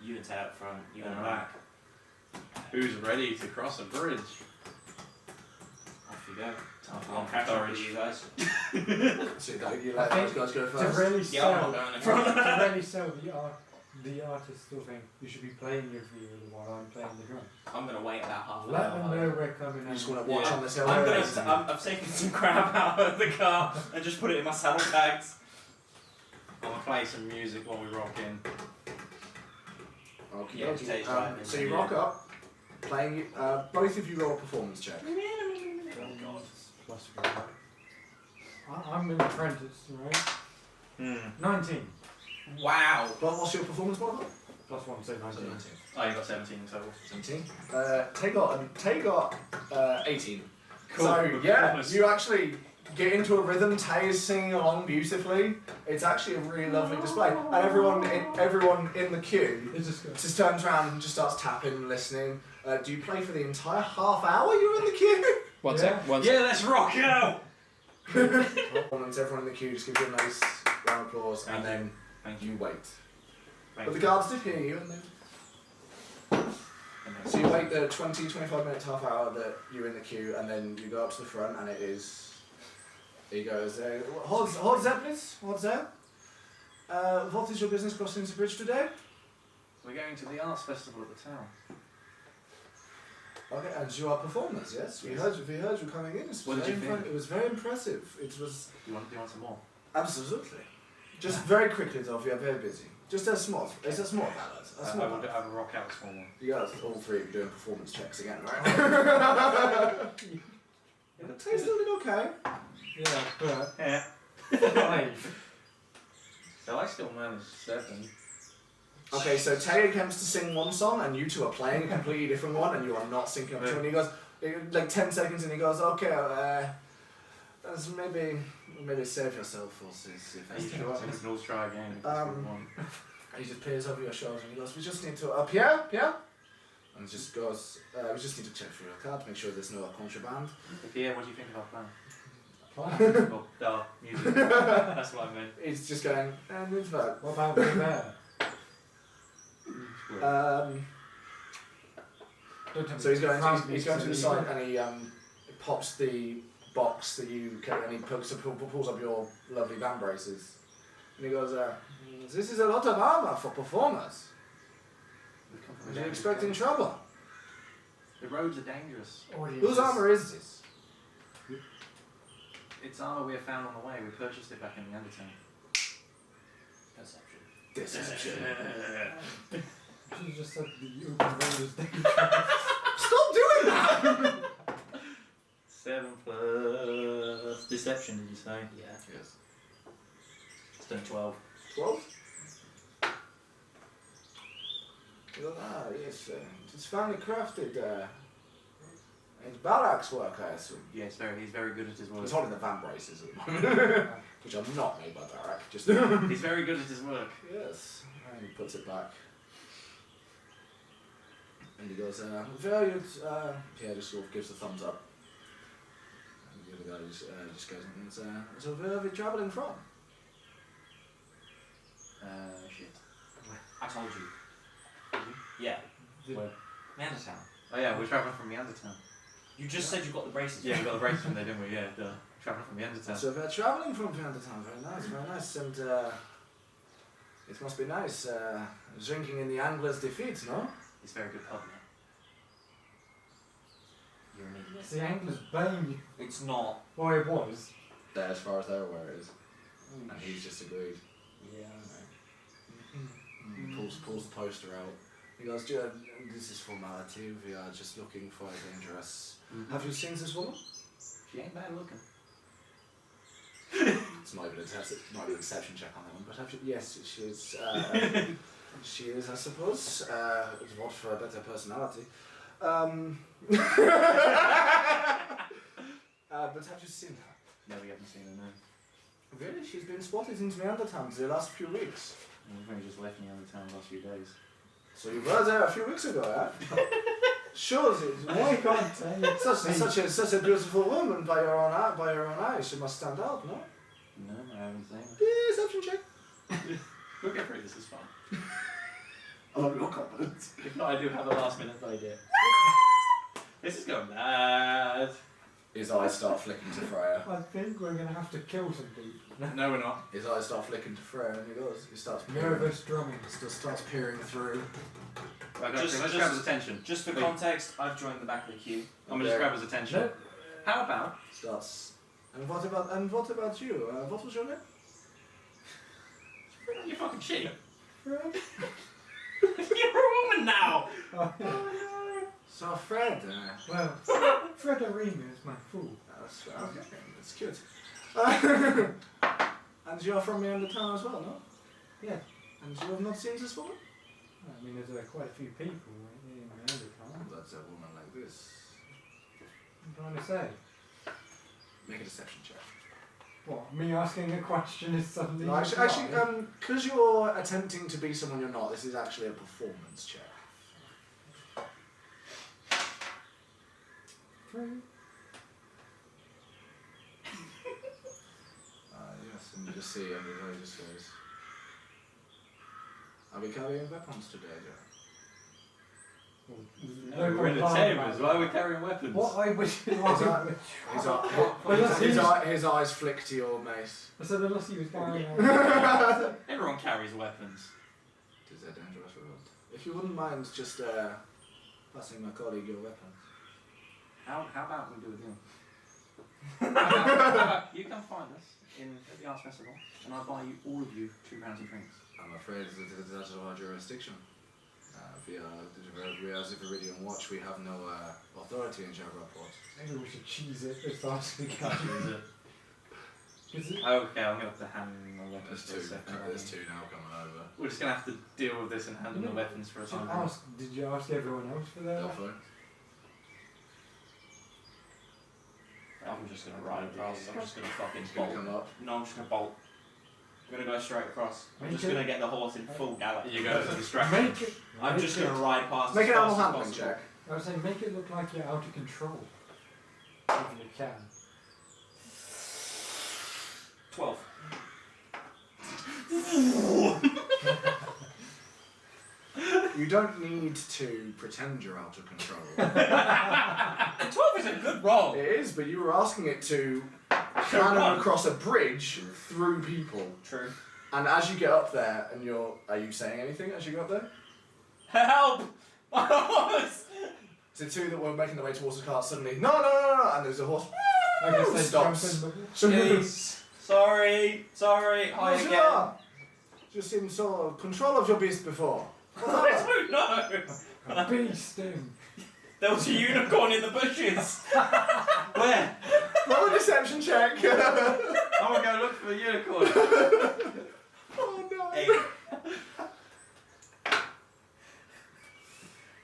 You and Ted up front, you in the Alright. back. Who's ready to cross a bridge? Off you go. Tough I'll one for catch up with courage. you guys. So you I let think those guys go To first. really Yeah, sell, I'm not going in the front. to really sell the artist still think you should be playing your view while I'm playing the drums. I'm gonna wait about half an Let them hour. know we're coming You in. just want to watch Yeah. on this hill. I've taken some crab out of the car and just put it in my saddlebags. I'm gonna play some music while we rock in. Okay. Yeah, Tay's driving. So you rock up, playing. Both of you roll a performance check. Oh God. Plus 4. I'm an apprentice, right? 19. Wow. But what's your performance modifier? Plus 1, so 19. Oh, you got 17 in total. 17. Tay got 18. Cool. So yeah, Promise. you actually get into a rhythm. Tay is singing along beautifully. It's actually a really lovely display, and everyone in the queue It's just good. just turns around and just starts tapping and listening. Do you play for the entire half hour you're in the queue? One Yeah. sec. One sec. Yeah, let's rock out. And everyone in the queue just gives you a nice round of applause, and then Thank you wait. Thank But the you. guards did hear you, and then. So you wait the 20, 25 minutes, half hour that you're in the queue, and then you go up to the front, and it is. He goes, hold there, please. Hold there. What is your business crossing the bridge today? We're going to the arts festival at the town. Okay, and you are performers, yes? We heard you coming in. It was What did very you think? It was very impressive. It was Do you want some more? absolutely. Just very quickly, though, we are very busy. Just a small ballad. A small I ballad. will rock out a small one. You guys, all three of you doing performance checks again, right? It tastes a little okay. Yeah, but Yeah. 5. So I still managed 7. Okay, so Tay attempts to sing one song, and you two are playing a completely different one, and you are not syncing up to it. And he goes, like 10 seconds, and he goes, okay, let's maybe save yourself for this. Are you sure? We can always try again if that's what we want. He just peers over your shoulder, and he goes, we just need to, Pierre? And he just goes, we just need to check through your card to make sure there's no contraband. Pierre, what do you think of our plan? What Oh, duh, music. That's what I meant. He's just going, and it's that. about being there? Don't tell me So he's going crowd to meets the and side, and he pops the box that you carry, and he pulls up your lovely band braces, and he goes, this is a lot of armor for performers. We've come from Are a you damn expecting good trouble? The roads are dangerous. Whose armour is this? It's armour we have found on the way. We purchased it back in the Undertown. Perception. Deception. She just said the open road is dangerous. Stop doing that! 7 plus deception, did you say? Yeah. Yes. It's done 12. 12? Yes, it's finely crafted. It's barracks work, I assume. Yeah, he's very good at his work. He's holding the van braces at the moment, which are not made by Barrack. Just He's very good at his work. yes, and he puts it back. And he goes, very good. Yeah, just sort of gives a thumbs up. And the other guy just goes, so where are we travelling from? Shit. I told you. Yeah. Where? Neanderthal. Oh yeah, we're travelling from Neanderthal. You just said you got the braces. Yeah, we got the braces from there, didn't we? Yeah, travelling from Neanderthal. So we're travelling from Neanderthal. Very nice, very nice. And it must be nice drinking in the Angler's defeat, no? It's very good pub, man. You're an idiot. It's the Angler's Bane. It's not. Well, it was. There, as far as they're aware, it is. And he's just agreed. Yeah. Pulls the poster out. He goes, this is formality. We are just looking for a dangerous. Have you seen this woman? She ain't bad looking. It's not even a deception check on that one, but have you? Yes, she is. She is, I suppose. What for a better personality? But have you seen her? No, we haven't seen her, no. Really? She's been spotted in Neanderthal the last few weeks. We've only just left Neanderthal the last few days. So you were there a few weeks ago, yeah? Sure, Why can't I? such a beautiful woman by your own eyes. She must stand out, no? No, I haven't seen her. Deception check. We'll get through this, is fine. I love your confidence. If not, I do have a last minute idea. This is going bad. His eyes start flicking to Freya. I think we're going to have to kill some people. No, we're not. His eyes start flicking to Freya, and he starts peering. Nervous drumming. Starts peering through. Right, Just- let's just- grab his attention. Just for Wait. context, I've joined the back of the queue. I'm gonna just grab his attention. No. How about? Starts. And what about you? What was your name? You fucking shit. Fred? You're a woman now. Oh, yeah. So Fred. Well, Frederina is my fool. That's cute. And you're from Neanderthal as well, no? Yeah. And you have not seen this woman? I mean, there's quite a few people in Neanderthal. That's a woman like this. What am I trying to say? Make a deception check. What, me asking a question is something? No, actually, because you're attempting to be someone you're not, this is actually a performance check. Yes, and you just see, and he just goes, are we carrying weapons today, Joe? No, we're in the Thames. Why are we carrying weapons? What I wish it His eyes flick to your mace. I said unless he was carrying Everyone carries weapons. It is a dangerous world. If you wouldn't mind just passing my colleague your weapon. How about we do a deal? How about you come find us at the Arts Festival, and I'll buy you all of you 2 rounds of drinks. I'm afraid that it is out of our jurisdiction. We are as if Iridian Watch, we have no authority in Jaguarport. Maybe we should cheese it as fast as we can. Is it? Okay, I'm going to have to hand the weapons for a second. There's two now coming over. We're just going to have to deal with this and hand them the weapons for a time. Did you ask everyone else for their Go weapons? for it. I'm just gonna ride across. I'm just gonna fucking It's gonna bolt. come up. No, I'm just gonna bolt. I'm gonna go straight across. I'm Make just it- gonna get the horse in full gallop. You go to distraction. Make it. I'm just gonna ride past. Make as an animal fast as handling possible. check. I was saying, make it look like you're out of control. If you can. 12. You don't need to pretend you're out of control. And 12 is a good roll. It is, but you were asking it to cannon run. across a bridge through people. True. And as you get up there, and are you saying anything as you go up there? Help! My horse! The two that were making their way towards the cart suddenly, no, and there's a horse. I guess they jump Stops. in the Jeez. Sorry. Hi again. Bonjour. Just in sort of control of your beast before. I don't know. beast in. There was a unicorn in the bushes. Where? Roll a deception check. I'm gonna go look for the unicorn. Oh no. Hey.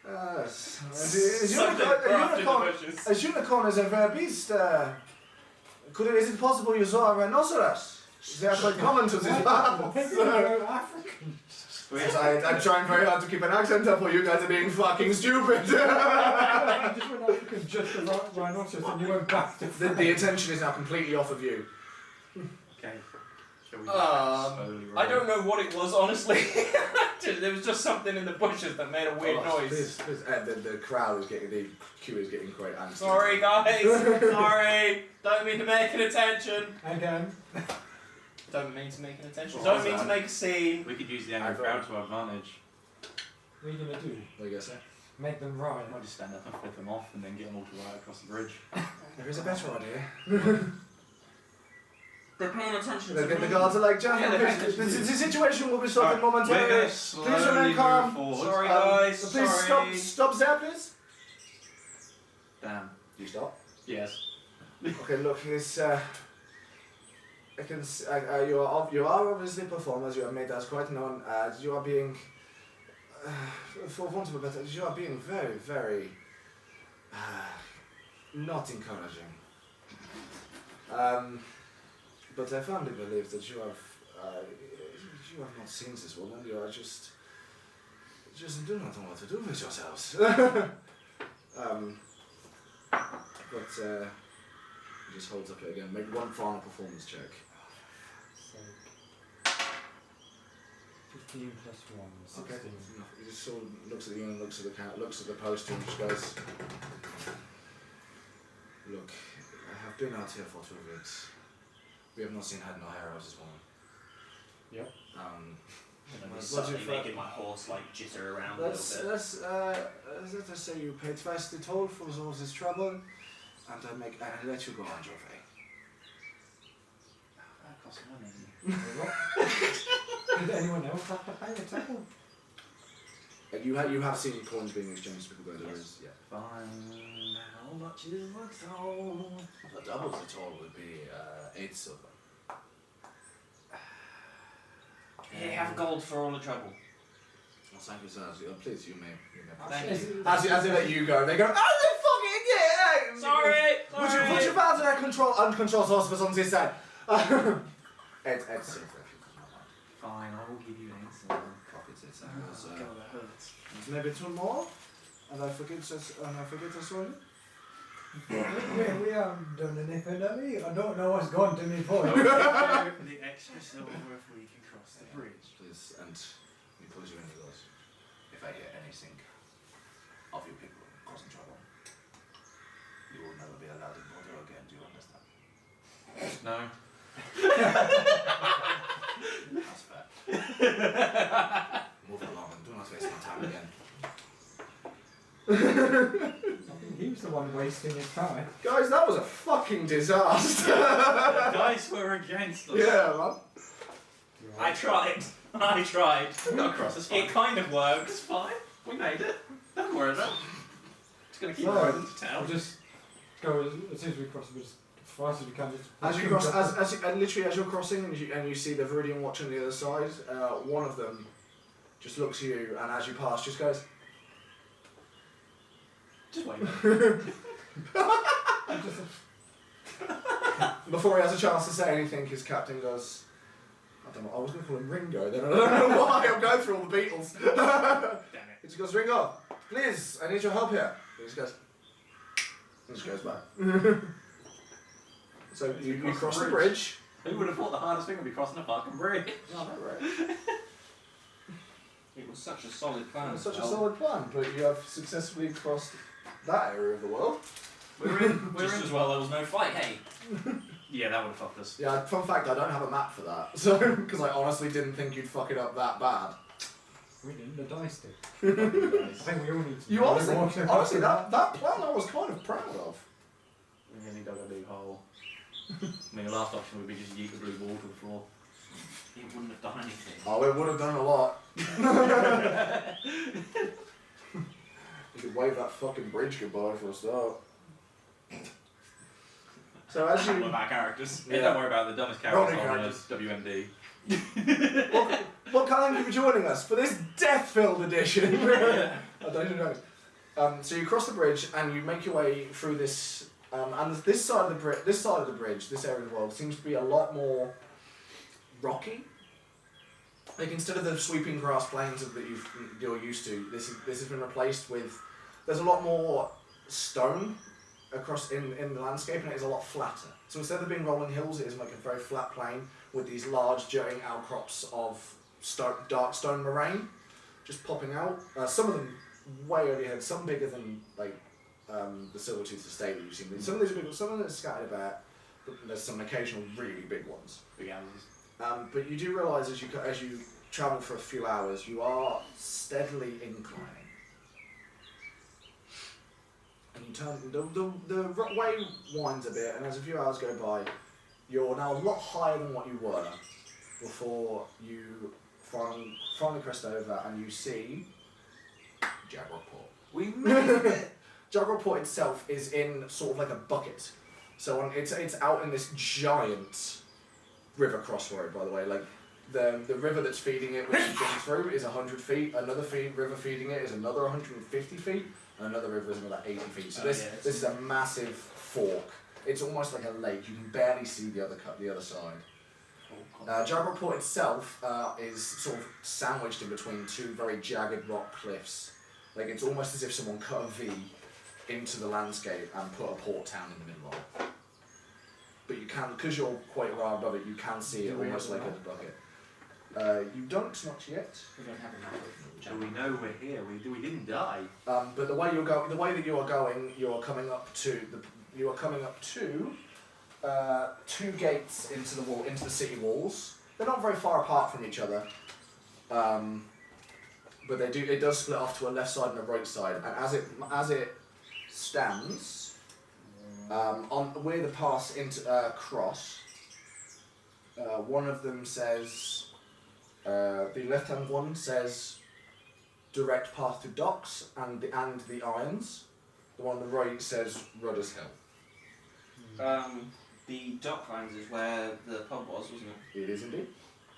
Yes. Something craft in the bushes. A unicorn is a rare beast. Is it possible you saw a rhinoceros? They are quite common to these parts. African. I'm trying very hard to keep an accent up while you guys are being fucking stupid. I just went African just as rhinoceros and you went back to The attention is now completely off of you. Okay. Shall we slowly roll? I don't know what it was, honestly. There was just something in the bushes that made a weird noise. Please, the crowd is getting, the queue is getting quite anxious. Sorry, guys. Sorry. Don't mean to make an attention. again. Don't mean to make an attention. Oh, Don't mean to sorry. make a scene. We could use the angry crowd to our advantage. What are you gonna do? What are you gonna say? Make them I riot. might just stand up and flip them off and then get them all to riot across the bridge. There is a better idea. They're paying attention The guards are like, Yeah, they're paying the situation will be sorted We're momentarily. gonna Please slowly remain move calm. forward. Sorry, guys. Please sorry. stop there, please. Damn. You stop. Yes. Okay, look, this. I can. You are obviously performers. You have made that quite known. You are being, for want of a better, you are being very, very, not encouraging. But I firmly believe that you have not seen this woman. You are just do not know what to do with yourselves. But he just holds up it again. Make one final performance check. 15 plus 1, 16. Okay. He just sort of looks at you and looks at the cat, looks at the poster and just goes, "Look, I have been out here for 2 weeks. We have not seen head nor hair of this woman." Yep. And What it's do you suddenly fi- making my horse like jitter around a Let's little bit. let us say you paid twice the toll for all this trouble, and I let you go on your way. That costs money. Did anyone else have to pay the toll? You have seen coins being exchanged to people go there is, yeah. Fine. How much is the toll? The double the toll would be 8 silver. Here, have gold for all the trouble. Well, thank you, sir. Please, you may. Thank As they let you go, they go, "Oh, they fucking get it!" Sorry. Put your hands on that uncontrolled horse on this side. Ed silver, if you could not mind. Fine, I will give you an answer. Pockets it, God, that hurts. Maybe 2 more, and I forget to sorry. We haven't done anything, have we? I don't know what's gone to me for. For the extra silver if we can cross the bridge. Please, and he pulls you in and goes, "If I hear anything of you people causing trouble, you will never be allowed in border again. Do you understand?" No. That's fair. Move along and do not waste my time again. He was the one wasting his time. Guys, that was a fucking disaster. The dice were against us. Yeah, man. I tried. We got across, it's fine. It kind of works. It's fine. We made it. Don't worry about it. Just gonna keep No, riding to I'll town. just go as soon as we cross the bridge, as fast as we can. Just As you cross, and literally as you're crossing, and you see the Viridian watch on the other side, one of them just looks at you, and as you pass, just goes, Just wait. before he has a chance to say anything, his captain goes, I don't know, I was going to call him Ringo, then I don't know why, I'm going through all the Beatles. Damn it. He just goes, Ringo, please, I need your help here. He just goes, and just goes back. So you cross the bridge. Who would have thought the hardest thing would be crossing a fucking bridge? It was such a solid plan. It's such a Well, solid plan, but you have successfully crossed that area of the world. Just as well there was no fight, hey? Yeah, that would have fucked us. Yeah, fun fact, I don't have a map for that, so because I honestly didn't think you'd fuck it up that bad. We didn't. The dice did. Fucking I nice. think we all need to. You know honestly, what to honestly, do. that plan I was kind of proud of. We nearly dug a big hole. I mean, the last option would be just yeet the blue ball to the floor. It wouldn't have done anything. Oh, it would have done a lot. You could wave that fucking bridge goodbye for a start. So as One you of our characters. Yeah, don't worry about the dumbest Rolling character on WMD. Well, thank you for joining us for this death-filled edition. I don't know. So you cross the bridge and you make your way through this, and this side of the bridge, this area of the world seems to be a lot more rocky. Like instead of the sweeping grass plains that you're used to, this has been replaced with. There's a lot more stone across in the landscape, and it is a lot flatter. So instead of being rolling hills, it is like a very flat plain with these large jutting outcrops of dark stone moraine just popping out. Some of them way over your head, some bigger than like the Silvertooth Estate that you've seen. Some of these are big, some of them are scattered about, but there's some occasional really big ones. Big houses. But you do realise as you travel for a few hours, you are steadily inclining. And you turn, the way winds a bit, and as a few hours go by, you're now a lot higher than what you were before you finally crest over and you see Jaguarport. We made it! Jaguarport itself is in sort of like a bucket. So it's out in this giant river crossroad, by the way. Like the river that's feeding it, which you've been through, is 100 feet. Another river feeding it is another 150 feet. And another river is another 80 feet. So this is a massive fork. It's almost like a lake. You can barely see the other side. Jaguarport itself is sort of sandwiched in between two very jagged rock cliffs. Like it's almost as if someone cut a V into the landscape and put a port town in the middle of it. But you can, because you're quite far above it, you can see it almost like a bucket. You don't, not yet. We don't have enough. So we know we're here. We didn't die. But the way that you are going, you are coming up to two gates into the wall, into the city walls. They're not very far apart from each other, but it does split off to a left side and a right side. And as it stands on where the pass into cross, one of them says, the left-hand one says direct path to docks and the irons. The one on the right says Rudder's Hill. The Docklines is where the pub was, wasn't it? It is indeed.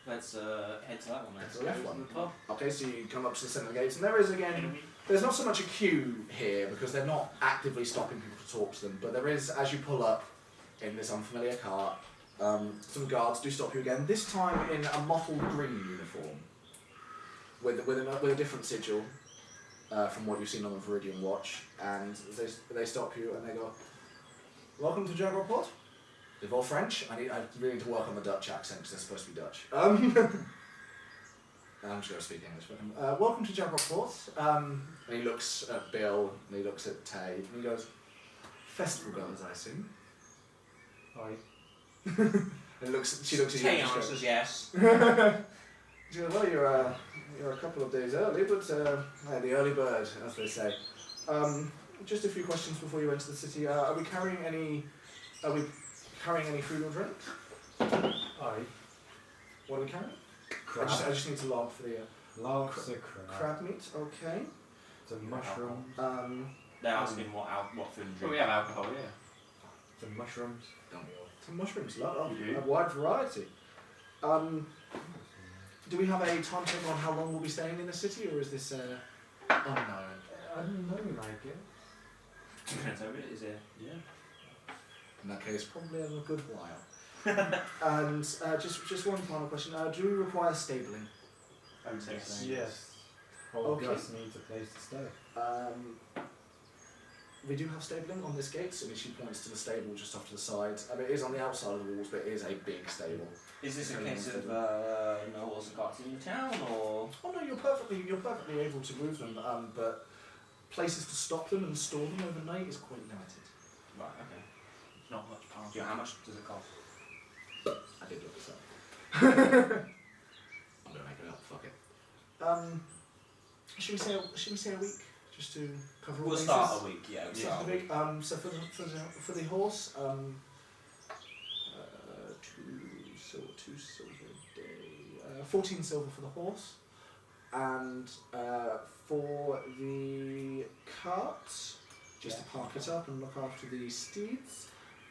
Let's head to that one then. That's the left one. The pub. Okay, so you come up to the centre of the gates, and there's not so much a queue here because they're not actively stopping people to talk to them, but there is, as you pull up in this unfamiliar cart, some guards do stop you again, this time in a mottled green uniform with a different sigil from what you've seen on the Viridian Watch, and they stop you and they go, "Welcome to Jaguarport." They're all French. I really need to work on the Dutch accent because they're supposed to be Dutch. I'm just going to speak English with him. Welcome to Jaguarport. And he looks at Bill and he looks at Tay and he goes, "Festival goers, I assume." Right. She looks at you. Tay and answers yes. She goes, "Well, you're a couple of days early, but the early bird, as they say. Just a few questions before you enter the city. Are we carrying any food or drink? Aye. What are we carrying? Crab. I just need to log for the Logs of crab. crab meat. Okay. Some mushrooms. They're asking what food and Well, drink. we have alcohol, yeah. Some mushrooms. Don't we all? Some mushrooms. You do. A wide variety. Do we have a timetable on how long we'll be staying in the city, or is this unknown? I don't know, like it. Depends how good it is here. Yeah. In that case, probably a good while. And just one final question. Do we require stabling? I would say so. Yes. All Okay. of us needs a place to stay. We do have stabling on this gate, so she points to the stable just off to the side. I mean, it is on the outside of the walls, but it is a big stable. Is this a Okay, case of so- no horse and carts in your town, or Oh no, you're perfectly able to move them, but places to stop them and store them overnight is quite limited. right? Okay. It's not much Do past. you know how much does it cost? I did look this up. I'm gonna make it up. Fuck it. Should we say a week, just to cover all We'll bases? start a week. Yeah, we'll Yeah, start the a week. week. So for the horse, 2 silver a day, 14 silver for the horse, and for the cart, just to park it up and look after the steeds,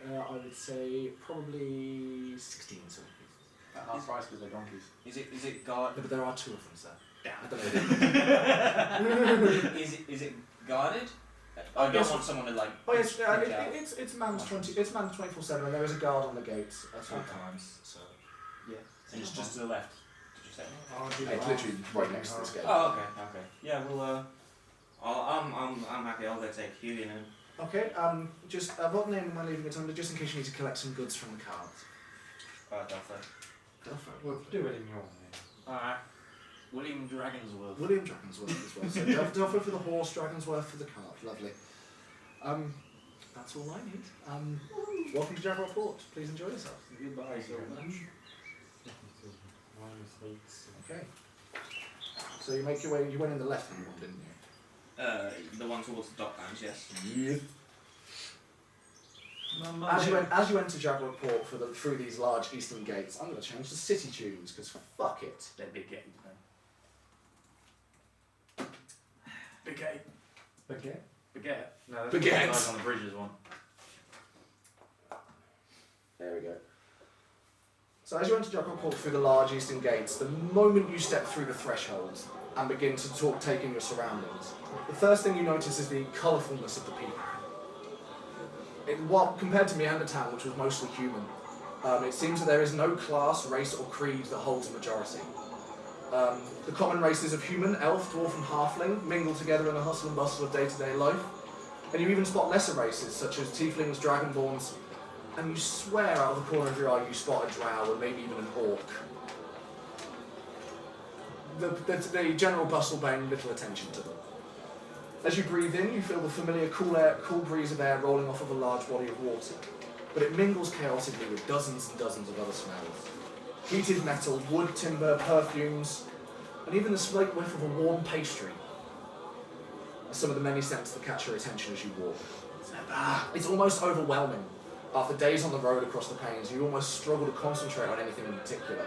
I would say probably 16 silver pieces. At half price because they're donkeys. Is it guard? No, but there are 2 of them, sir. I Damn. don't know. Is it guarded? Oh, I don't yes. want someone to like. Oh yes, freak out. it's manned 24/7, and there is a guard on the gate at all Okay. times. So And it's just to the left. Did you say? it's literally right next to this gate. Oh, okay. Yeah, well, I'm happy. I'll go take Huey and Okay, just what name am I leaving it under, just in case you need to collect some goods from the cart? Duffer. We'll do it in your name. Alright. William Dragonsworth. William Dragonsworth as well. So Duffer for the horse, Dragonsworth for the cart. Lovely. That's all I need. Welcome to Jaguar Port. Please enjoy yourself. Goodbye, Silver. My mistakes. Okay. So you make your way. You went in the left hand one, didn't you? The one towards the docklands, yes. Yeah. As you enter Jaguar Port through these large eastern gates, I'm going to change to city tunes because fuck it. They're big gates, man. Big gate. Okay. Baguette. No, that's Baguette. the guys on the bridges one. There we go. So as you enter Jaguar Port through the large eastern gates, the moment you step through the threshold and begin to talk, take in your surroundings, the first thing you notice is the colourfulness of the people. Compared to Meandertown, which was mostly human, it seems that there is no class, race or creed that holds a majority. The common races of human, elf, dwarf and halfling mingle together in the hustle and bustle of day-to-day life, and you even spot lesser races such as tieflings, dragonborns, and you swear out of the corner of your eye you spot a drow and maybe even an orc. The general bustle paying little attention to them. As you breathe in, you feel the familiar cool breeze of air rolling off of a large body of water, but it mingles chaotically with dozens and dozens of other smells. Heated metal, wood, timber, perfumes, and even the slight whiff of a warm pastry are some of the many scents that catch your attention as you walk. It's almost overwhelming. After days on the road across the plains, you almost struggle to concentrate on anything in particular.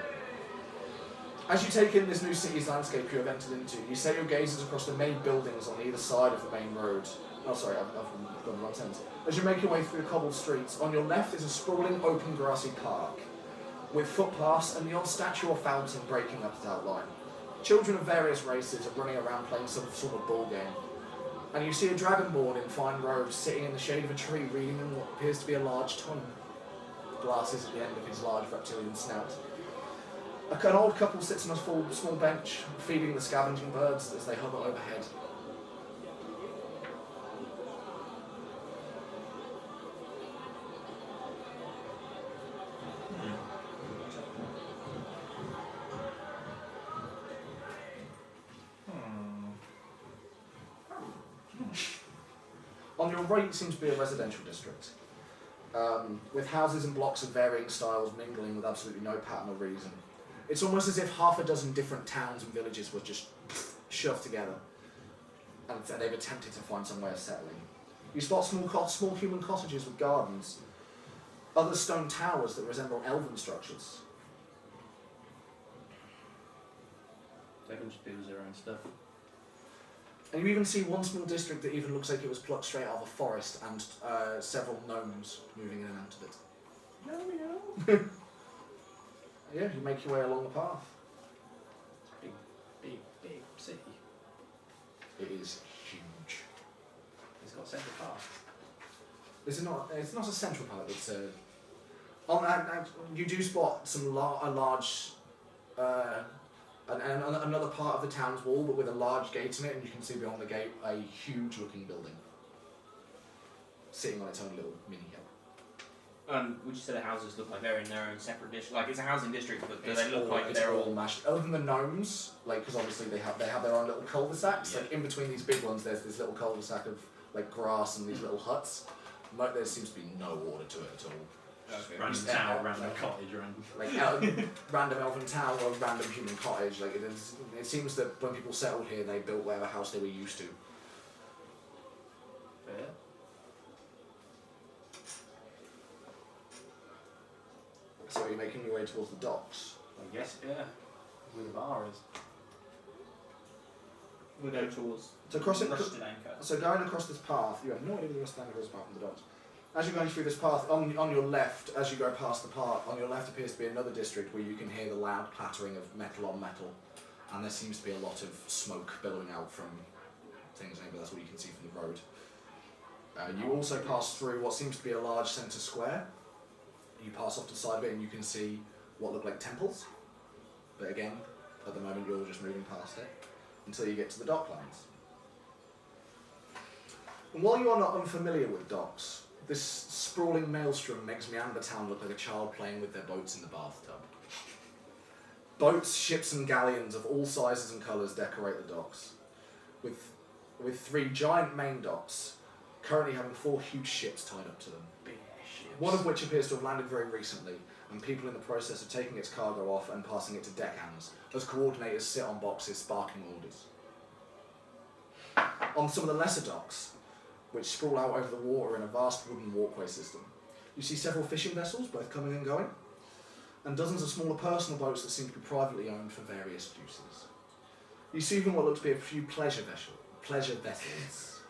As you take in this new city's landscape you have entered into, you set your gazes across the many buildings on either side of the main road. Oh, sorry, I've gone the wrong sentence. As you make your way through the cobbled streets, on your left is a sprawling, open, grassy park, with footpaths and the odd statue or fountain breaking up its outline. Children of various races are running around playing some sort of ball game. And you see a dragonborn in fine robes sitting in the shade of a tree reading in what appears to be a large tome. Glasses at the end of his large reptilian snout. An old couple sits on a small bench, feeding the scavenging birds as they hover overhead. On your right seems to be a residential district, with houses and blocks of varying styles mingling with absolutely no pattern or reason. It's almost as if half a dozen different towns and villages were just shoved together, and they've attempted to find some way of settling. You spot small human cottages with gardens, other stone towers that resemble elven structures. They can just do their own stuff. And you even see one small district that even looks like it was plucked straight out of a forest, and several gnomes moving in and out of it. Yeah, you make your way along the path. Big city. It is huge. It's got central park. It's not a central park. It's a. You do spot some a large, another part of the town's wall, but with a large gate in it, and you can see beyond the gate a huge-looking building, sitting on its own little mini hill. Would you say the houses look like they're in their own separate district? Like it's a housing district, but do It's they look like it's they're all all? mashed. Other than the gnomes, like because obviously they have their own little cul-de-sacs. Yeah. Like in between these big ones, there's this little cul-de-sac of like grass and these little huts. There seems to be no order to it at all. Okay. Random Yeah. town, random cottage, random. Like random elven town or random human cottage. Like it seems that when people settled here, they built whatever house they were used to. Fair. So you're making your way towards the docks. I guess, yeah. Where the bar is. We'll go towards So crossing, Rusted anchor. so going across this path, you have no idea where the standing goes apart from the docks. As you're going through this path, on your left, as you go past the park, on your left appears to be another district where you can hear the loud clattering of metal on metal, and there seems to be a lot of smoke billowing out from things. Maybe that's what you can see from the road. You also pass through what seems to be a large centre square. You pass off to the side of it, and you can see what look like temples. But again, at the moment, you're just moving past it until you get to the docklands. And while you are not unfamiliar with docks, this sprawling maelstrom makes Meander Town look like a child playing with their boats in the bathtub. Boats, ships and galleons of all sizes and colours decorate the docks, with 3 giant main docks, currently having 4 huge ships tied up to them. Big ass ships. One of which appears to have landed very recently, and people in the process of taking its cargo off and passing it to deckhands, as coordinators sit on boxes sparking orders. On some of the lesser docks, which sprawl out over the water in a vast wooden walkway system, you see several fishing vessels, both coming and going, and dozens of smaller personal boats that seem to be privately owned for various uses. You see even what looks to be a few pleasure vessels.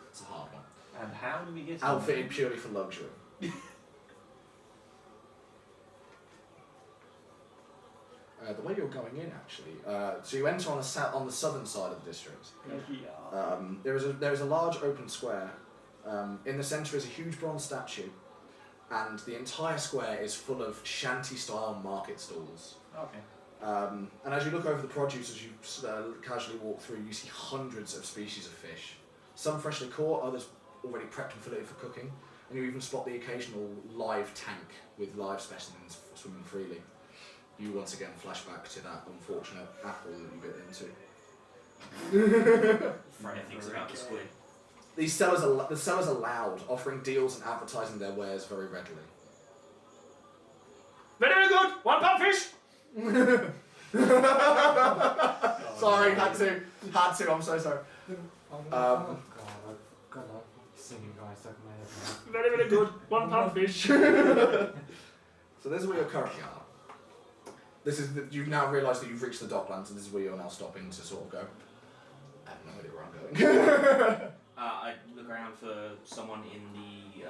It's a hard one. And how do we get to Outfitted purely for luxury. The way you're going in, actually, so you enter on the southern side of the district. There is a large open square. In the centre is a huge bronze statue, and the entire square is full of shanty-style market stalls. Okay. And as you look over the produce, as you casually walk through, you see hundreds of species of fish. Some freshly caught, others already prepped and filleted for cooking, and you even spot the occasional live tank with live specimens swimming freely. You once again flash back to that unfortunate apple that you bit into. Freya thinks about the squid. The sellers are loud, offering deals and advertising their wares very readily. Very good! £1 fish! Sorry, had to, I'm so sorry. Oh God, I've got a singing guy stuck in my head now. Very, very good. £1 fish. So this is where you're currently are. You've now realised that you've reached the docklands, and this is where you're now stopping to sort of go, I have no idea where I'm going. I look around for someone in the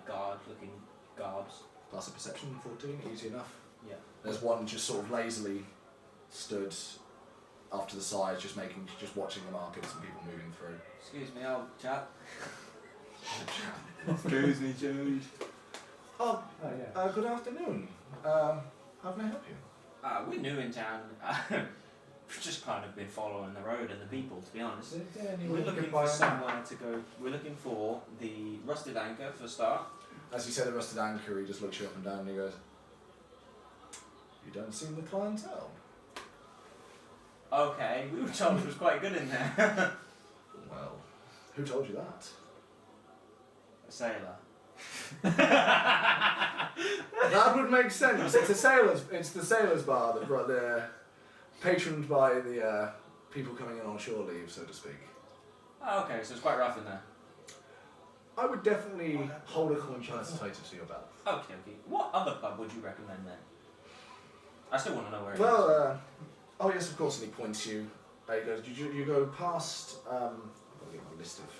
guard-looking garbs. Pass a perception, 14, easy enough. Yeah. There's one just sort of lazily stood off to the side, just watching the markets and people moving through. Excuse me, old chap. Excuse me, Jude. Oh, Oh yeah. good afternoon. How can I help you? We're new in town. We've just kind of been following the road and the people, to be honest. Is there any We're way we looking could buy for a map? somewhere to go. We're looking for the Rusted Anchor for a start. As you say the rusted anchor, he just looks you up and down and he goes, you don't seem the clientele. Okay, we were told it was quite good in there. Well, who told you that? A sailor. That would make sense. It's the sailors' bar that brought patroned by the people coming in on shore leave, so to speak. Oh, okay, so it's quite rough in there. I would definitely hold a coin tighter to your belt. Okay. What other pub would you recommend then? I still want to know where it is. Well, oh yes, of course, and he points you. He goes, you go past. I'll get my list of.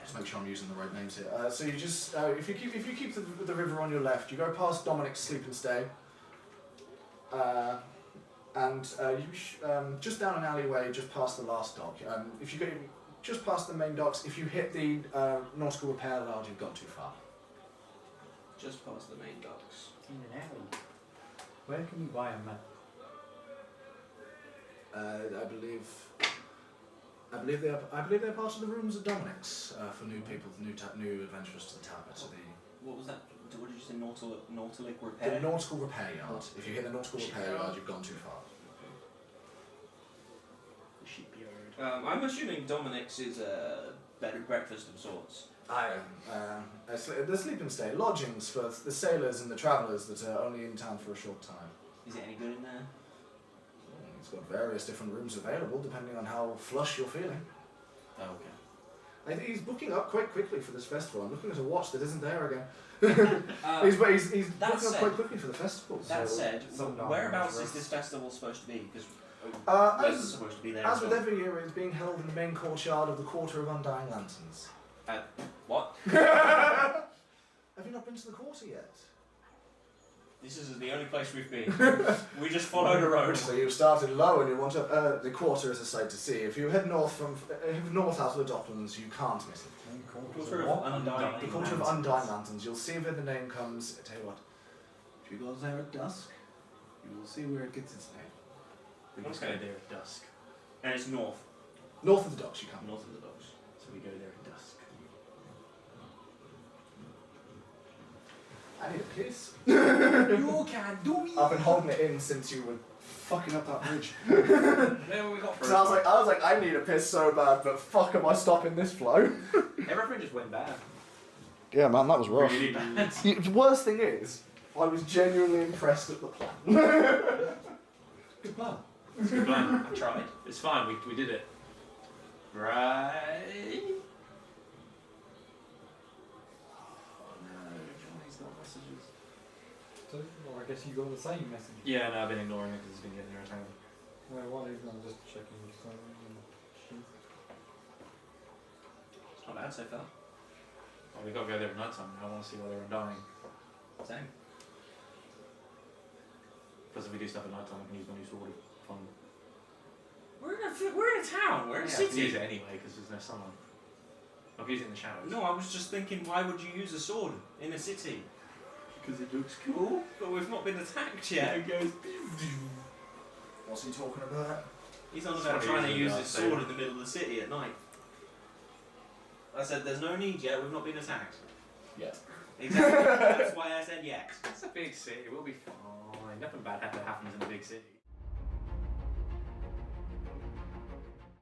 Just make sure I'm using the right names here. So you just if you keep the river on your left, you go past Dominic's Sleep and Stay, and just down an alleyway, just past the last dock. If you go just past the main docks, if you hit the nautical repair yard, you've gone too far. Just past the main docks. In an alley. Where can we buy a map? I believe they're part of the rooms at Dominic's for new people, new adventurers to the tavern. So What was that? What did you say? Nautilic the repair? nautical repair yard. If you hit the nautical repair yard, you've gone too far. The shipyard. I'm assuming Dominic's is a bed and breakfast of sorts. Aye, the sleep and stay, lodgings for the sailors and the travellers that are only in town for a short time. Is it any good in there? It's got various different rooms available depending on how flush you're feeling. Oh, okay. I think he's booking up quite quickly for this festival. I'm looking at a watch that isn't there again. He's booking that up said- quite quickly for the festival. That so- said, some whereabouts numbers, is this festival supposed to be? Because as- it's supposed to be there. As as with well. every year, it's being held in the main courtyard of the Quarter of Undying Lanterns. What? Have you not been to the quarter yet? This is the only place we've been. We just followed a road. So you've started low and you want to. The quarter is a sight to see. If you head north north out of the Docklands, you can't miss it. Quarter of Undying The Quarter of Undying Lanterns. You'll see where the name comes. I tell you what. If you go there at dusk, you will see where it gets its name. We must go there at dusk. And it's north. North of the docks, you come. North of the docks. So we go there at dusk. I need a piss. You can do me. I've been holding it in since you were fucking up that bridge. There we got So I was like, I need a piss so bad, but fuck, am I stopping this flow? Everything just went bad. Yeah, man, that was rough. Really bad. The worst thing is, I was genuinely impressed at the plan. Good plan. It's a good plan. I tried. It's fine. We did it. Right. Oh no, Johnny's got messages. So, well, I guess you got the same message. Yeah, no, I've been ignoring it because it's been getting irritating. Well, what is I'm just checking something. It's not bad so far. Well, we got to go there at night time now. I want to see why they're undying. Same. Because if we do stuff at night time, we can use my new sword. Fun. We're in a town. We're in a Yeah, I can city. use it anyway because there's no sun on. I can use it in the shadows. No, I was just thinking, why would you use a sword in a city? because it looks cool. But we've not been attacked yet. It goes. What's he talking about? He's on That's about what trying to he use is, his sword in the middle of the city at night. I said, there's no need yet, we've not been attacked. Yeah. Exactly. That's why I said yet. It's a big city. We'll be fine. Nothing bad ever happens in a big city.